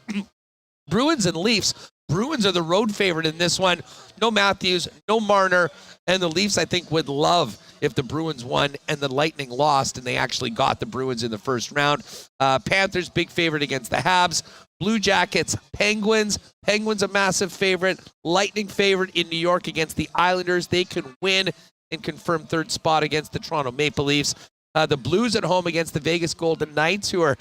Bruins and Leafs. Bruins are the road favorite in this one. No Matthews, no Marner, and the Leafs, I think, would love if the Bruins won and the Lightning lost, and they actually got the Bruins in the first round. Panthers, big favorite against the Habs. Blue Jackets, Penguins. Penguins a massive favorite. Lightning favorite in New York against the Islanders. They can win and confirm third spot against the Toronto Maple Leafs. The Blues at home against the Vegas Golden Knights, who are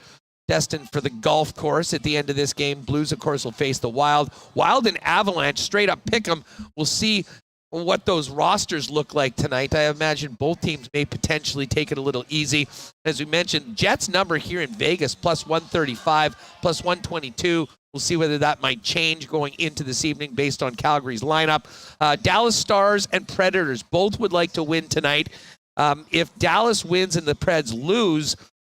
destined for the golf course at the end of this game. Blues, of course, will face the Wild. Wild and Avalanche, straight up pick 'em. We'll see what those rosters look like tonight. I imagine both teams may potentially take it a little easy. As we mentioned, Jets number here in Vegas, plus 135, plus 122. We'll see whether that might change going into this evening based on Calgary's lineup. Dallas Stars and Predators both would like to win tonight. If Dallas wins and the Preds lose,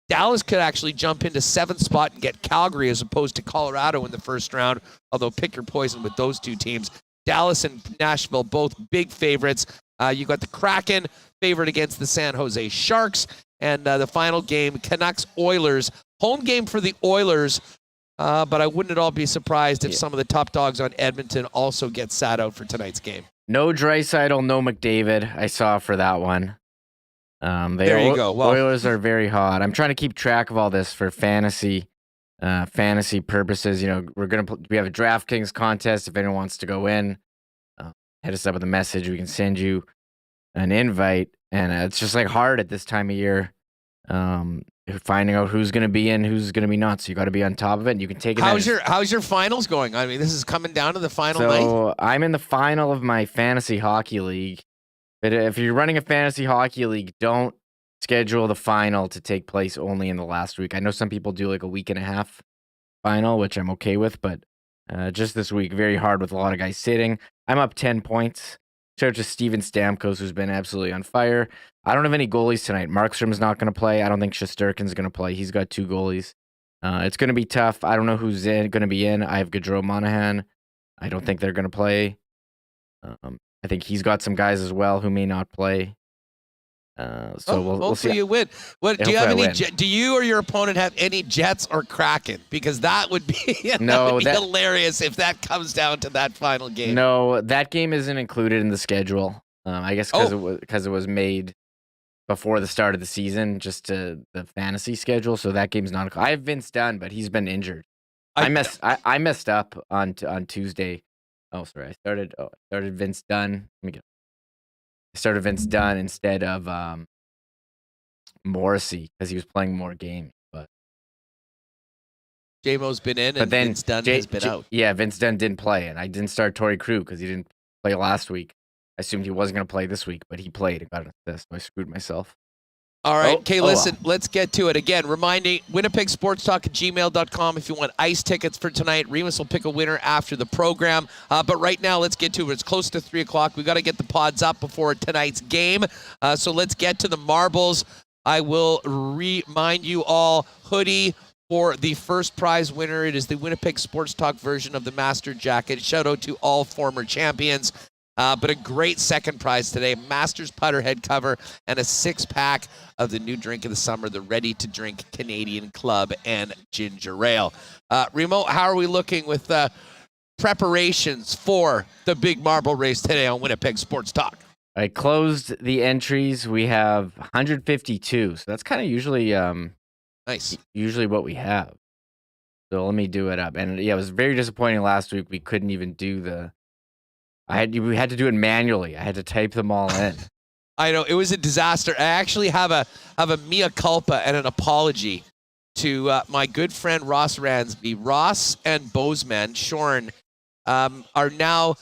Dallas could actually jump into 7th spot and get Calgary as opposed to Colorado in the first round, although pick your poison with those two teams. Dallas and Nashville, both big favorites. You got the Kraken favorite against the San Jose Sharks. And the final game, Canucks-Oilers. Home game for the Oilers, but I wouldn't at all be surprised if some of the top dogs on Edmonton also get sat out for tonight's game. No Draisaitl, no McDavid. I saw for that one. There you go. Well, Oilers are very hot. I'm trying to keep track of all this for fantasy purposes. You know, we have a DraftKings contest. If anyone wants to go in, hit us up with a message. We can send you an invite. And it's just like hard at this time of year, finding out who's going to be in, who's going to be not. So you got to be on top of it. And you can take it. How's your finals going? I mean, this is coming down to the final night. So I'm in the final of my fantasy hockey league. But if you're running a fantasy hockey league, don't schedule the final to take place only in the last week. I know some people do like a week and a half final, which I'm okay with, but just this week, very hard with a lot of guys sitting. I'm up 10 points. Shout out to Steven Stamkos, who's been absolutely on fire. I don't have any goalies tonight. Markstrom's not going to play. I don't think Shesterkin's going to play. He's got 2 goalies. It's going to be tough. I don't know who's going to be in. I have Gaudreau Monahan. I don't think they're going to play. I think he's got some guys as well who may not play. So we'll see. You win. What do you have any? Do you or your opponent have any Jets or Kraken? Because that would be hilarious if that comes down to that final game. No, that game isn't included in the schedule. I guess because it was made before the start of the season, just to the fantasy schedule. So that game's not. I have Vince Dunn, but he's been injured. I messed up on Tuesday. Oh, sorry. I started Vince Dunn. I started Vince Dunn instead of Morrissey because he was playing more games. But J-Mo's been in, and Vince Dunn has been out. Yeah, Vince Dunn didn't play, and I didn't start Torrey Krug because he didn't play last week. I assumed he wasn't going to play this week, but he played and got an assist, so I screwed myself. All right. Okay, listen, let's get to it. Again, reminding winnipegsportstalk@gmail.com if you want ice tickets for tonight. Remis will pick a winner after the program. But right now, let's get to it. It's close to 3 o'clock. We've got to get the pods up before tonight's game. So let's get to the marbles. I will remind you all, hoodie for the first prize winner. It is the Winnipeg Sports Talk version of the Master Jacket. Shout out to all former champions. But a great second prize today, Masters Putter head cover and a 6-pack of the new drink of the summer, the ready-to-drink Canadian Club and Ginger Ale. Remo, how are we looking with preparations for the big marble race today on Winnipeg Sports Talk? I closed the entries. We have 152, so that's kind of usually nice. Usually what we have. So let me do it up. And yeah, it was very disappointing last week. We couldn't even do we had to do it manually. I had to type them all in. I know, it was a disaster. I actually have a mea culpa and an apology to my good friend Ross Ransby. Ross and Bozeman, Shorn, are now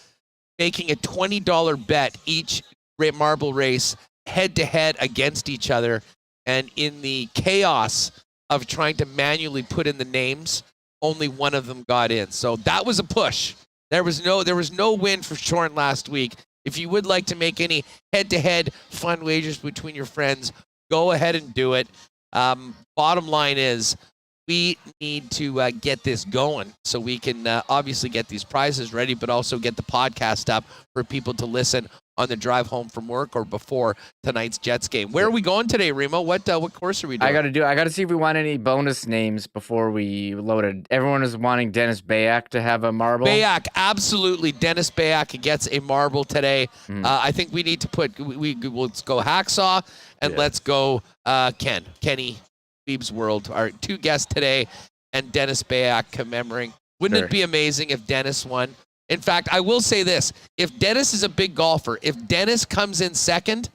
making a $20 bet each marble race head-to-head against each other. And in the chaos of trying to manually put in the names, only one of them got in. So that was a push. There was no win for Shorn last week. If you would like to make any head-to-head fun wagers between your friends, go ahead and do it. Bottom line is, we need to get this going so we can obviously get these prizes ready, but also get the podcast up for people to listen on the drive home from work or before tonight's Jets game. Where are we going today, Remo? What course are we doing? I got to see if we want any bonus names before we load it. Everyone is wanting Dennis Bayak to have a marble. Bayak, absolutely. Dennis Bayak gets a marble today. I think we need to put, let's go Hacksaw and let's go Kenny, Wiebe's World. Our 2 guests today and Dennis Bayak commemorating. Wouldn't it be amazing if Dennis won? In fact, I will say this. If Dennis is a big golfer, if Dennis comes in second,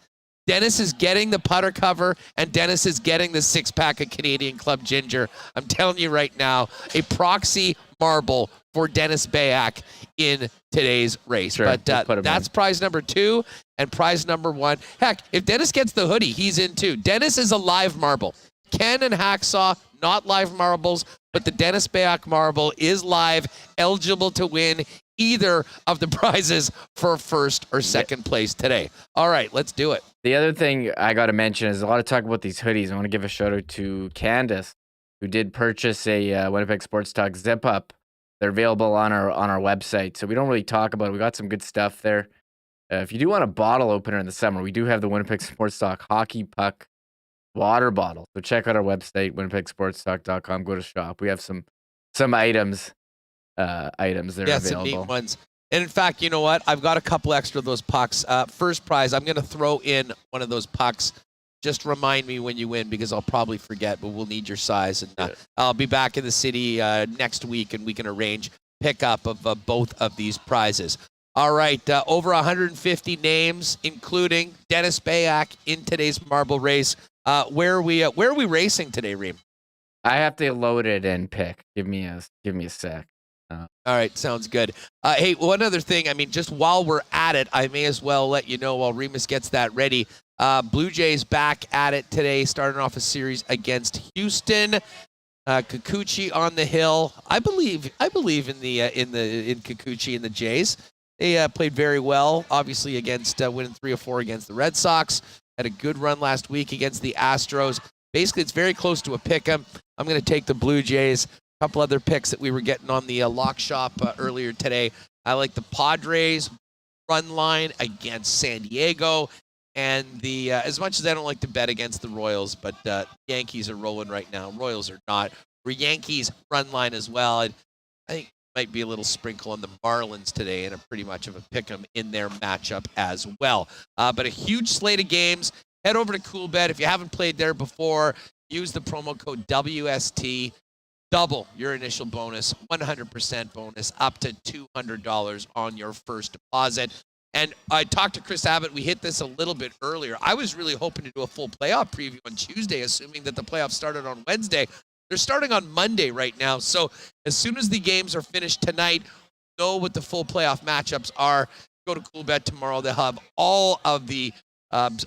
Dennis is getting the putter cover, and Dennis is getting the 6-pack of Canadian Club Ginger. I'm telling you right now, a proxy marble for Dennis Bayak in today's race. But that's prize number 2 and prize number 1. Heck, if Dennis gets the hoodie, he's in too. Dennis is a live marble. Ken and Hacksaw, not live marbles, but the Dennis Bayak marble is live, eligible to win either of the prizes for first or second place today. All right, let's do it. The other thing I got to mention is a lot of talk about these hoodies. I want to give a shout out to Candace, who did purchase a Winnipeg Sports Talk zip up. They're available on our website, so we don't really talk about it. We got some good stuff there. If you do want a bottle opener in the summer, we do have the Winnipeg Sports Talk hockey puck water bottle. So check out our website, winnipegsportstalk.com. Go to shop. We have some items that are available. Some neat ones. And in fact, you know what? I've got a couple extra of those pucks. First prize, I'm going to throw in one of those pucks. Just remind me when you win because I'll probably forget, but we'll need your size. And I'll be back in the city next week, and we can arrange pickup of both of these prizes. All right, over 150 names, including Dennis Bayak in today's marble race. Where are we racing today, Reem? I have to load it and pick. Give me a sec. All right, sounds good. Hey, one other thing. I mean, just while we're at it, I may as well let you know while Remis gets that ready. Blue Jays back at it today, starting off a series against Houston. Kikuchi on the hill. I believe in Kikuchi and the Jays. They played very well, obviously against winning 3 or 4 against the Red Sox. Had a good run last week against the Astros. Basically, it's very close to a pick 'em. I'm going to take the Blue Jays. A couple other picks that we were getting on the lock shop earlier today. I like the Padres run line against San Diego. And the as much as I don't like to bet against the Royals, but Yankees are rolling right now. Royals are not. For Yankees run line as well. And I think might be a little sprinkle on the Marlins today and a pretty much of a pick 'em in their matchup as well. But a huge slate of games. Head over to Coolbet. If you haven't played there before, use the promo code WST. Double your initial bonus, 100% bonus, up to $200 on your first deposit. And I talked to Chris Abbott. We hit this a little bit earlier. I was really hoping to do a full playoff preview on Tuesday, assuming that the playoffs started on Wednesday. They're starting on Monday right now. So as soon as the games are finished tonight, know what the full playoff matchups are. Go to Coolbet tomorrow. They'll have all of the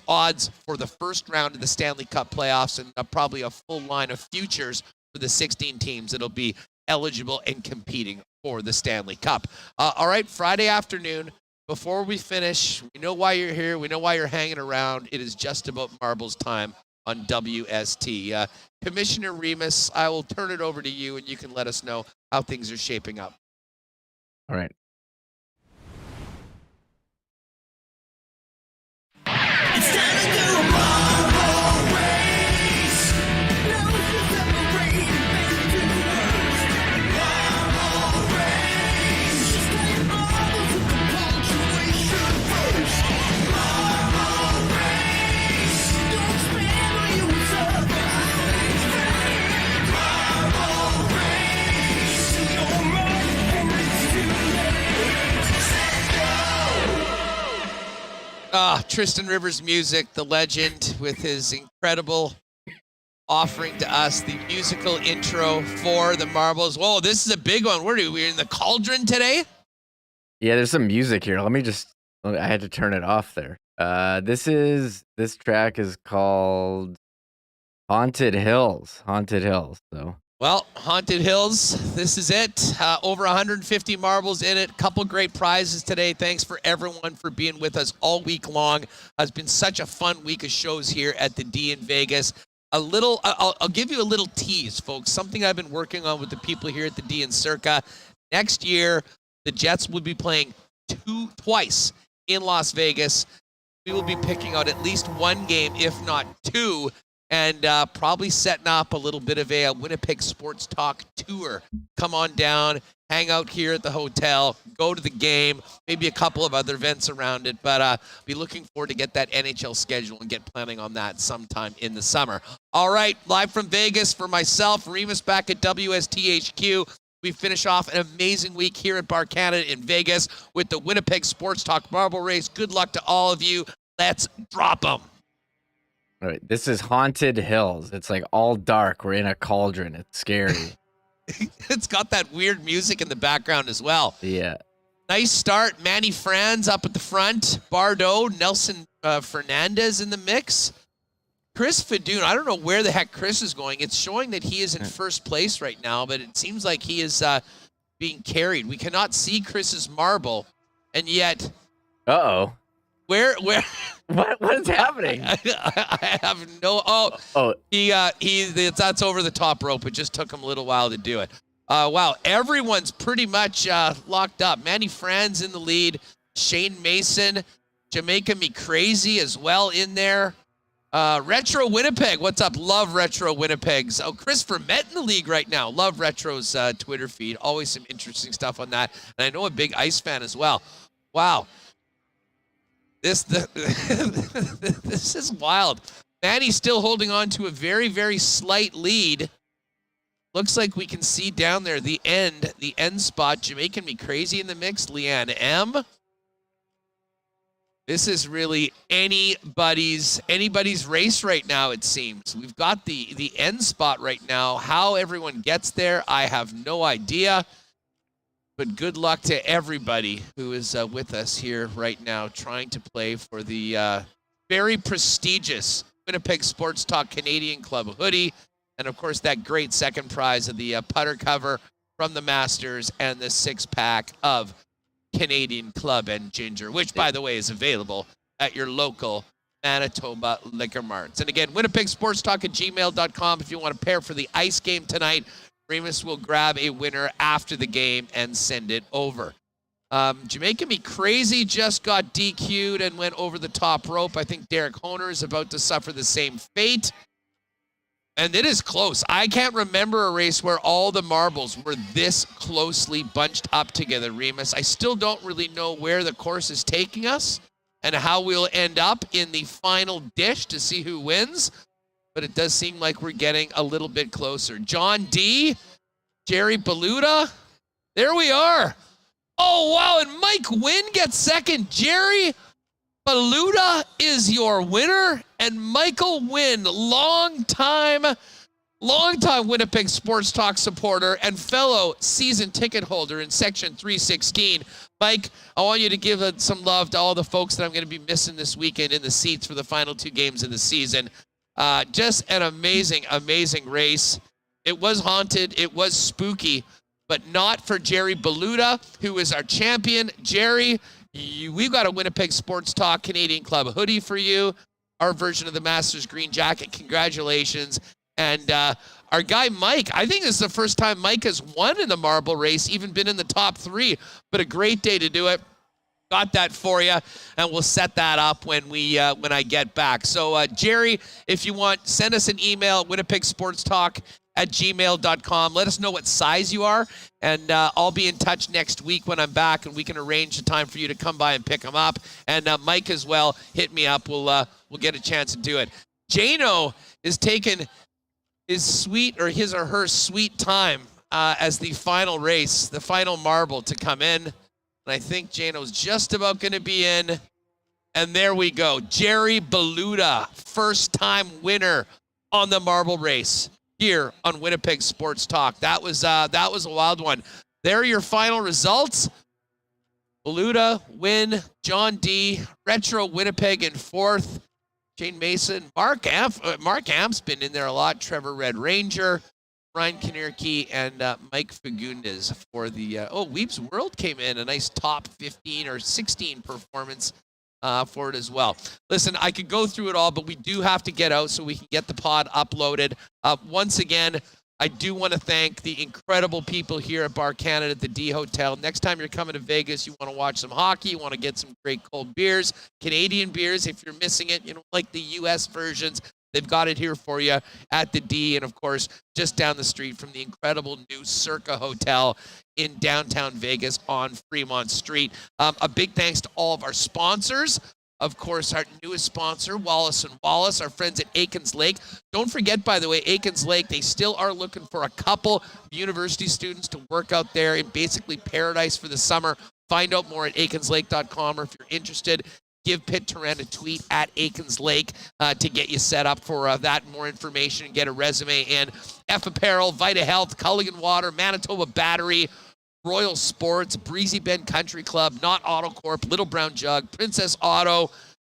odds for the first round of the Stanley Cup playoffs and probably a full line of futures for the 16 teams that'll be eligible and competing for the Stanley Cup. All right, Friday afternoon, before we finish, we know why you're here. We know why you're hanging around. It is just about marbles time on WST. Commissioner Remis, I will turn it over to you, and you can let us know how things are shaping up. All right. It's time to do a marble race. No separate, baby, marble race. Just play marbles with the punctuation first. Marble race. Don't spend what you survive. Marble race. No more, and it's too late. Let's go. Tristan Rivers Music, the legend, with his incredible offering to us the musical intro for the marbles. Whoa, this is a big one. We're in the cauldron today? Yeah, there's some music here. I had to turn it off there. This track is called Haunted Hills. So. Well, Haunted Hills, this is it. Over 150 marbles in it. Couple great prizes today. Thanks for everyone for being with us all week long. It's been such a fun week of shows here at the D in Vegas. I'll give you a little tease, folks. Something I've been working on with the people here at the D and Circa. Next year, the Jets will be playing twice in Las Vegas. We will be picking out at least one game, if not two, and probably setting up a little bit of a Winnipeg Sports Talk tour. Come on down, hang out here at the hotel, go to the game, maybe a couple of other events around it, but be looking forward to get that NHL schedule and get planning on that sometime in the summer. All right, live from Vegas for myself, Remis back at WSTHQ. We finish off an amazing week here at Bar Canada in Vegas with the Winnipeg Sports Talk Marble Race. Good luck to all of you. Let's drop them. All right, this is Haunted Hills. It's like all dark. We're in a cauldron. It's scary. It's got that weird music in the background as well. Yeah. Nice start. Manny Franz up at the front. Bardo, Nelson Fernandez in the mix. Chris Fadoon, I don't know where the heck Chris is going. It's showing that he is in first place right now, but it seems like he is being carried. We cannot see Chris's marble, and yet... Uh-oh. Where? What is happening? I have no... That's over the top rope. It just took him a little while to do it. Wow, everyone's pretty much locked up. Manny Franz in the lead. Shane Mason, Jamaica Me Crazy as well in there. Retro Winnipeg, what's up? Love Retro Winnipeg's. Oh, Chris Vermette in the league right now. Love Retro's Twitter feed. Always some interesting stuff on that. And I know a big Ice fan as well. Wow. This is wild. Manny's still holding on to a very, very slight lead. Looks like we can see down there the end spot. Jamaican Me Crazy in the mix. Leanne M. This is really anybody's race right now, it seems. We've got the end spot right now. How everyone gets there, I have no idea. But good luck to everybody who is with us here right now trying to play for the very prestigious Winnipeg Sports Talk Canadian Club hoodie. And, of course, that great second prize of the putter cover from the Masters and the 6-pack of Canadian Club and Ginger, which, by the way, is available at your local Manitoba liquor marts. And again, Winnipeg Sports Talk at gmail.com if you want to pair for the ice game tonight. Remis will grab a winner after the game and send it over. Jamaica Me Crazy just got DQ'd and went over the top rope. I think Derek Honer is about to suffer the same fate. And it is close. I can't remember a race where all the marbles were this closely bunched up together, Remis. I still don't really know where the course is taking us and how we'll end up in the final dish to see who wins. But it does seem like we're getting a little bit closer. John D., Jerry Baluta, there we are. Oh, wow, and Mike Wynn gets second. Jerry Baluta is your winner, and Michael Wynn, long-time Winnipeg Sports Talk supporter and fellow season ticket holder in Section 316. Mike, I want you to give some love to all the folks that I'm going to be missing this weekend in the seats for the final two games of the season. Just an amazing, amazing race. It was haunted. It was spooky, but not for Jerry Baluta, who is our champion. Jerry, we've got a Winnipeg Sports Talk Canadian Club hoodie for you, our version of the Masters green jacket. Congratulations. And our guy Mike, I think this is the first time Mike has won in the marble race, even been in the top three, but a great day to do it. Got that for you, and we'll set that up when I get back. So, Jerry, if you want, send us an email, winnipegsportstalk@gmail.com. Let us know what size you are, and I'll be in touch next week when I'm back, and we can arrange a time for you to come by and pick them up. And Mike as well, hit me up. We'll get a chance to do it. Jano is taking his or her sweet time as the final race, the final marble to come in. And I think Jano's just about going to be in. And there we go. Jerry Baluta, first-time winner on the marble race here on Winnipeg Sports Talk. That was a wild one. There are your final results. Baluta, Win, John D, Retro Winnipeg in fourth. Shane Mason, Mark Amp's been in there a lot. Trevor Red Ranger, Ryan Kinnerke, and Mike Fagundes for the... Weeps World came in. A nice top 15 or 16 performance for it as well. Listen, I could go through it all, but we do have to get out so we can get the pod uploaded. Once again, I do want to thank the incredible people here at Bar Canada at the D Hotel. Next time you're coming to Vegas, you want to watch some hockey, you want to get some great cold beers, Canadian beers if you're missing it, you know, like the U.S. versions. They've got it here for you at the D, and of course, just down the street from the incredible new Circa Hotel in downtown Vegas on Fremont Street. A big thanks to all of our sponsors. Of course, our newest sponsor, Wallace & Wallace, our friends at Aikens Lake. Don't forget, by the way, Aikens Lake, they still are looking for a couple university students to work out there in basically paradise for the summer. Find out more at aikenslake.com, or if you're interested, give Pitt Turan a tweet at Aikens Lake to get you set up for that and more information and get a resume in. F Apparel, Vita Health, Culligan Water, Manitoba Battery, Royal Sports, Breezy Bend Country Club, Not Auto Corp, Little Brown Jug, Princess Auto,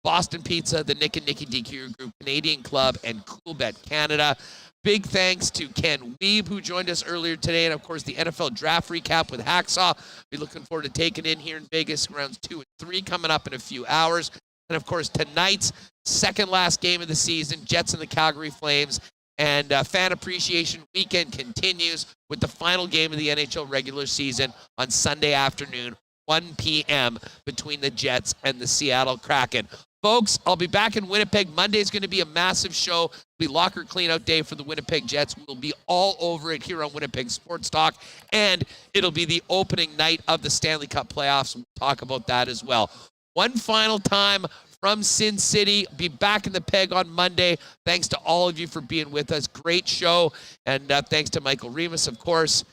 Boston Pizza, the Nick and Nicky DQ Group, Canadian Club, and Coolbet Canada. Big thanks to Ken Wiebe, who joined us earlier today, and of course the NFL Draft Recap with Hacksaw. We're looking forward to taking in here in Vegas, rounds 2 and 3 coming up in a few hours. And of course tonight's second last game of the season, Jets and the Calgary Flames. And Fan Appreciation Weekend continues with the final game of the NHL regular season on Sunday afternoon, 1 p.m. between the Jets and the Seattle Kraken. Folks, I'll be back in Winnipeg. Monday is going to be a massive show. It'll be locker cleanout day for the Winnipeg Jets. We'll be all over it here on Winnipeg Sports Talk, and it'll be the opening night of the Stanley Cup playoffs. We'll talk about that as well. One final time from Sin City. Be back in the Peg on Monday. Thanks to all of you for being with us. Great show, and thanks to Michael Remis, of course.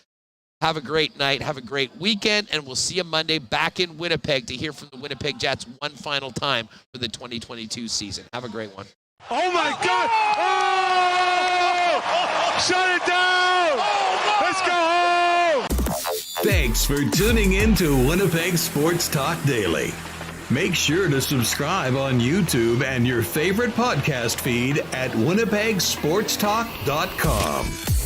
Have a great night. Have a great weekend, and we'll see you Monday back in Winnipeg to hear from the Winnipeg Jets one final time for the 2022 season. Have a great one. Oh, my God! Oh! Shut it down! Let's go home! Thanks for tuning in to Winnipeg Sports Talk Daily. Make sure to subscribe on YouTube and your favorite podcast feed at winnipegsportstalk.com.